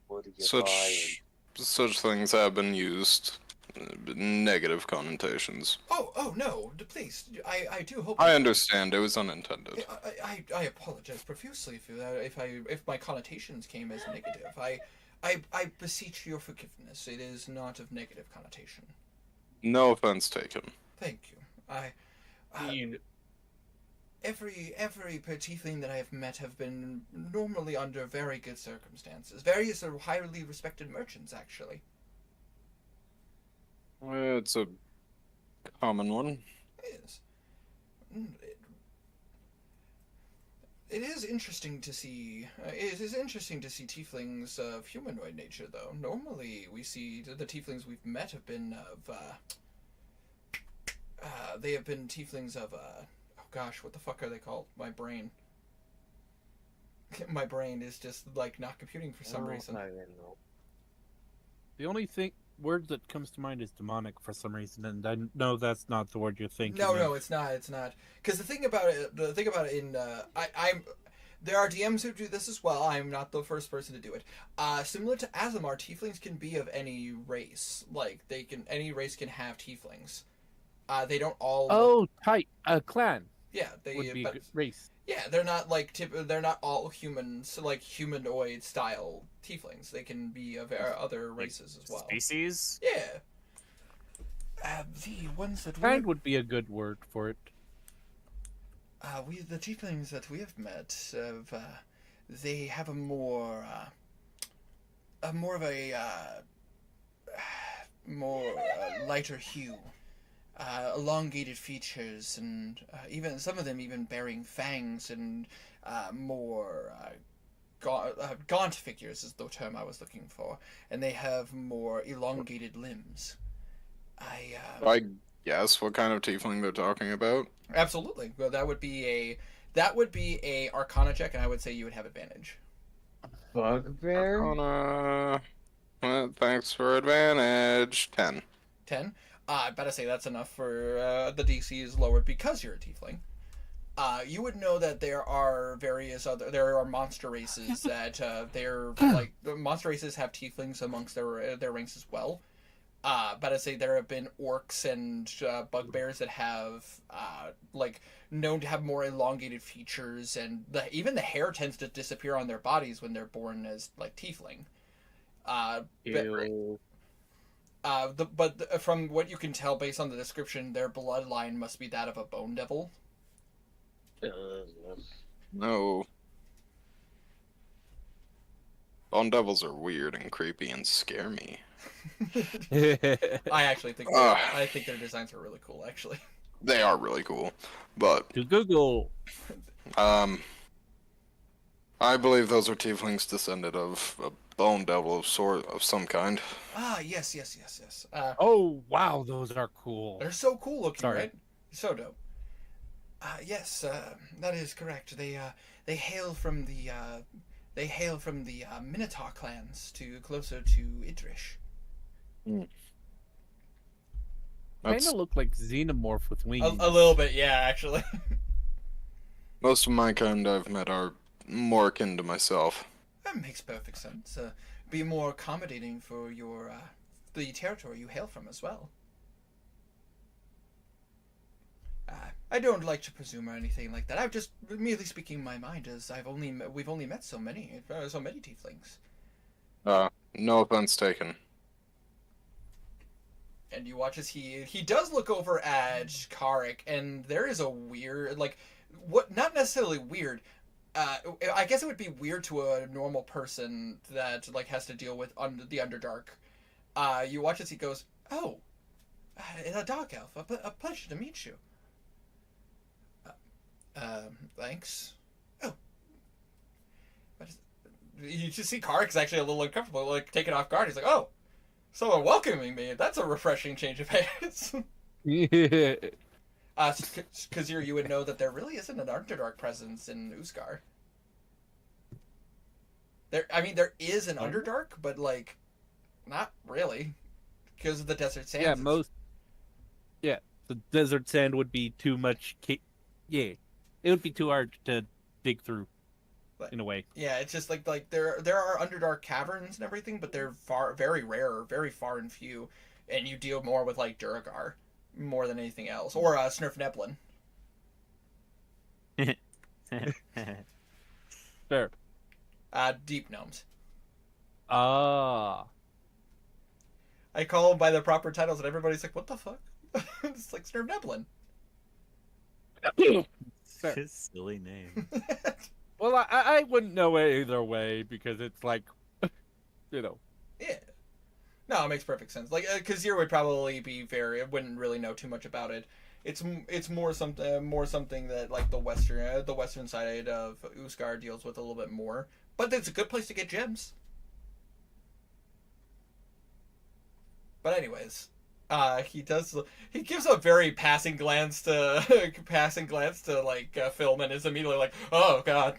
What are you Such things have been used. Negative connotations. Oh no! Please, I do hope. I understand. It was unintended. I apologize profusely if my connotations came as negative. I beseech your forgiveness. It is not of negative connotation. No offense taken. Thank you. Every tiefling that I have met have been normally under very good circumstances. Various are highly respected merchants, actually. It's a common one. It is. It is interesting to see. It is interesting to see tieflings of humanoid nature, though. Normally, we see the tieflings we've met have been of. They have been tieflings of. Oh gosh, what the fuck are they called? My brain. My brain is just like not computing for some reason. The only word that comes to mind is demonic for some reason, and I know that's not the word you're thinking. No, it's not. It's not. Because the thing about it in there are DMs who do this as well. I'm not the first person to do it. Similar to Azamar, tieflings can be of any race. Like any race can have tieflings. They don't all. Oh, type a clan. Yeah, they would be a race. Yeah, they're not like they're not all humans, like humanoid style tieflings. They can be of other races as well. Species? Yeah. The ones that kind would be a good word for it. The tieflings that we have met, they have a more lighter hue. Elongated features, and even some of them even bearing fangs and more gaunt figures is the term I was looking for, and they have more elongated limbs. I guess what kind of tiefling they're talking about. Absolutely. Well, that would be a Arcana check, and I would say you would have advantage. Bugbear. Arcana. Thanks for advantage. 10. 10. I better say that's enough for the DC is lowered because you're a tiefling. You would know that there are monster races that they're like monster races have tieflings amongst their ranks as well. But I say there have been orcs and bugbears that have like known to have more elongated features, and even the hair tends to disappear on their bodies when they're born as like tiefling. But from what you can tell based on the description, their bloodline must be that of a bone devil. No. Bone devils are weird and creepy and scare me. I actually think I think their designs are really cool. Actually, they are really cool, but to Google. I believe those are tieflings descended of a bone devil of some kind. Yes. Oh wow, those are cool. They're so cool looking, right? So dope. Yes, that is correct. They hail from the Minotaur clans closer to Idrish. Kind of look like xenomorph with wings. A little bit, yeah, actually. Most of my kind I've met are more akin to myself. That makes perfect sense. Be more accommodating for your the territory you hail from as well. I don't like to presume or anything like that. I'm just merely speaking my mind, as we've only met so many tieflings. No offense taken. And you watch as he does look over at Karik, and there is a weird, not necessarily weird. I guess it would be weird to a normal person that has to deal with the Underdark. You watch as he goes, "Oh, a dark elf. A pleasure to meet you." Thanks. Oh. You just see Karik's actually a little uncomfortable, taken off guard. He's like, "Oh, someone welcoming me. That's a refreshing change of pace." Yeah. Kazir, you would know that there really isn't an Underdark presence in Uskar. There is an Underdark, but not really, because of the desert sands. The desert sand would be too much. Yeah, it would be too hard to dig through. in a way. Yeah, it's just like there are Underdark caverns and everything, but they're very rare, very far and few, and you deal more with like Duragar more than anything else, or Snurf Neblin. Fair. Deep gnomes. Ah. I call them by their proper titles, and everybody's like, "What the fuck?" It's like Snurf Neblin. Fair. Silly name. Well, I wouldn't know it either way because it's like, you know. Yeah. No, it makes perfect sense. Like, Kazir would probably be wouldn't really know too much about it. It's more something that like the western side of Uskar deals with a little bit more. But it's a good place to get gems. But anyways, he gives a very passing glance to like Phil, and is immediately like, oh god.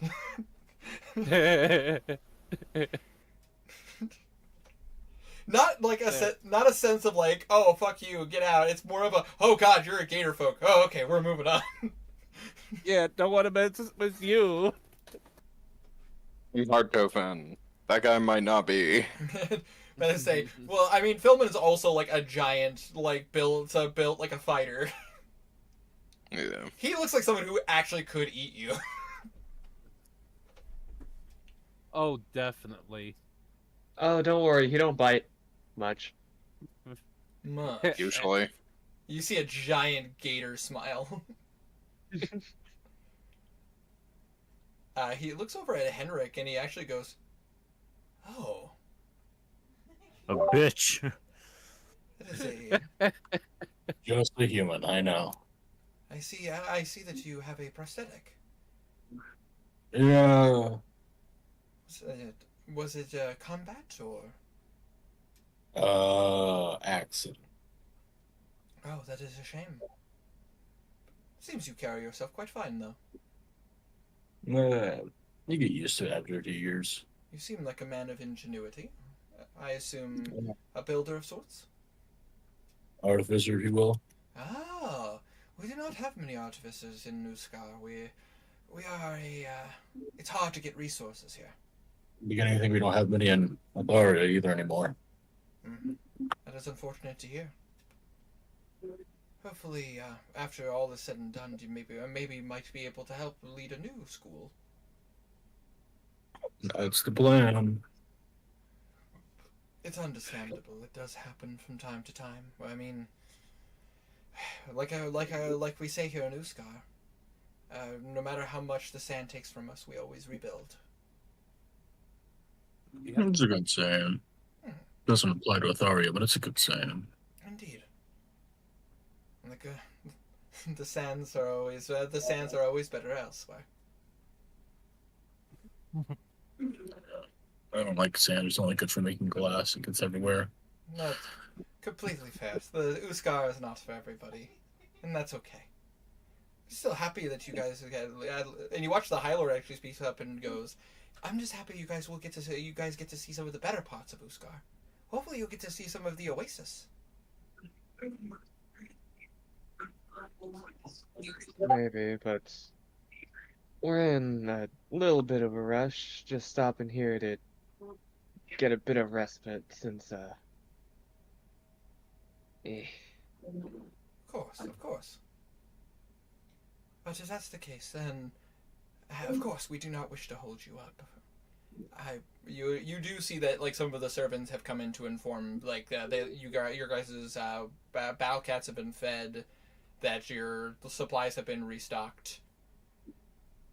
Not like not a sense of like, oh fuck you, get out. It's more of a, oh god, you're a gator folk. Oh okay, we're moving on. Yeah, don't want to mess with you. Hardcofen. That guy might not be. But I say, well, I mean, Philman is also like a giant, like built like a fighter. Yeah. He looks like someone who actually could eat you. Oh, definitely. Oh, don't worry, he don't bite much. Much. Usually. You see a giant gator smile. He looks over at Henrik and he actually goes, "Oh, A bitch. that is a. Just a human, I know. I see that you have a prosthetic. Yeah. Was it combat or? Accident. Oh, that is a shame. Seems you carry yourself quite fine, though. You get used to it after a few years. You seem like a man of ingenuity. I assume a builder of sorts? Artificer, if you will. Ah, we do not have many artificers in Nuskar. We are a. It's hard to get resources here. Beginning to think we don't have many in Authority either anymore. Mm-hmm. That is unfortunate to hear. Hopefully, after all is said and done, you maybe might be able to help lead a new school. That's the plan. It's understandable. It does happen from time to time. I mean, like we say here in Uskar, no matter how much the sand takes from us, we always rebuild. It's a good saying. Doesn't apply to Authority, but it's a good saying. Indeed. Like the sands are always better elsewhere. I don't like sand. It's only good for making glass. It gets everywhere. Not completely fair. The Uskar is not for everybody, and that's okay. Still happy that you guys and you watch the High Lord actually speaks up and goes, "I'm just happy you guys get to see some of the better parts of Uskar. Hopefully, you'll get to see some of the Oasis." Maybe, but we're in a little bit of a rush. Just stopping here to get a bit of respite since, Of course. But if that's the case, then, of course, we do not wish to hold you up. You do see that like some of the servants have come in to inform like your guys' bow cats have been fed, that your supplies have been restocked,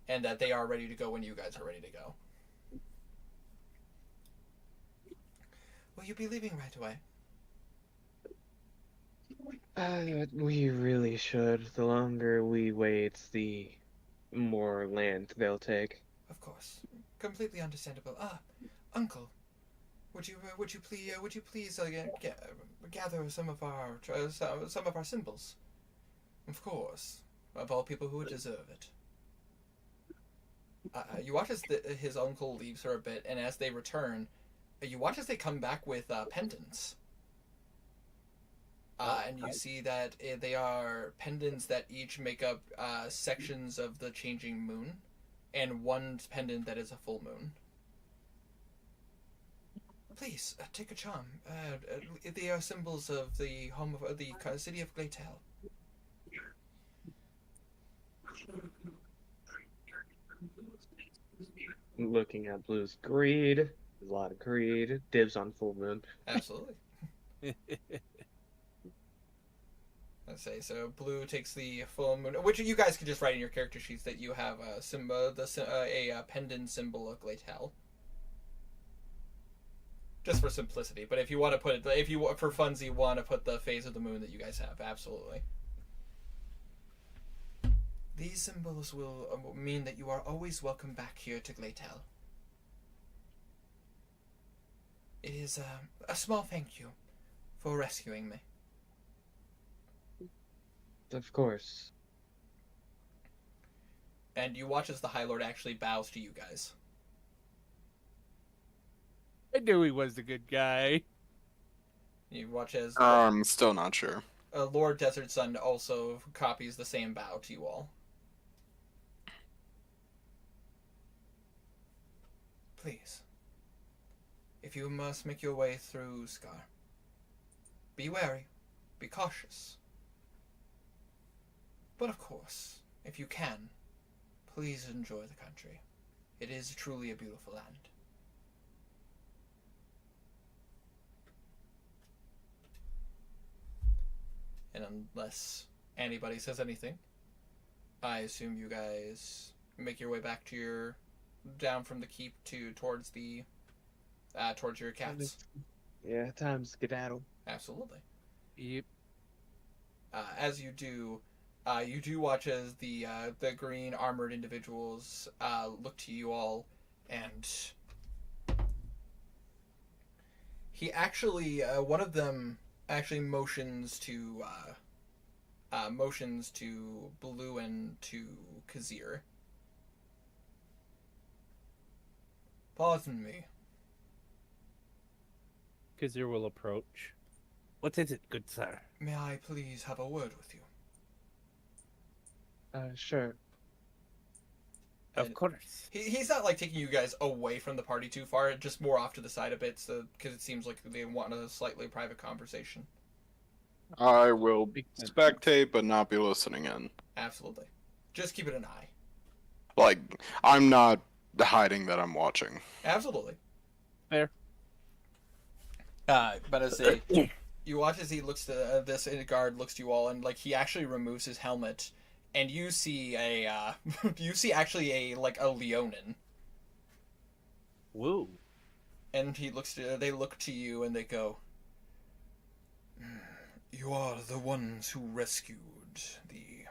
and that they are ready to go when you guys are ready to go. Will you be leaving right away? We really should. The longer we wait, the more land they'll take. Of course, completely understandable. Uncle, would you please gather some of our symbols? Of course, of all people who would deserve it. You watch as his uncle leaves for a bit, and as they return, you watch as they come back with pendants. And you see that they are pendants that each make up sections of the changing moon. and one pendant that is a full moon. Please, take a charm. They are symbols of the home of the city of Glatel. Looking at Blue's greed, a lot of greed. Dibs on full moon. Absolutely. Let's say so. Blue takes the full moon, which you guys could just write in your character sheets that you have a pendant symbol of Glatel. Just for simplicity, but if you want to put it, if you for funsies want to put the phase of the moon that you guys have, absolutely. These symbols will mean that you are always welcome back here to Glatel. It is a small thank you for rescuing me. Of course. And you watch as the High Lord actually bows to you guys. I knew he was a good guy. You watch as I'm still not sure. Lord Desert Sun also copies the same bow to you all. Please, if you must make your way through Scar, be wary, be cautious. But of course, if you can, please enjoy the country. It is truly a beautiful land. And unless anybody says anything, I assume you guys make your way back to your down from the keep to towards your cats. Yeah, time to skedaddle. Absolutely. Yep. As you do watch as the green armored individuals look to you all, and he actually one of them actually motions to Blue and to Kazir. Pardon me. Kazir will approach. What is it, good sir? May I please have a word with you? Sure. Of course. He's not like taking you guys away from the party too far, just more off to the side a bit, so because it seems like they want a slightly private conversation. I will spectate, but not be listening in. Absolutely. Just keep it an eye. Like, I'm not hiding that I'm watching. Absolutely. Fair. But as you watch as he looks to this guard looks to you all, and like he actually removes his helmet, and you see actually a Leonin. Woo. And they look to you and they go, "You are the ones who rescued the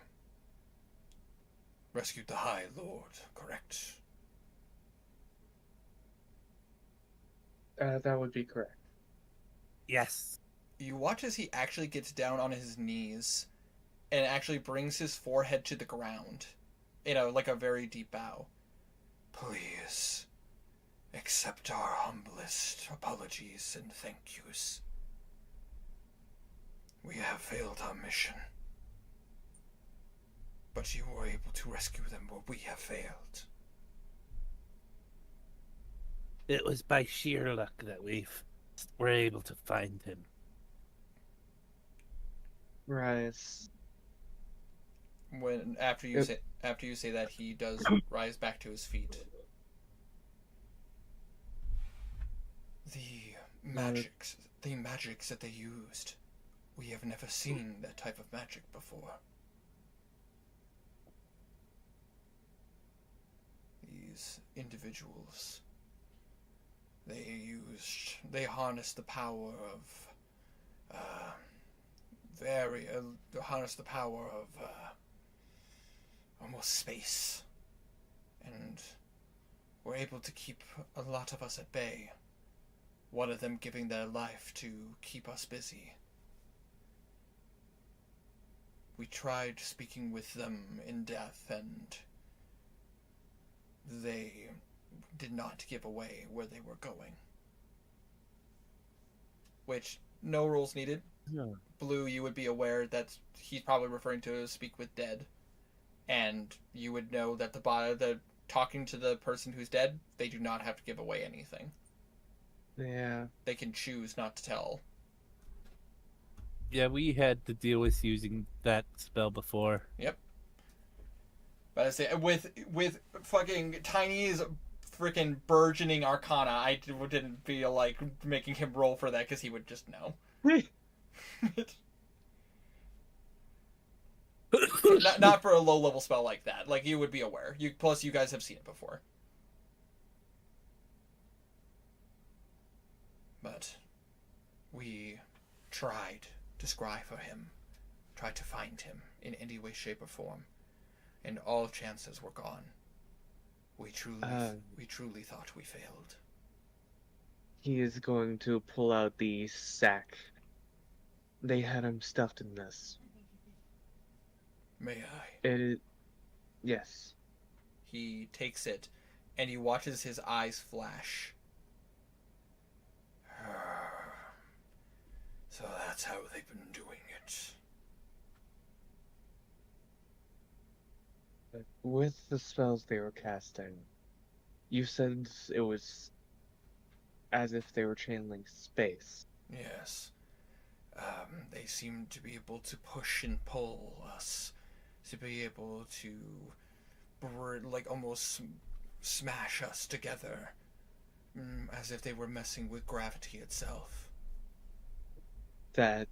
High Lord, correct?" That would be correct. Yes. You watch as he actually gets down on his knees and actually brings his forehead to the ground, like a very deep bow. "Please accept our humblest apologies and thank yous. We have failed our mission. But you were able to rescue them, but we have failed." It was by sheer luck that we were able to find him. Right. When after you say that, he does rise back to his feet. The magics that they used, we have never seen that type of magic before. These individuals, they harnessed the power of almost space, and were able to keep a lot of us at bay. One of them giving their life to keep us busy. We tried speaking with them in death, and they did not give away where they were going. Which, no rules needed. Yeah. Blue, you would be aware that he's probably referring to speak with dead, and you would know that talking to the person who's dead, they do not have to give away anything. Yeah. They can choose not to tell. Yeah, we had to deal with using that spell before. Yep. But I say with fucking Tiny's freaking burgeoning Arcana, I didn't feel like making him roll for that because he would just know. not for a low level spell like that. Like you would be aware. Plus you guys have seen it before. But we tried to scry for him, tried to find him in any way, shape, or form, and all chances were gone. We truly thought we failed. He is going to pull out the sack. They had him stuffed in this. May I? It is... Yes. He takes it, and he watches his eyes flash. So that's how they've been doing it. With the spells they were casting, you said it was as if they were channeling space. Yes. They seem to be able to push and pull us, to be able to, like, almost smash us together, as if they were messing with gravity itself. That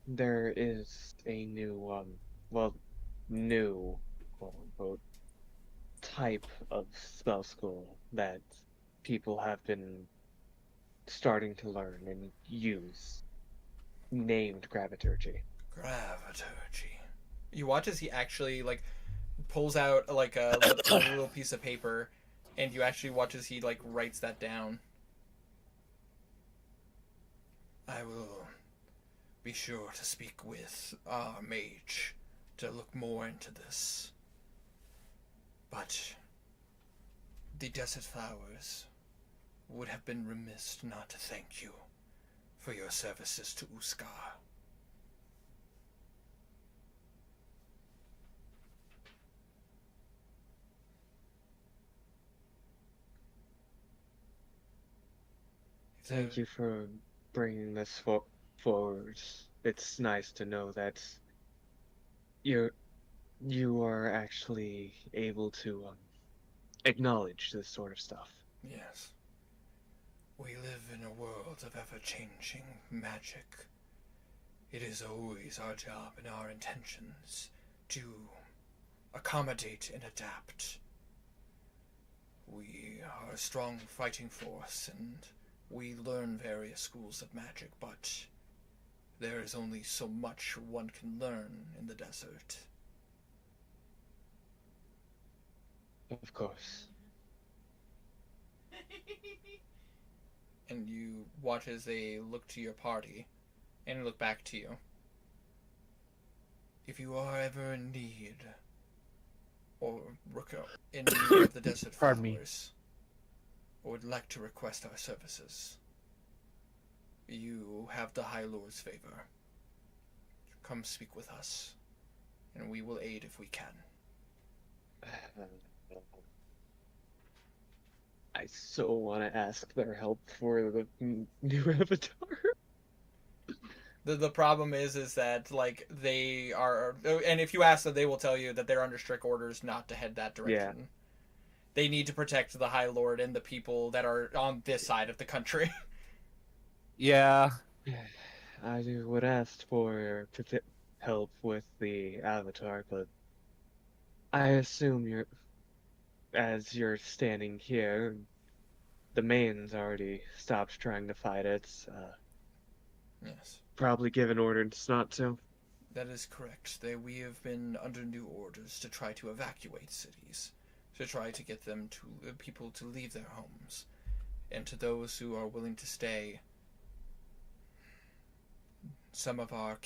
there is a new, new, quote-unquote, type of spell school that people have been starting to learn and use, named Graviturgy. Graviturgy. You watch as he actually, like, pulls out, like, a little piece of paper, and you actually watch as he, like, writes that down. I will be sure to speak with our mage to look more into this. But the Desert Flowers would have been remiss not to thank you for your services to Uskar. Thank you for bringing this forward. It's nice to know that you are actually able to acknowledge this sort of stuff. Yes. We live in a world of ever-changing magic. It is always our job and our intentions to accommodate and adapt. We are a strong fighting force, and we learn various schools of magic, but there is only so much one can learn in the desert. Of course. And you watch as they look to your party and look back to you. If you are ever in need or in need of the Desert Flowers, or would like to request our services, you have the High Lord's favor. Come speak with us, and we will aid if we can. I so want to ask their help for the new avatar. The problem is that, like, they are, and if you ask them, they will tell you that they're under strict orders not to head that direction. Yeah. They need to protect the High Lord and the people that are on this side of the country. Yeah. I would ask for help with the avatar, but I assume as you're standing here, the main's already stopped trying to fight it. Yes. Probably given orders not to. That is correct. We have been under new orders to try to evacuate cities, to try to get them to people to leave their homes, and to those who are willing to stay. Some of our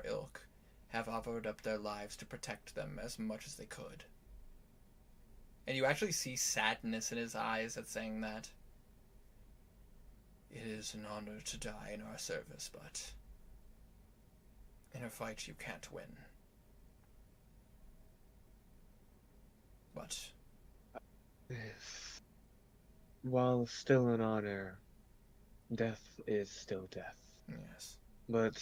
ilk have offered up their lives to protect them as much as they could. And you actually see sadness in his eyes at saying that. It is an honor to die in our service, but in a fight you can't win. But While still an honor, death is still death. yes, But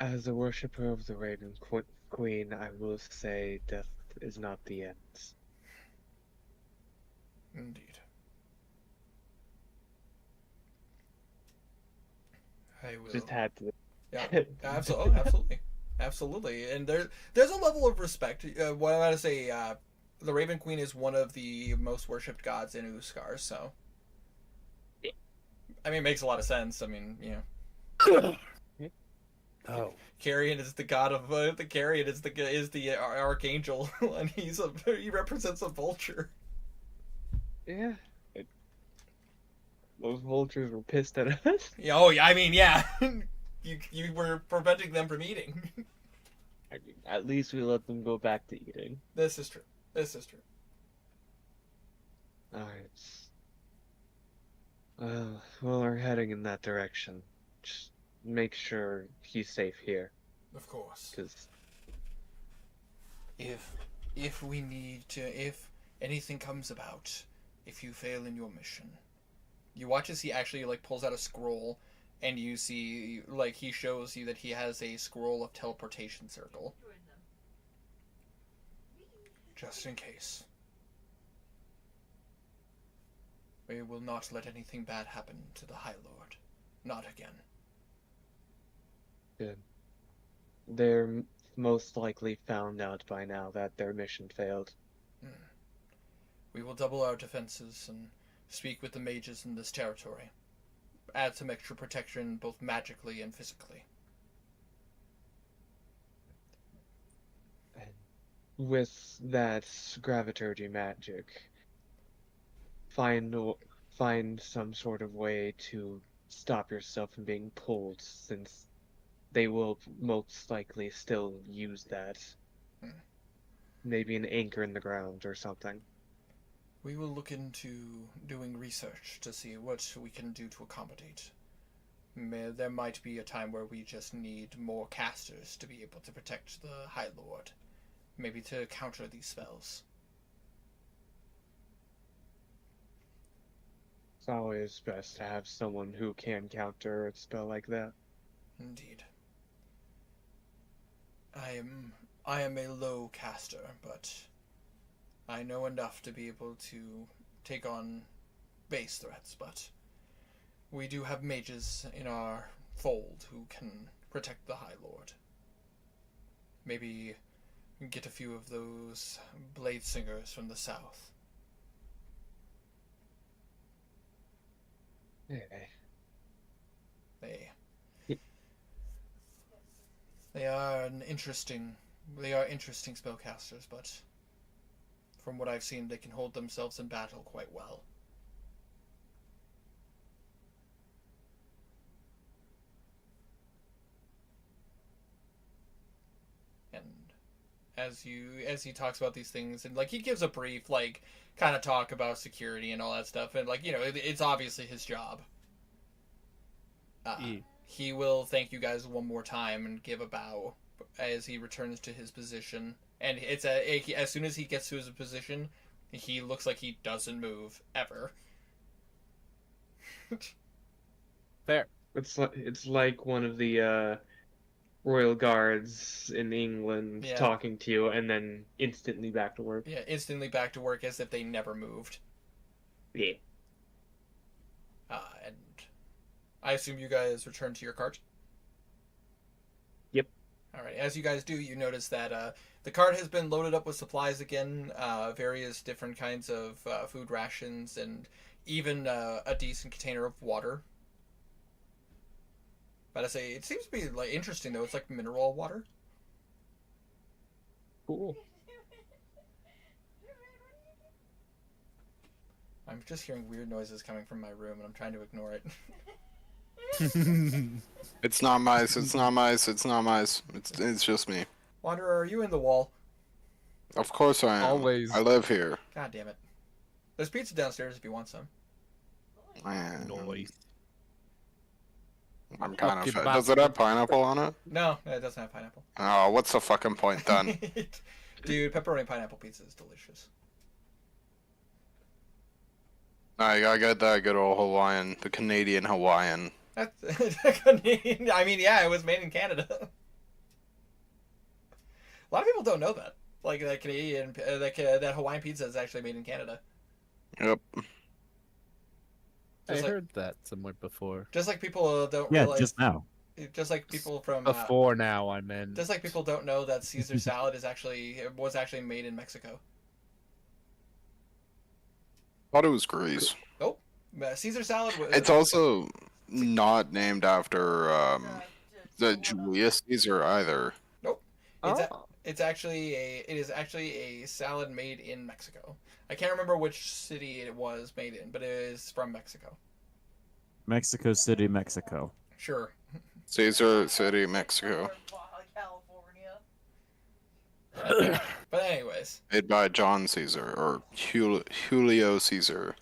as a worshipper of the Raven Queen, I will say death is not the end. indeed. I will. Just had to. Yeah, absolutely, absolutely, absolutely. And there's a level of respect. What I gotta say, the Raven Queen is one of the most worshipped gods in Uskar. So, I mean, it makes a lot of sense. I mean, you know, Oh. Carrion is the god of the Carrion is the archangel, and he represents a vulture. Yeah. Those vultures were pissed at us. Yeah, oh, yeah. I mean, yeah. You were preventing them from eating. I mean, at least we let them go back to eating. This is true. This is true. Alright. Well, we're heading in that direction. Just make sure he's safe here. Of course. Because if we need to, if anything comes about, if you fail in your mission, you watch as he actually like pulls out a scroll, and you see like he shows you that he has a scroll of teleportation circle, just in case. We will not let anything bad happen to the High Lord, not again. good. They're most likely found out by now that their mission failed. We will double our defenses and speak with the mages in this territory. Add some extra protection both magically and physically. And with that graviturgy magic, find some sort of way to stop yourself from being pulled, since they will most likely still use that. Maybe an anchor in the ground or something. We will look into doing research to see what we can do to accommodate. There might be a time where we just need more casters to be able to protect the High Lord. Maybe to counter these spells. It's always best to have someone who can counter a spell like that. Indeed. I am a low caster, but I know enough to be able to take on base threats, but we do have mages in our fold who can protect the High Lord. Maybe get a few of those blade singers from the south. Hey. They are interesting spellcasters, but from what I've seen, they can hold themselves in battle quite well. And as he talks about these things, and like he gives a brief like kind of talk about security and all that stuff, and like, you know, it's obviously his job. He will thank you guys one more time and give a bow as he returns to his position. And as soon as he gets to his position, he looks like he doesn't move ever. Fair. It's like one of the royal guards in England talking to you, and then instantly back to work. Yeah, instantly back to work as if they never moved. Yeah. And I assume you guys return to your cart? Yep. Alright, as you guys do, you notice that the cart has been loaded up with supplies again, various different kinds of food rations, and even a decent container of water. But I say, it seems to be like interesting though, it's like mineral water. Cool. I'm just hearing weird noises coming from my room and I'm trying to ignore it. It's not mice, it's not mice, it's not mice. It's just me. Wanderer, are you in the wall? Of course I am. Always. I live here. God damn it. There's pizza downstairs if you want some. Noise. I'm kind of Lucky fat. Does it have pineapple on it? No, it doesn't have pineapple. Oh, what's the fucking point then? Dude, pepperoni pineapple pizza is delicious. I got that good old Hawaiian, the Canadian Hawaiian. That's, I mean, yeah, it was made in Canada. A lot of people don't know that. Like that Canadian, that Hawaiian pizza is actually made in Canada. Yep. I Just like- heard that somewhere before. Just like people don't Yeah, realize. just now. Just like people from. Before now, I meant. Just like people don't know that Caesar salad was actually made in Mexico. Thought it was Greece. Caesar salad. It's also not named after the Julius Caesar either. It is actually a salad made in Mexico. I can't remember which city it was made in, but it is from Mexico. Mexico City, Mexico. Sure. Caesar City, Mexico. California. But anyways. Made by John Caesar or Julio Caesar.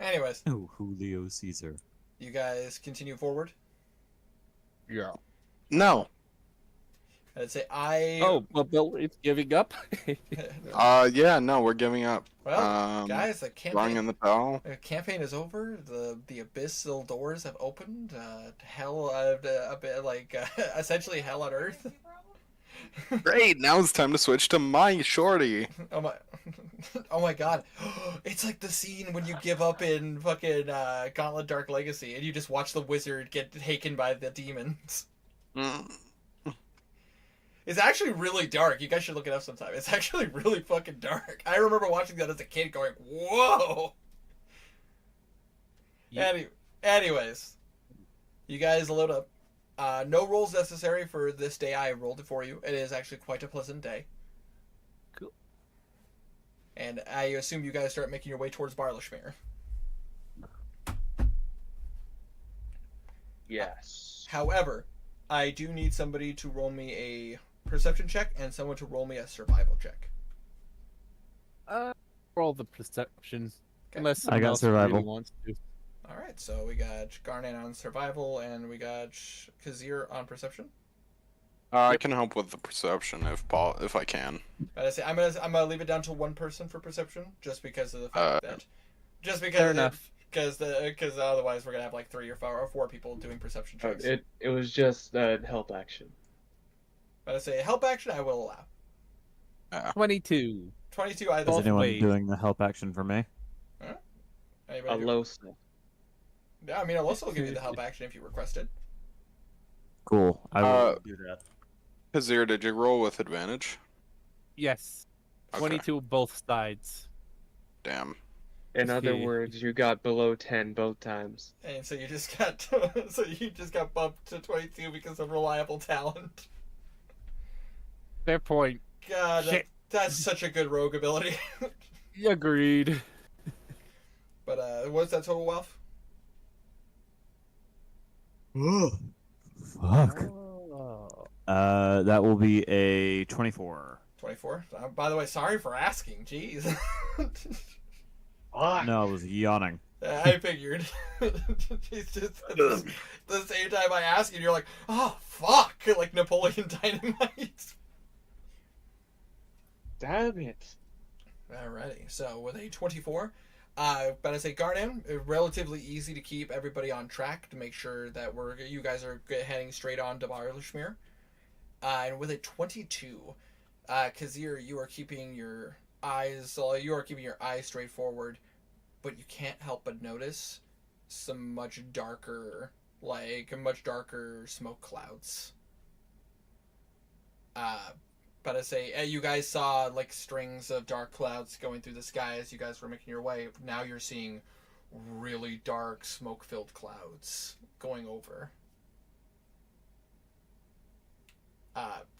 Anyways. Oh, Julio Caesar. You guys continue forward. Yeah. No. I'd say I. Oh, well, Bill, it's giving up. Yeah, no, we're giving up. Well, guys, the Throwing in the towel. campaign is over. The abyssal doors have opened. Hell, a bit like essentially hell on earth. Great, now it's time to switch to my shorty. Oh my, oh my god. It's like the scene when you give up in fucking Gauntlet Dark Legacy and you just watch the wizard get taken by the demons. It's actually really dark. You guys should look it up sometime. It's actually really fucking dark. I remember watching that as a kid going, whoa! Anyways, you guys load up. No rolls necessary for this day. I rolled it for you. It is actually quite a pleasant day. Cool. And I assume you guys start making your way towards Barlashmere. Yes. However, I do need somebody to roll me a perception check and someone to roll me a survival check. Roll the perception. Okay. Unless I someone got else survival. really wants to. All right, so we got Garnet on survival and we got Kazir on perception. I can help with the perception if I can. But I say I'm gonna leave it down to one person for perception just because of the fact that Fair enough. because otherwise we're gonna have like 3 or 4 people doing perception checks. It was just a help action. But I say help action I will allow. 22. 22 either. Is anyone ways. doing the help action for me? Anybody do- Alosa. Yeah, I mean Alosa will give you the help action if you request it. Cool. I will do that. Kazir, did you roll with advantage? Yes. Okay. 22 both sides. Damn. In other Okay. words, you got below 10 both times. And so you just got bumped to 22 because of reliable talent. Fair point. God, Shit. that's such a good rogue ability. Agreed. But what's that total wealth? Fuck. Oh. That will be a 24. 24. By the way, sorry for asking. Jeez. No, I was yawning. I figured. It's just at the same time I ask you, you're like, oh fuck, like Napoleon Dynamite. Damn it. Alrighty, so with a 24, but I say Garnham, relatively easy to keep everybody on track to make sure that you guys are heading straight on to Barlashmere. And with a 22, Kazir, you are keeping your eyes straight forward, but you can't help but notice some much darker smoke clouds. But I say, you guys saw like strings of dark clouds going through the sky as you guys were making your way. Now you're seeing really dark, smoke-filled clouds going over.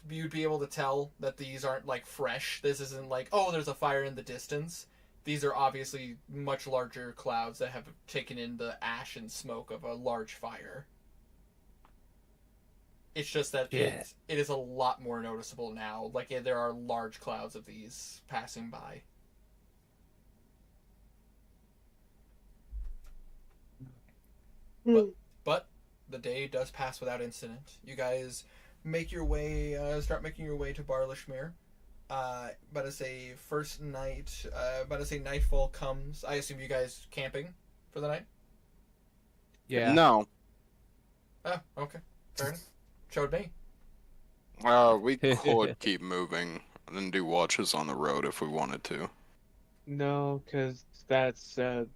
You'd be able to tell that these aren't like fresh. This isn't like, oh, there's a fire in the distance. These are obviously much larger clouds that have taken in the ash and smoke of a large fire. It's just that it is a lot more noticeable now. Like, there are large clouds of these passing by. But the day does pass without incident. You guys make your way, start making your way to Barlashmere. but as a first night, but as a nightfall comes, I assume you guys camping for the night? Yeah. No. Oh, okay. Fair enough. Showed me. We could keep moving and do watches on the road if we wanted to. No, because that's the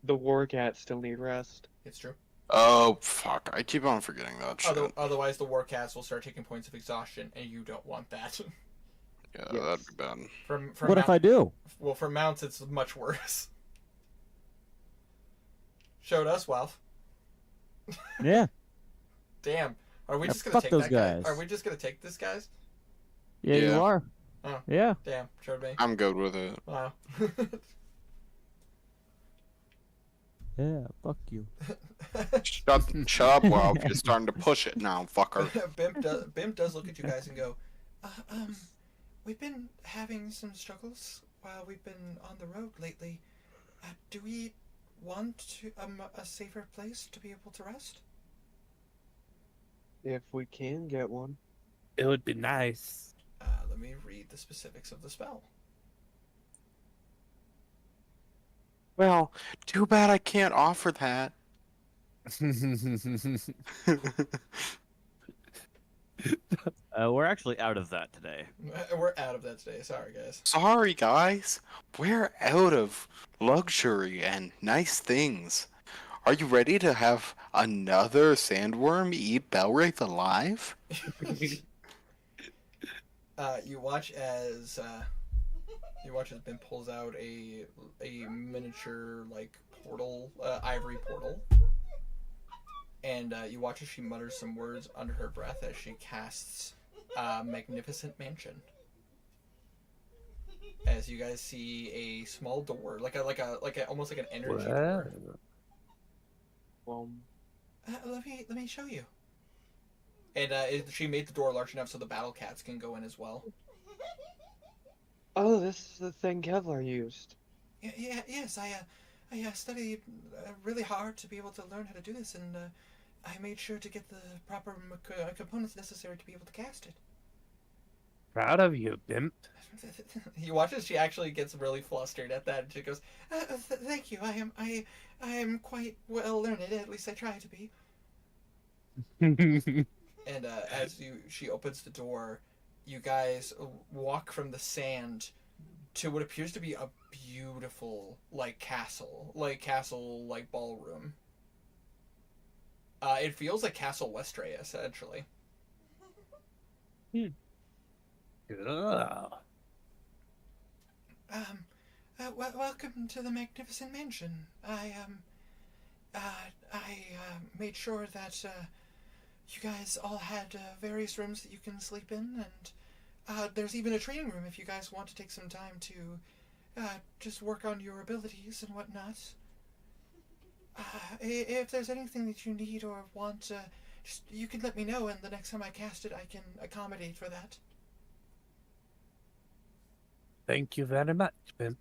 war cats still need rest. It's true. Oh, fuck. I keep on forgetting that shit. Otherwise, the war cats will start taking points of exhaustion, and you don't want that. Yeah, Yes. that'd be bad. What if I do? Well, for mounts, it's much worse. Showed us, Wealth. Yeah. Damn. Are we Yeah, just gonna fuck take those that guy? guys. Are we just gonna take this, guys? Yeah, you Yeah. are. Oh. Yeah. Damn, showed me. I'm good with it. Wow. Yeah, fuck you. Shut up, Well. You're starting to push it now, fucker. Bimp does look at you guys and go, we've been having some struggles while we've been on the road lately. Do we want to, a safer place to be able to rest? If we can get one. It would be nice. Let me read the specifics of the spell. Well, too bad I can't offer that. We're actually out of that today. We're out of that today. Sorry, guys. Sorry, guys. We're out of luxury and nice things. Are you ready to have another sandworm eat Belwraith alive? You watch as Ben pulls out a miniature like portal, ivory portal, and you watch as she mutters some words under her breath as she casts Magnificent Mansion. As you guys see a small door, like a almost like an energy door. Let me show you. And she made the door large enough so the battle cats can go in as well. Oh, this is the thing Kevlar used. Yes, I studied really hard to be able to learn how to do this, and I made sure to get the proper components necessary to be able to cast it. Proud of you, Bimp. You watch as she actually gets really flustered at that, and she goes, "Thank you. I am quite well learned. At least I try to be." And as she opens the door, you guys walk from the sand to what appears to be a beautiful castle ballroom. It feels like Castle Westray, essentially. Welcome to the Magnificent Mansion. I made sure that you guys all had various rooms that you can sleep in, and there's even a training room if you guys want to take some time to just work on your abilities and whatnot. If there's anything that you need or want, just you can let me know, and the next time I cast it, I can accommodate for that. Thank you very much, Bimp.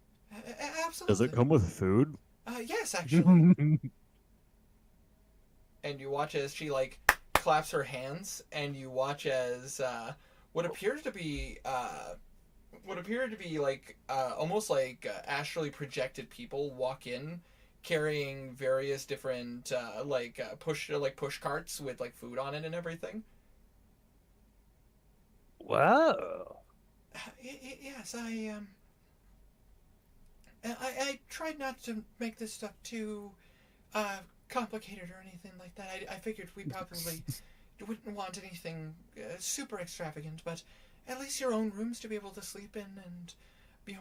Absolutely. Does it come with food? Yes, actually. And you watch as she claps her hands, and you watch as what appears to be almost like astrally projected people walk in, carrying various different push carts with food on it and everything. Whoa. Yes, I tried not to make this stuff too complicated or anything like that. I figured we probably wouldn't want anything super extravagant, but at least your own rooms to be able to sleep in, and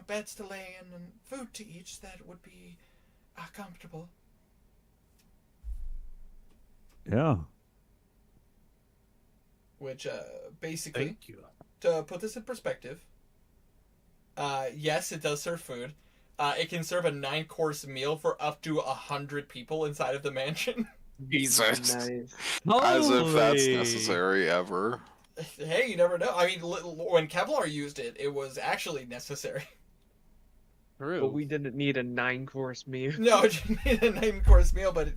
beds to lay in, and food to eat that would be comfortable. Yeah. Which basically, Thank you. to put this in perspective, yes, it does serve food. It can serve a 9-course meal for up to 100 people inside of the mansion. Jesus. Nice. As if that's Holy. necessary ever. Hey, you never know. I mean, when Kevlar used it, it was actually necessary. True. But we didn't need a 9-course meal. No, it didn't need a 9-course meal, but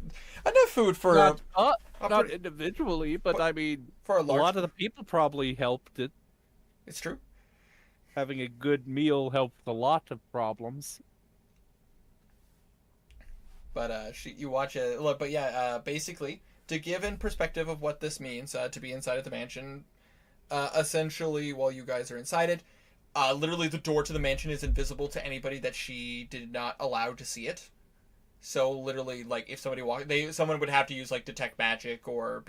enough food for not, a not pretty- individually, but I mean, for a a large. lot of the people probably helped it. It's true. having a good meal helps a lot of problems. But you watch it. Look, but yeah, basically to give in perspective of what this means to be inside of the mansion. Essentially, while you guys are inside it, literally the door to the mansion is invisible to anybody that she did not allow to see it. So literally, like if somebody walked, someone would have to use like detect magic or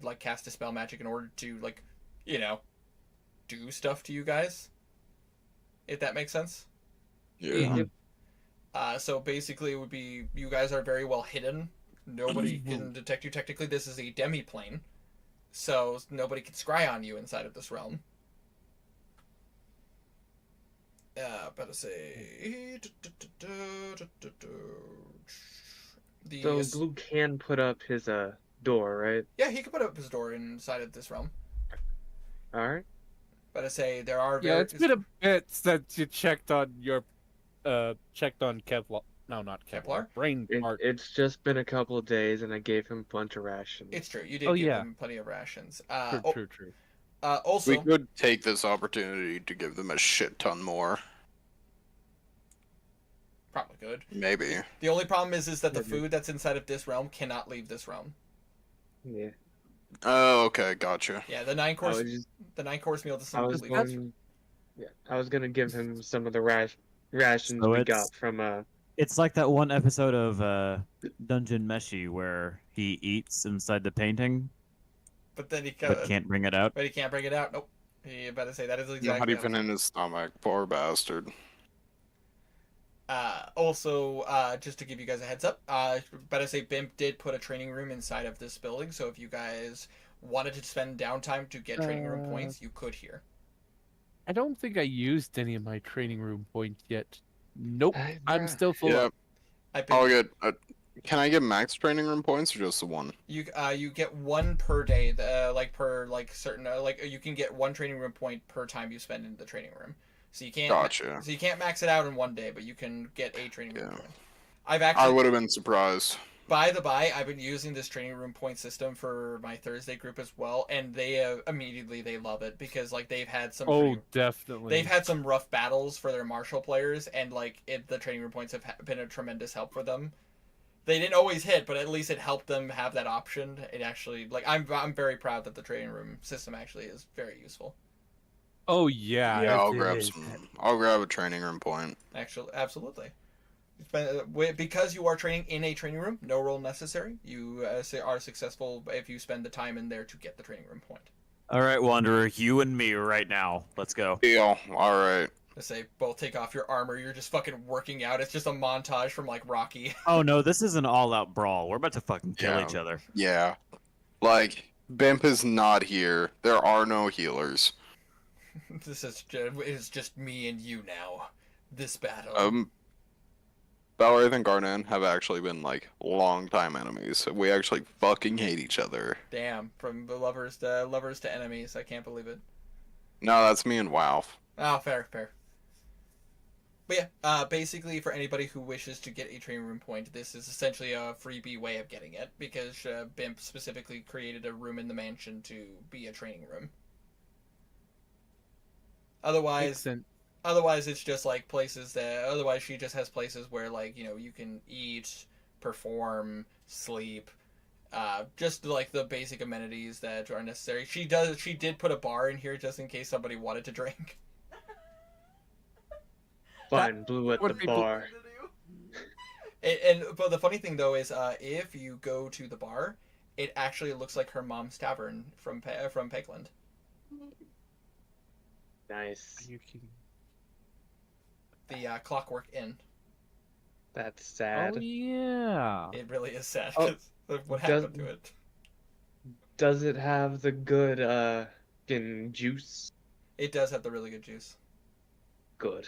like cast dispel magic in order to like, do stuff to you guys. If that makes sense. Yeah. So basically, it would be you guys are very well hidden. Nobody can detect you. Technically, this is a demi-plane, so nobody can scry on you inside of this realm. Better say. So Blue can put up his door, right? Yeah, he can put up his door inside of this realm. All right. Better say there are. Yeah, it's been a bit since you checked on Kevlar. No, not Kevlar. Brain part. It's just been a couple of days, and I gave him a bunch of rations. It's true. You did give him plenty of rations. True. Also, we could take this opportunity to give them a shit ton more. Probably could. Maybe. The only problem is that the food that's inside of this realm cannot leave this realm. Yeah. Oh, okay, gotcha. Yeah, the 9-course meal doesn't I was gonna give him some of the rations we got from It's like that one episode of Dungeon Meshi where he eats inside the painting, but then but can't bring it out. But he can't bring it out. Nope. You better say that is exactly. Not even in his stomach. Poor bastard. Also, just to give you guys a heads up, better say BIMP did put a training room inside of this building, so if you guys wanted to spend downtime to get training room points, you could here. I don't think I used any of my training room points yet. Nope, I'm still full. Yeah. I'll get. Can I get max training room points or just the one? You get one per day. Certain you can get one training room point per time you spend in the training room. So you can't. Gotcha. So you can't max it out in one day, but you can get a training room point. I would have been surprised. By the by, I've been using this training room point system for my Thursday group as well, and they immediately they love it because like they've had some. Definitely. They've had some rough battles for their martial players, and like the training room points have been a tremendous help for them. They didn't always hit, but at least it helped them have that option. It actually I'm very proud that the training room system actually is very useful. Oh yeah. Yeah, I'll grab a training room point. Actually, absolutely. Because you are training in a training room, no roll necessary. You are successful if you spend the time in there to get the training room point. All right, Wanderer, you and me right now. Let's go. Deal. All right. Let's say both take off your armor. You're just fucking working out. It's just a montage from like Rocky. Oh no, this is an all-out brawl. We're about to fucking kill each other. Yeah. Like, Bimp is not here. There are no healers. This is just me and you now. This battle. Valorith and Garnan have actually been like long time enemies. We actually fucking hate each other. Damn, from the lovers to enemies. I can't believe it. No, that's me and WoW. Oh, fair. But yeah, basically for anybody who wishes to get a training room point, this is essentially a freebie way of getting it because BIMP specifically created a room in the mansion to be a training room. Otherwise, it's just like places that. Otherwise, she just has places where like you can eat, perform, sleep, just like the basic amenities that are necessary. She did put a bar in here just in case somebody wanted to drink. Fine, Blue at the bar. But the funny thing though is, if you go to the bar, it actually looks like her mom's tavern from Pegland. Nice. Are you kidding? The Clockwork Inn. That's sad. Oh yeah. It really is sad. What happened to it? Does it have the good juice? It does have the really good juice. Good.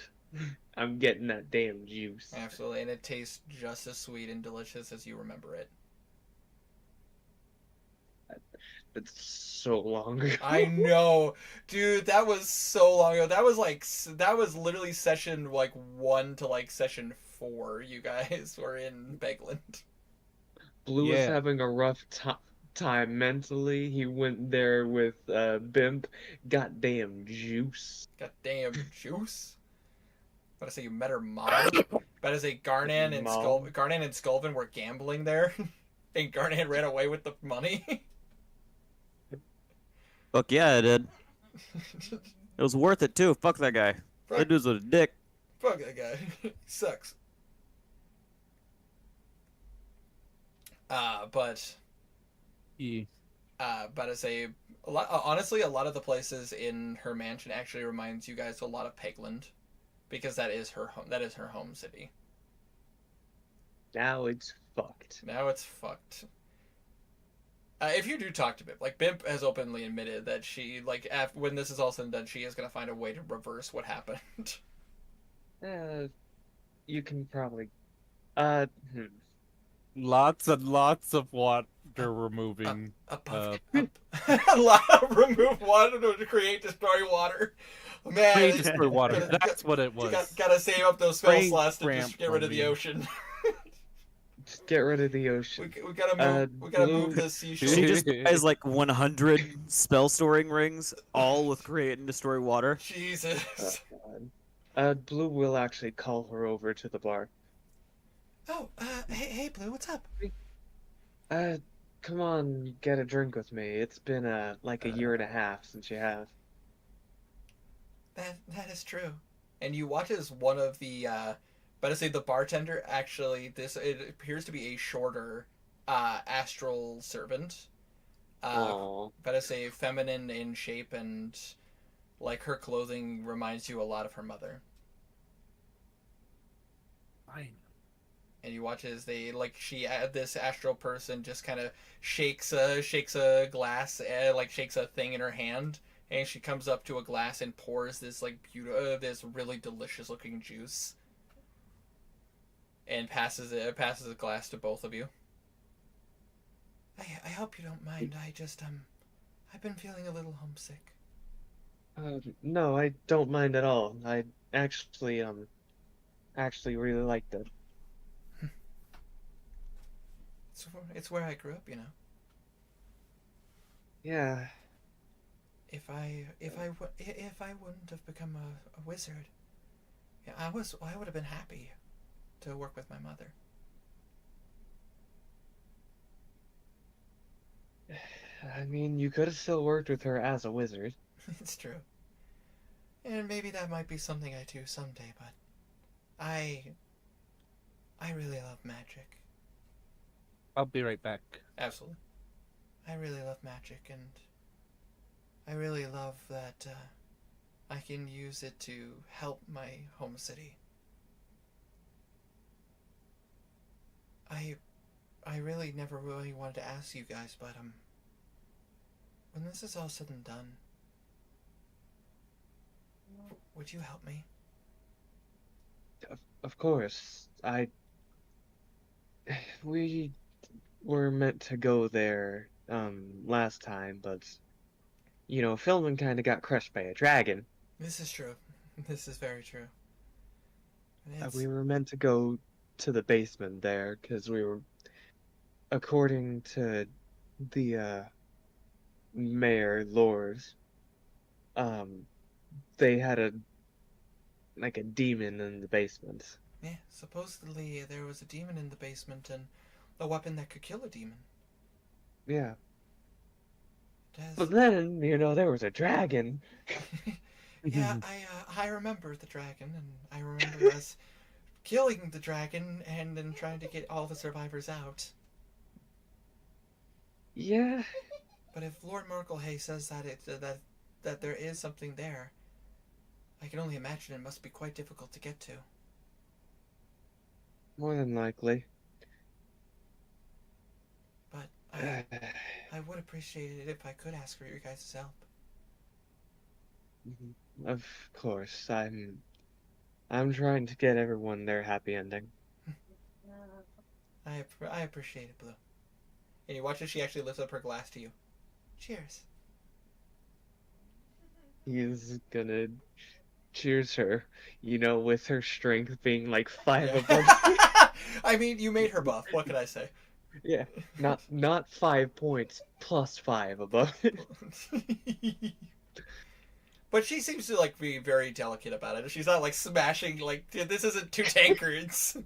I'm getting that damn juice. Absolutely, and it tastes just as sweet and delicious as you remember it. It's so long ago. I know, dude. That was so long ago. That was literally session like 1 to like session 4. You guys were in Begland. Blue is having a rough time mentally. He went there with Bimp. Goddamn juice. Goddamn juice. But I say you met her mom. But I say Garnan and Mom. Garnan and Sculvin were gambling there, and Garnan ran away with the money. Fuck yeah, I did. It was worth it too. Fuck that guy. Fuck, That dude's a dick. fuck that guy. He sucks. But I say a lot. Honestly, a lot of the places in her mansion actually reminds you guys a lot of Pegland, because that is her home. That is her home city. Now it's fucked. Now it's fucked. If you do talk to Bimp, like Bimp has openly admitted that she, like, when this is all said and done, she is gonna find a way to reverse what happened. You can probably. Lots and lots of water removing. Remove water to create destroy water. Man, Create destroy water. That's what it was. Gotta save up those spell Brain slots to cramp just get rid of the from ocean. Just get rid of the ocean. We gotta move. We gotta move the seashore. She just has like 100 spell storing rings, all with create and destroy water. Jesus. Blue will actually call her over to the bar. Oh, hey, Blue, what's up? Come on, get a drink with me. It's been like a year and a half since you have. That is true. And you watch as one of the but I say the bartender actually it appears to be a shorter astral servant. But I say feminine in shape, and like her clothing reminds you a lot of her mother. Fine. And you watch as they this astral person just kind of shakes a glass, like shakes a thing in her hand, and she comes up to a glass and pours this like this really delicious looking juice, and passes a glass to both of you. I hope you don't mind. I just I've been feeling a little homesick. No, I don't mind at all. I actually really liked it. It's where I grew up, you know. Yeah. If I wouldn't have become a wizard, yeah, I would have been happy to work with my mother. I mean, you could have still worked with her as a wizard. It's true. And maybe that might be something I do someday, but I really love magic. I'll be right back. Absolutely. I really love magic, and I really love that I can use it to help my home city. I really never really wanted to ask you guys, but when this is all said and done, would you help me? Of course. We were meant to go there last time, but you know, filming kind of got crushed by a dragon. This is true. This is very true. We were meant to go to the basement there because we were, according to the mayor lords, they had a demon in the basement. Yeah, supposedly there was a demon in the basement and a weapon that could kill a demon. Yeah. But then, you know, there was a dragon. Yeah, I remember the dragon, and I remember us killing the dragon and then trying to get all the survivors out. Yeah. But if Lord Merkelhay says that there is something there, I can only imagine it must be quite difficult to get to. More than likely. But I would appreciate it if I could ask for your guys' help. Of course, I'm trying to get everyone their happy ending. I appreciate it, Blue. And you watch as she actually lifts up her glass to you. Cheers. He's gonna cheers her, you know, with her strength being like 5 above. I mean, you made her buff. What can I say? Yeah, not 5 points, +5 above it. But she seems to like be very delicate about it. She's not like smashing like this isn't two tankards.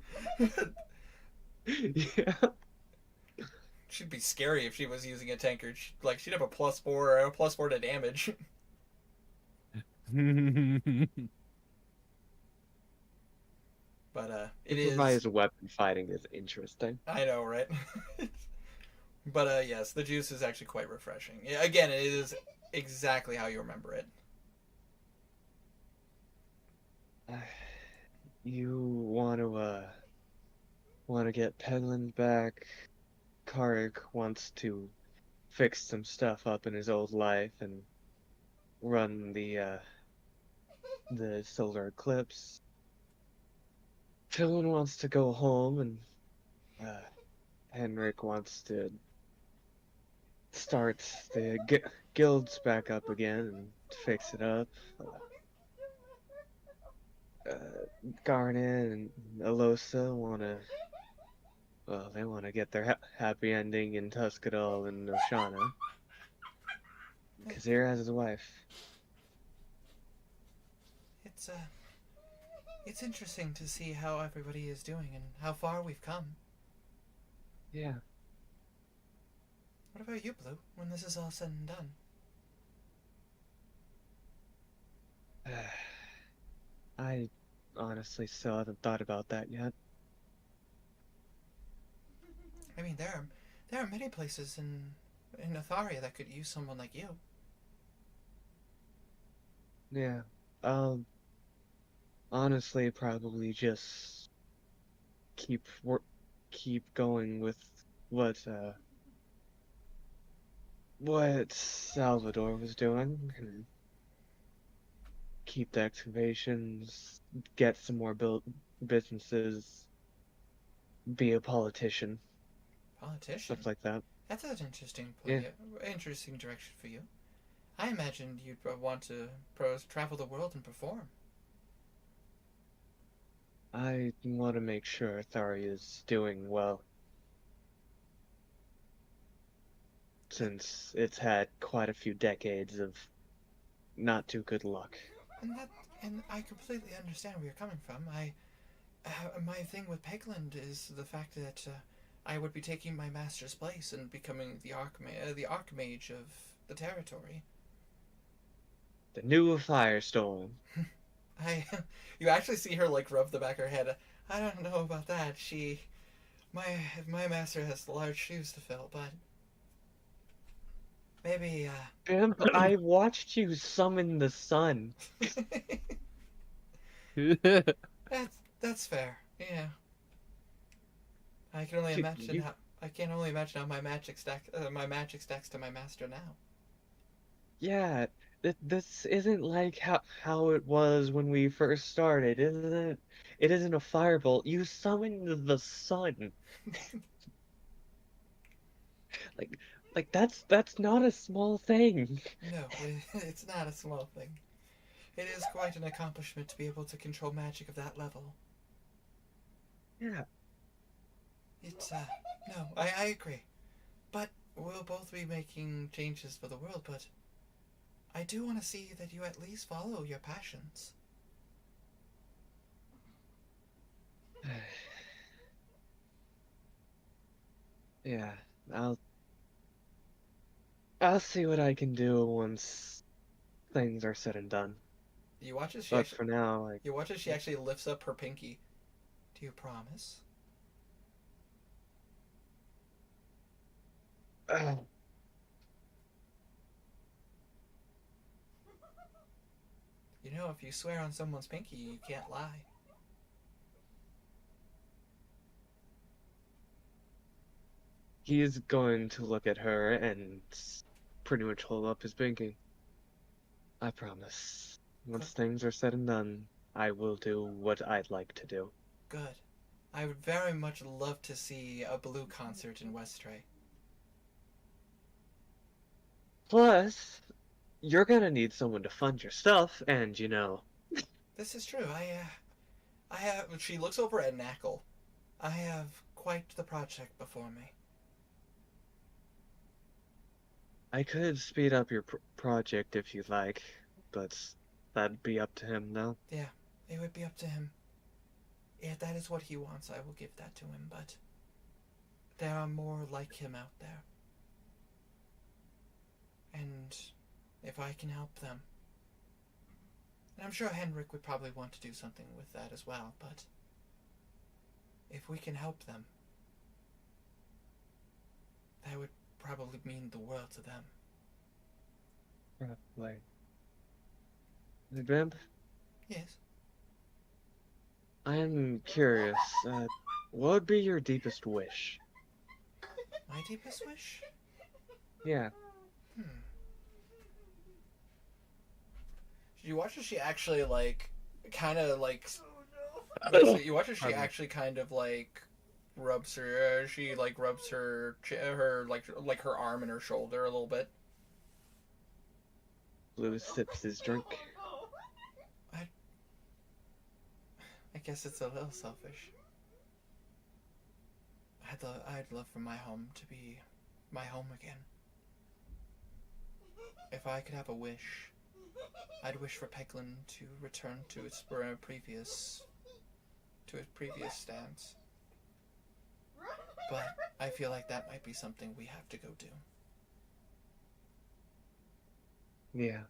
Yeah. She'd be scary if she was using a tankard. She'd have a +4 or a +4 to damage. But it is. Improvised weapon fighting is interesting. I know, right? But yes, the juice is actually quite refreshing. Again, it is exactly how you remember it. You want to get Peglin back. Karg wants to fix some stuff up in his old life and run the solar eclipse. Peglin wants to go home, and Henrik wants to start the guilds back up again and fix it up. Garnet and Alosa they want to get their happy ending in Tuscadal and Oshana. Kazir has his wife. It's interesting to see how everybody is doing and how far we've come. Yeah. What about you, Blue, when this is all said and done? I honestly still haven't thought about that yet. I mean, there are many places in Atharia that could use someone like you. Yeah. Honestly, probably just keep going with what Salvador was doing, and keep the excavations, get some more businesses, be a politician. Politician? Stuff like that. That's an interesting interesting direction for you. I imagined you'd want to travel the world and perform. I want to make sure Atharia is doing well, since it's had quite a few decades of not too good luck. And I completely understand where you're coming from. My thing with Pegland is the fact that I would be taking my master's place and becoming the archmage of the territory. The new Firestorm. You actually see her like rub the back of her head. I don't know about that. My master has large shoes to fill, but maybe. Imp, I watched you summon the sun. That's fair. Yeah. I can only imagine how my magic stacks to my master now. Yeah, this isn't like how it was when we first started, isn't it? It isn't a firebolt. You summoned the sun. like that's not a small thing. No, it's not a small thing. It is quite an accomplishment to be able to control magic of that level. Yeah. No, I agree. But we'll both be making changes for the world, but I do want to see that you at least follow your passions. Yeah, I'll see what I can do once things are said and done. You watch as for now, you watch as she actually lifts up her pinky. Do you promise? You know, if you swear on someone's pinky, you can't lie. He is going to look at her and pretty much hold up his pinky. I promise. Once things are said and done, I will do what I'd like to do. Good. I would very much love to see a Blue concert in Westray. Plus, you're gonna need someone to fund your stuff, and This is true. I have. She looks over at Knackle. I have quite the project before me. I could speed up your project if you'd like, but that'd be up to him, though. Yeah, it would be up to him. If that is what he wants, I will give that to him, but there are more like him out there. And if I can help them, and I'm sure Henrik would probably want to do something with that as well, but if we can help them, that would probably mean the world to them. Probably. Vimp, Yes. I'm curious. What would be your deepest wish? My deepest wish? Yeah. You watch as she actually kind of you watch as she actually kind of rubs her. She rubs her her arm and her shoulder a little bit. Blue sips his drink. I guess it's a little selfish. I'd love for my home to be my home again. If I could have a wish, I'd wish for Peglin to return to its previous stance. But I feel like that might be something we have to go do. Yeah.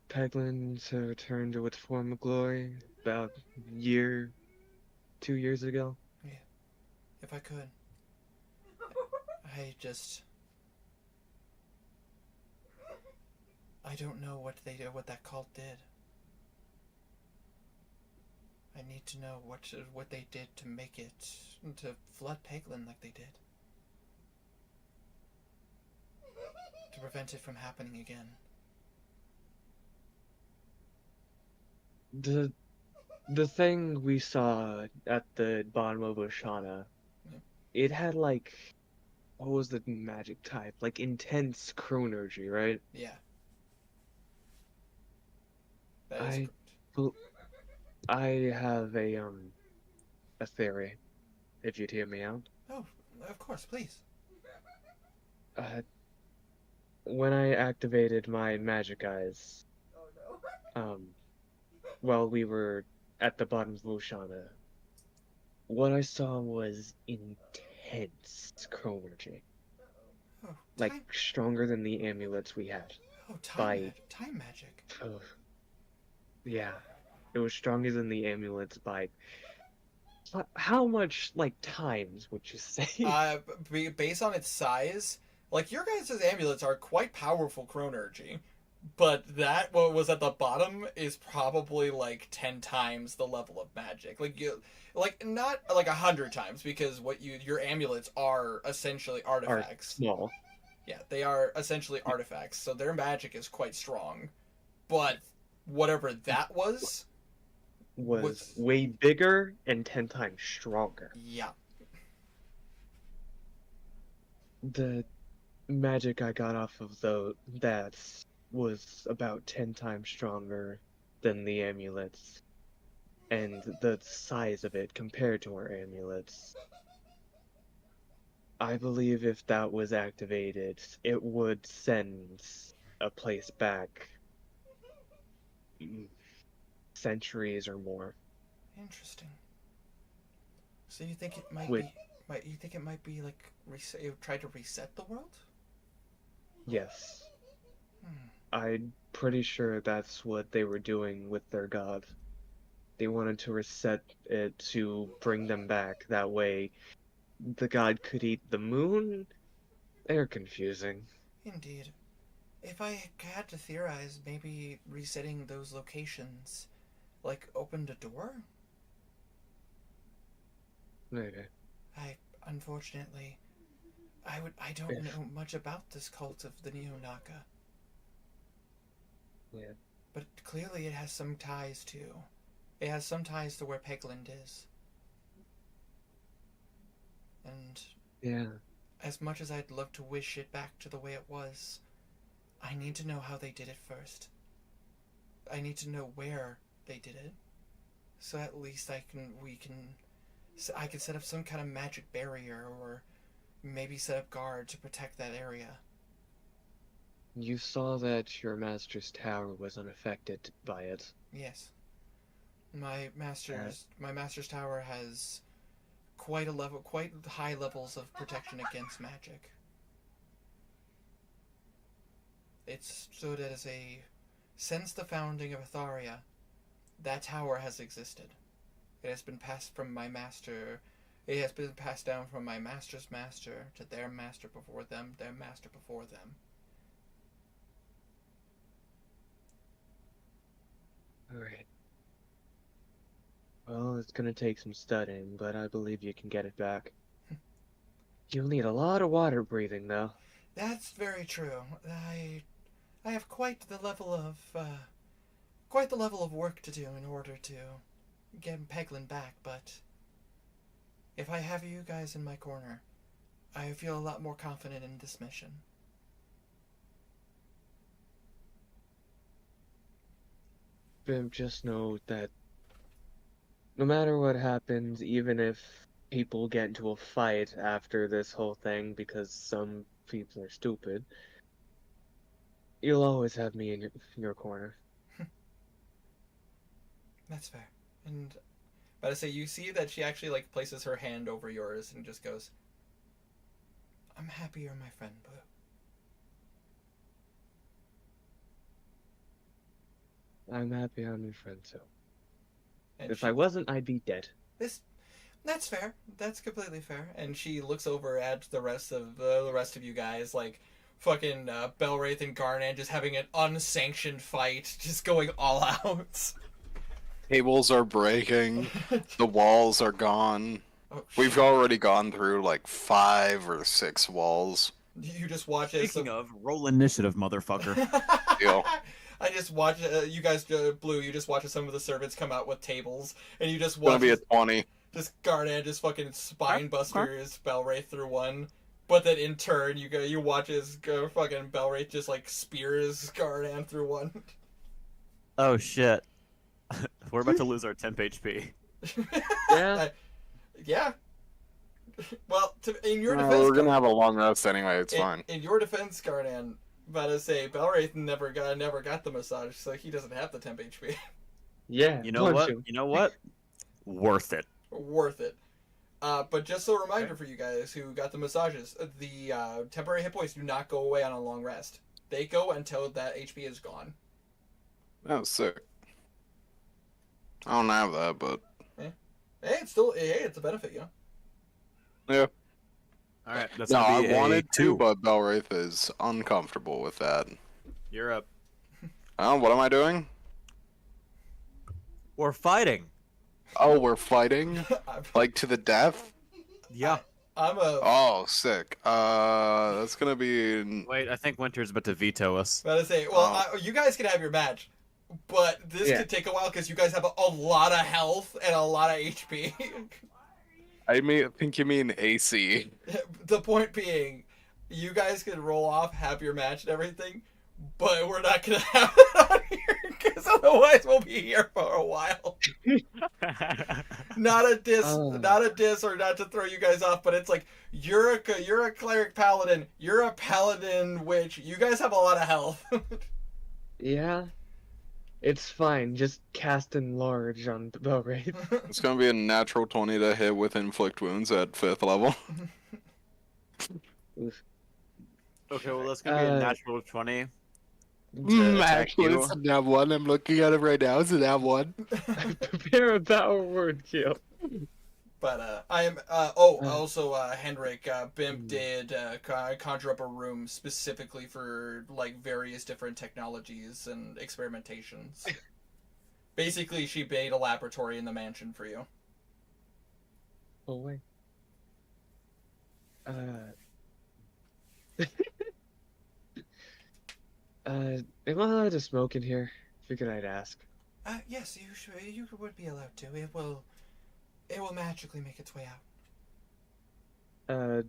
Peglin to return to its former glory about 2 years ago. Yeah. If I could. I don't know what that cult did. I need to know what they did to make it, to flood Peglin like they did. To prevent it from happening again. The thing we saw at the bottom of Oshana, it had what was the magic type? Intense chronergy, right? Yeah. That is I have a theory, if you'd hear me out. Oh, of course, please. When I activated my magic eyes, while we were at the bottom of Oshana, what I saw was intense chronergy. Oh, stronger than the amulets we had. Oh, time magic. Oh, yeah. It was stronger than the amulets by... How much, times would you say? Based on its size, your guys' amulets are quite powerful chronergy. But what was at the bottom is probably 10 times the level of magic. Not 100 times, because your amulets are essentially artifacts. Are small. Yeah, they are essentially artifacts, so their magic is quite strong. But whatever that was way bigger and 10 times stronger. Yeah. The magic I got off of that was about 10 times stronger than the amulets, and the size of it compared to our amulets. I believe if that was activated, it would send a place back centuries or more. Interesting. So you think it might be? You think it might be try to reset the world? Yes. I'm pretty sure that's what they were doing with their god. They wanted to reset it to bring them back. That way, the god could eat the moon? They're confusing. Indeed. If I had to theorize, maybe resetting those locations, opened a door? Maybe. Unfortunately, I don't know much about this cult of the Neo-Naka. Yeah. But clearly it has some ties to... It has some ties to where Peglin is. And... Yeah. As much as I'd love to wish it back to the way it was, I need to know how they did it first. I need to know where they did it. So at least I can set up some kind of magic barrier or maybe set up guard to protect that area. You saw that your master's tower was unaffected by it. Yes. My master's tower has quite high levels of protection against magic. It's stood as since the founding of Atharia, that tower has existed. It has been passed from my master. It has been passed down from my master's master to their master before them, their master before them. Alright. Well, it's gonna take some studying, but I believe you can get it back. You'll need a lot of water breathing, though. That's very true. I have quite the level of work to do in order to get Peglin back, but if I have you guys in my corner, I feel a lot more confident in this mission. Bim, just know that no matter what happens, even if people get into a fight after this whole thing because some people are stupid, you'll always have me in your corner. That's fair. And but I say you see that she actually places her hand over yours and just goes, "I'm happy you're my friend, Boo." I'm happy I'm your friend too. And if I wasn't, I'd be dead. That's fair. That's completely fair. And she looks over at the rest of you guys, fucking Belwraith and Garnan just having an unsanctioned fight, just going all out. Tables are breaking. The walls are gone. Oh, We've already gone through 5 or 6 walls. You just watch it. Speaking of, roll initiative, motherfucker. Deal. I just watch you guys, Blue. You just watch some of the servants come out with tables, and you just It's gonna watch be a 20. just Garnan just fucking spine busters Belwraith through one. But then in turn, you watch as fucking Belwraith just spears Garnan through one. Oh shit. We're about to lose our temp HP. Yeah. Yeah. Well, in your defense, We're gonna have a long rest anyway. It's fine. In your defense, Garnan, about to say Belwraith never got the massage, so he doesn't have the temp HP. Yeah. You know what? You know what? Worth it. Worth it. But just a reminder for you guys who got the massages, the temporary hit points do not go away on a long rest. They go until that HP is gone. That was sick. I don't have that, but it's a benefit, yeah. yeah. All right, that's No, gonna be I wanted a 2. to, but Belwraith is uncomfortable with that. You're up. Oh, what am I doing? We're fighting. Oh, we're fighting? To the death? Yeah. I'm a. Oh, sick. That's gonna be. Wait, I think Winter's about to veto us. About to say, you guys can have your match, but this could take a while because you guys have a lot of health and a lot of HP. I think you mean AC. The point being, you guys can roll off, have your match and everything, but we're not gonna have it on here because otherwise we'll be here for a while. Not a diss, or not to throw you guys off, but it's you're a cleric paladin, you're a paladin witch. You guys have a lot of health. Yeah. It's fine. Just cast enlarge on the Belwraith. It's gonna be a natural 20 to hit with inflict wounds at 5th level. Okay, well that's gonna be a natural 20. Actually, it's a nat 1. I'm looking at it right now. It's a nat 1. Prepare a power word kill. But I am. Also, Hendrik, Bimp did conjure up a room specifically for various different technologies and experimentations. Basically, she made a laboratory in the mansion for you. Oh wait. Am I allowed to smoke in here? Figured I'd ask. Yes, you would be allowed to. It will magically make its way out.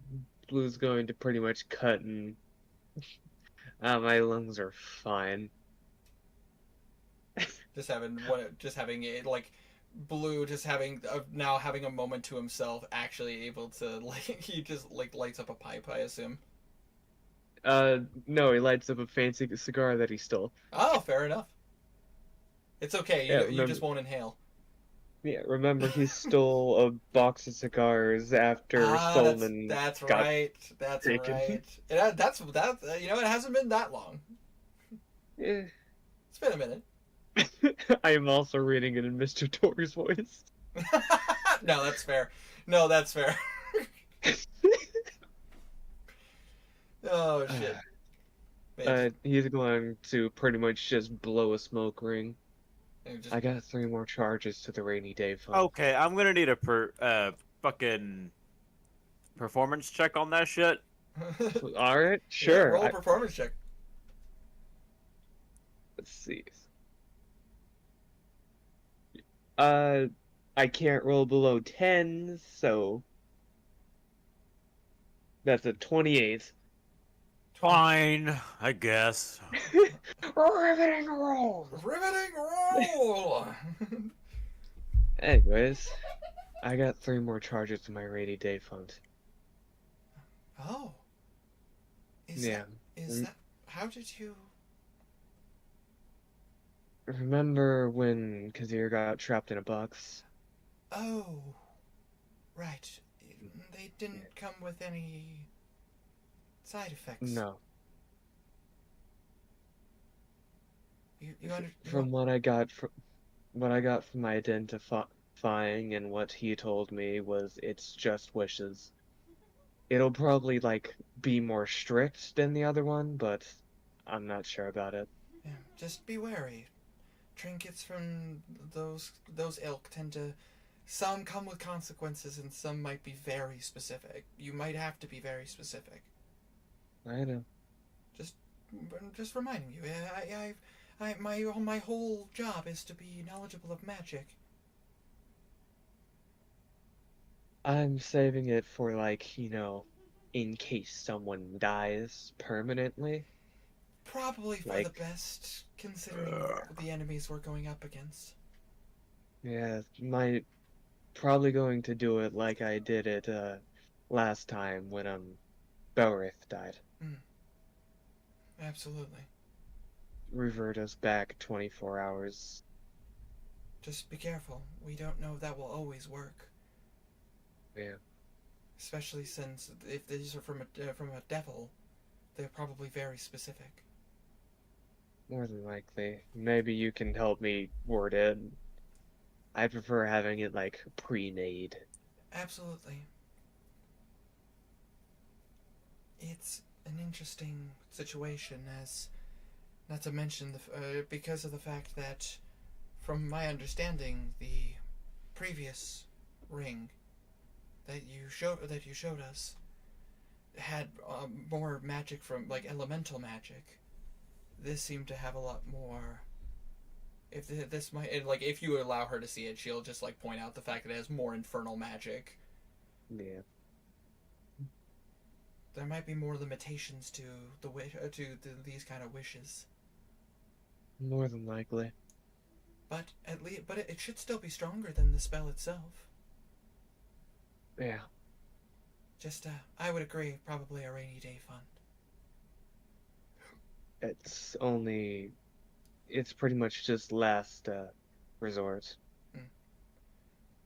Blue's going to pretty much cut and my lungs are fine. Just having it Blue just now having a moment to himself, actually able to he just lights up a pipe, I assume. No, he lights up a fancy cigar that he stole. Oh, fair enough. It's okay. Yeah, You just won't inhale. Yeah, remember he stole a box of cigars after Solomon That's got right. That's taken. right. That's it hasn't been that long. Yeah. It's been a minute. I am also reading it in Mr. Tor's voice. No, that's fair. No, that's fair. Oh shit. He's going to pretty much just blow a smoke ring. Just... I got 3 more charges to the rainy day fund. Okay, I'm gonna need a fucking performance check on that shit. All right, sure. Yeah, roll a performance check. Let's see. I can't roll below 10, so that's a 28. Fine, I guess. Riveting roll! Riveting roll! Anyways, I got 3 more charges to my rainy day fund. Oh. Is that... How did you... Remember when Kazir got trapped in a box? Oh. Right. They didn't come with any... side effects. No. You From what I got from my identifying and what he told me was it's just wishes. It'll probably be more strict than the other one, but I'm not sure about it. Yeah, just be wary. Trinkets from those ilk tend to... Some come with consequences and some might be very specific. You might have to be very specific. I know. Just reminding you. My whole job is to be knowledgeable of magic. I'm saving it for in case someone dies permanently. Probably for the best, considering the enemies we're going up against. Yeah, probably going to do it like I did it last time when Belrith died. Absolutely. Revert us back 24 hours. Just be careful. We don't know if that will always work. Yeah. Especially since if these are from a devil, they're probably very specific. More than likely. Maybe you can help me word it. I prefer having it pre-made. Absolutely. It's an interesting situation, as not to mention because of the fact that, from my understanding, the previous ring that you showed us had more magic from elemental magic. This seemed to have a lot more. If this might if you allow her to see it, she'll just point out the fact that it has more infernal magic. Yeah. There might be more limitations to these kind of wishes. More than likely. But it should still be stronger than the spell itself. Yeah. Just I would agree, probably a rainy day fund. It's pretty much just last resort.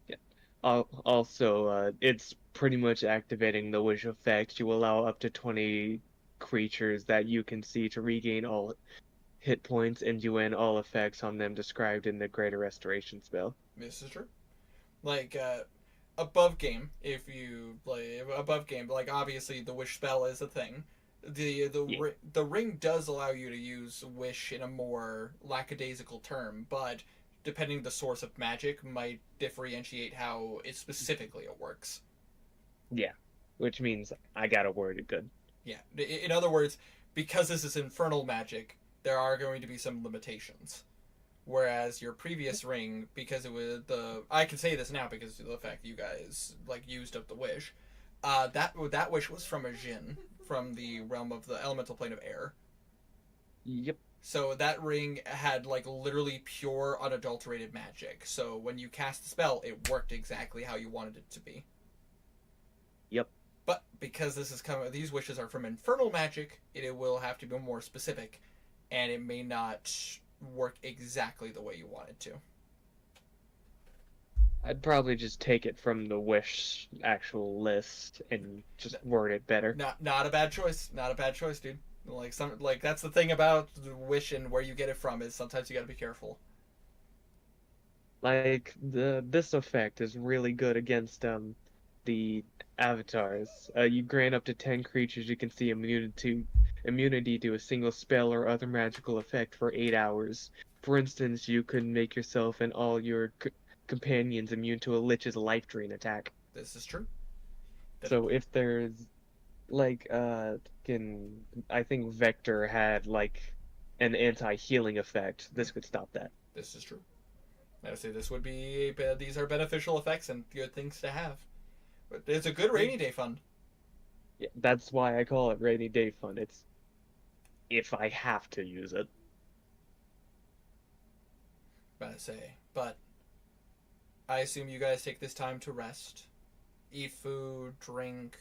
Yeah. Also, it's pretty much activating the wish effect. You allow up to 20 creatures that you can see to regain all hit points and you end all effects on them described in the Greater Restoration spell. This is true. Above game, if you play above game, obviously the wish spell is a thing. The ring does allow you to use wish in a more lackadaisical term, but depending the source of magic might differentiate how it specifically works. Yeah, which means I gotta word it good. Yeah, in other words, because this is infernal magic, there are going to be some limitations. Whereas your previous ring, because it was I can say this now because of the fact that you guys used up the wish. That wish was from a Jinn, from the realm of the elemental plane of air. Yep. So that ring had like literally pure unadulterated magic. So when you cast the spell, it worked exactly how you wanted it to be. Yep. But because these wishes are from infernal magic, it will have to be more specific, and it may not work exactly the way you want it to. I'd probably just take it from the wish actual list and just word it better. Not a bad choice. Not a bad choice, dude. Like that's the thing about the wish and where you get it from is sometimes you got to be careful. Like this effect is really good against the avatars. You grant up to 10 creatures you can see immunity to a single spell or other magical effect for 8 hours. For instance, you could make yourself and all your companions immune to a lich's life drain attack. This is true. So if there's like I think Vector had like an anti-healing effect, this could stop that. This is true. I would say these are beneficial effects and good things to have. But it's a good rainy day fund. Yeah, that's why I call it rainy day fund. It's if I have to use it. But I assume you guys take this time to rest, eat food, drink,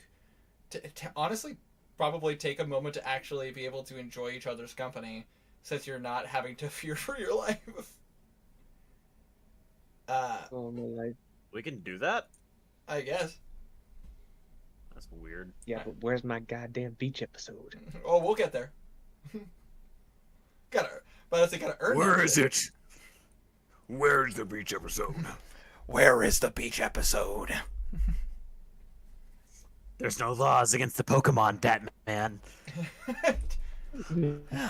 honestly, probably take a moment to actually be able to enjoy each other's company, since you're not having to fear for your life. Oh my life. We can do that? I guess. That's weird. Yeah, but where's my goddamn beach episode? Oh, we'll get there. gotta earn. Where is it? Where's the beach episode? Where is the beach episode? There's no laws against the Pokemon, Batman.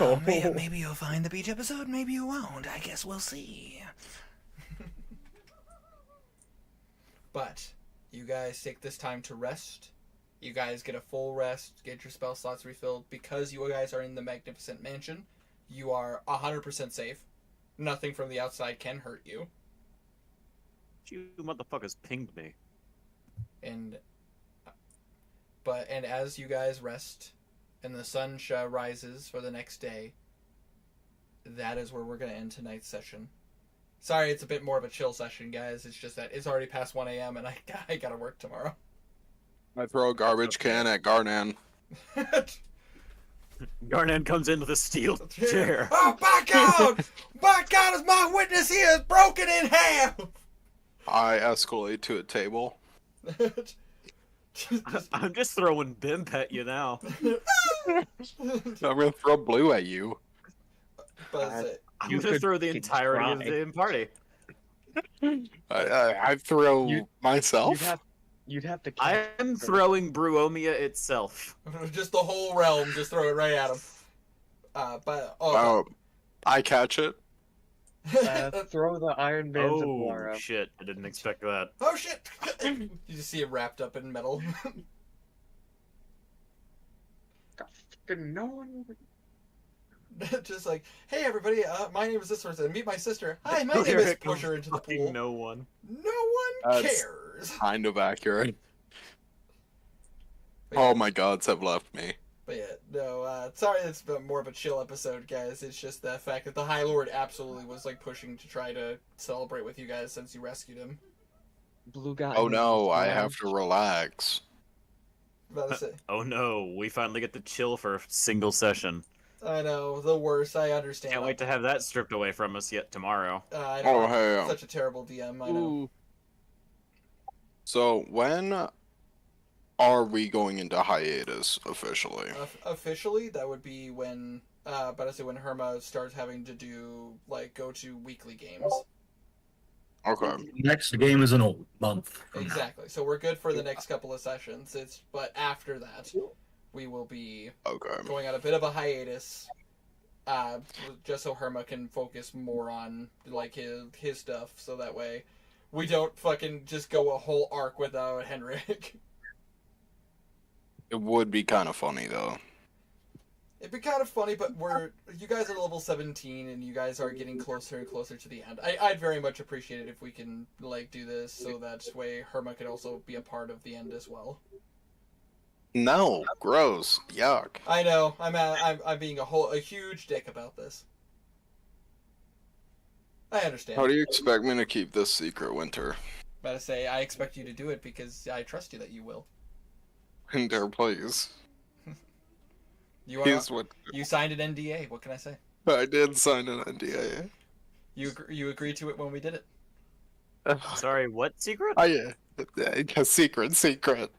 Oh, maybe you'll find the beach episode, maybe you won't. I guess we'll see. But you guys take this time to rest. You guys get a full rest, get your spell slots refilled. Because you guys are in the Magnificent Mansion, you are 100% safe. Nothing from the outside can hurt you. You motherfuckers pinged me. And as you guys rest and the sun rises for the next day, that is where we're going to end tonight's session. Sorry, it's a bit more of a chill session, guys. It's just that it's already past 1 a.m. and I got to work tomorrow. I throw a garbage can at Garnan. Garnan comes in with a steel chair. Oh, by God! By God, is my witness here is broken in half! I escalate to a table. I'm just throwing Bimp at you now. I'm gonna throw blue at you. I'm gonna throw the entirety of the party. I throw myself. You'd have to. I am throwing Bruomia itself. Just the whole realm. Just throw it right at him. I catch it. Throw the Iron Man's of Oh Lara. shit! I didn't expect that. Oh shit! You just see it wrapped up in metal. No one. Just like, hey everybody, my name is this person. Meet my sister. Hi, my name is. Push her into the pool. No one. No one cares. Kind of accurate. All my gods have left me. But yeah, no, sorry it's been more of a chill episode, guys. It's just the fact that the High Lord absolutely was, like, pushing to try to celebrate with you guys since you rescued him. Blue got. Oh no, I have to relax. Oh no, we finally get to chill for a single session. I know, the worst, I understand. Can't wait to have that stripped away from us yet tomorrow. I know, hey. Such a terrible DM, I know. So, when are we going into hiatus officially? Officially, that would be when, when Herma starts having to go to weekly games. Okay. Next game is in a month. Exactly. So we're good for the next couple of sessions. But after that, we will be going on a bit of a hiatus, just so Herma can focus more on like his stuff. So that way, we don't fucking just go a whole arc without Henrik. It would be kind of funny though. It'd be kind of funny, but you guys are level 17 and you guys are getting closer and closer to the end. I'd very much appreciate it if we can do this so that way Herma could also be a part of the end as well. No, gross, yuck. I know. I'm being a huge dick about this. I understand. How do you expect me to keep this secret, Winter? But I say, I expect you to do it because I trust you that you will. Winter, please. You are. Here's what You signed an NDA. What can I say? I did sign an NDA. You agreed to it when we did it. Sorry, what secret? Secret.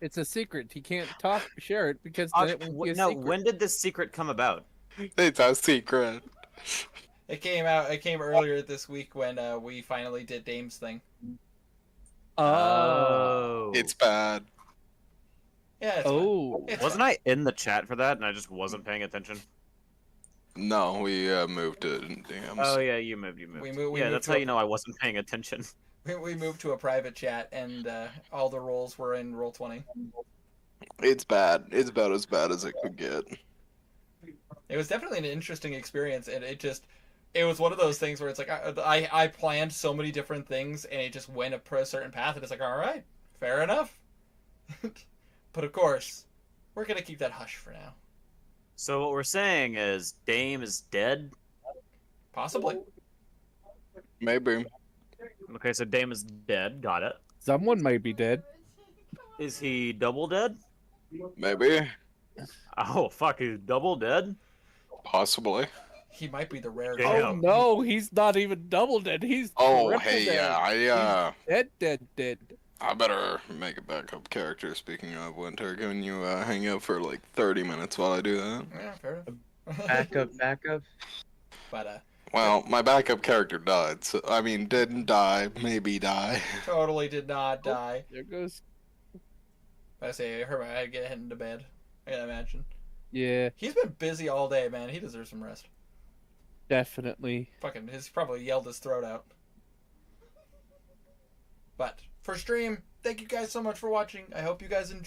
It's a secret. He can't share it because then it won't be a No, secret. when did this secret come about? It's a secret. It came out. It came earlier this week when we finally did Dame's thing. Oh. It's bad. Yeah. It's Oh. fine. It's Wasn't fine. I in the chat for that and I just wasn't paying attention? No, we moved to DMs. Oh yeah, you moved. We yeah, moved that's to how a- you know I wasn't paying attention. We moved to a private chat, and all the roles were in Roll20. It's bad. It's about as bad as it could get. It was definitely an interesting experience, and it was one of those things where it's like I planned so many different things, and it just went a certain path, and it's like, all right, fair enough. But of course, we're gonna keep that hush for now. So what we're saying is Dame is dead? Possibly. Maybe. Okay, so Dame is dead, got it. Someone might be dead. Is he double dead? Maybe. Oh fuck, he's double dead? Possibly. He might be the rare. Damn. Oh no, he's not even double dead. He's Oh, triple hey, dead. yeah, Dead. I better make a backup character. Speaking of Winter, can you hang out for like 30 minutes while I do that? Yeah, fair enough. Backup. But Well, my backup character died. So, I mean, didn't die, maybe die. totally did not die. There goes. I say, I heard I get hit into bed. I can imagine. Yeah, He's been busy all day, man. He deserves some rest. definitely. Fucking, he's probably yelled his throat out. But for stream, thank you guys so much for watching. I hope you guys enjoyed.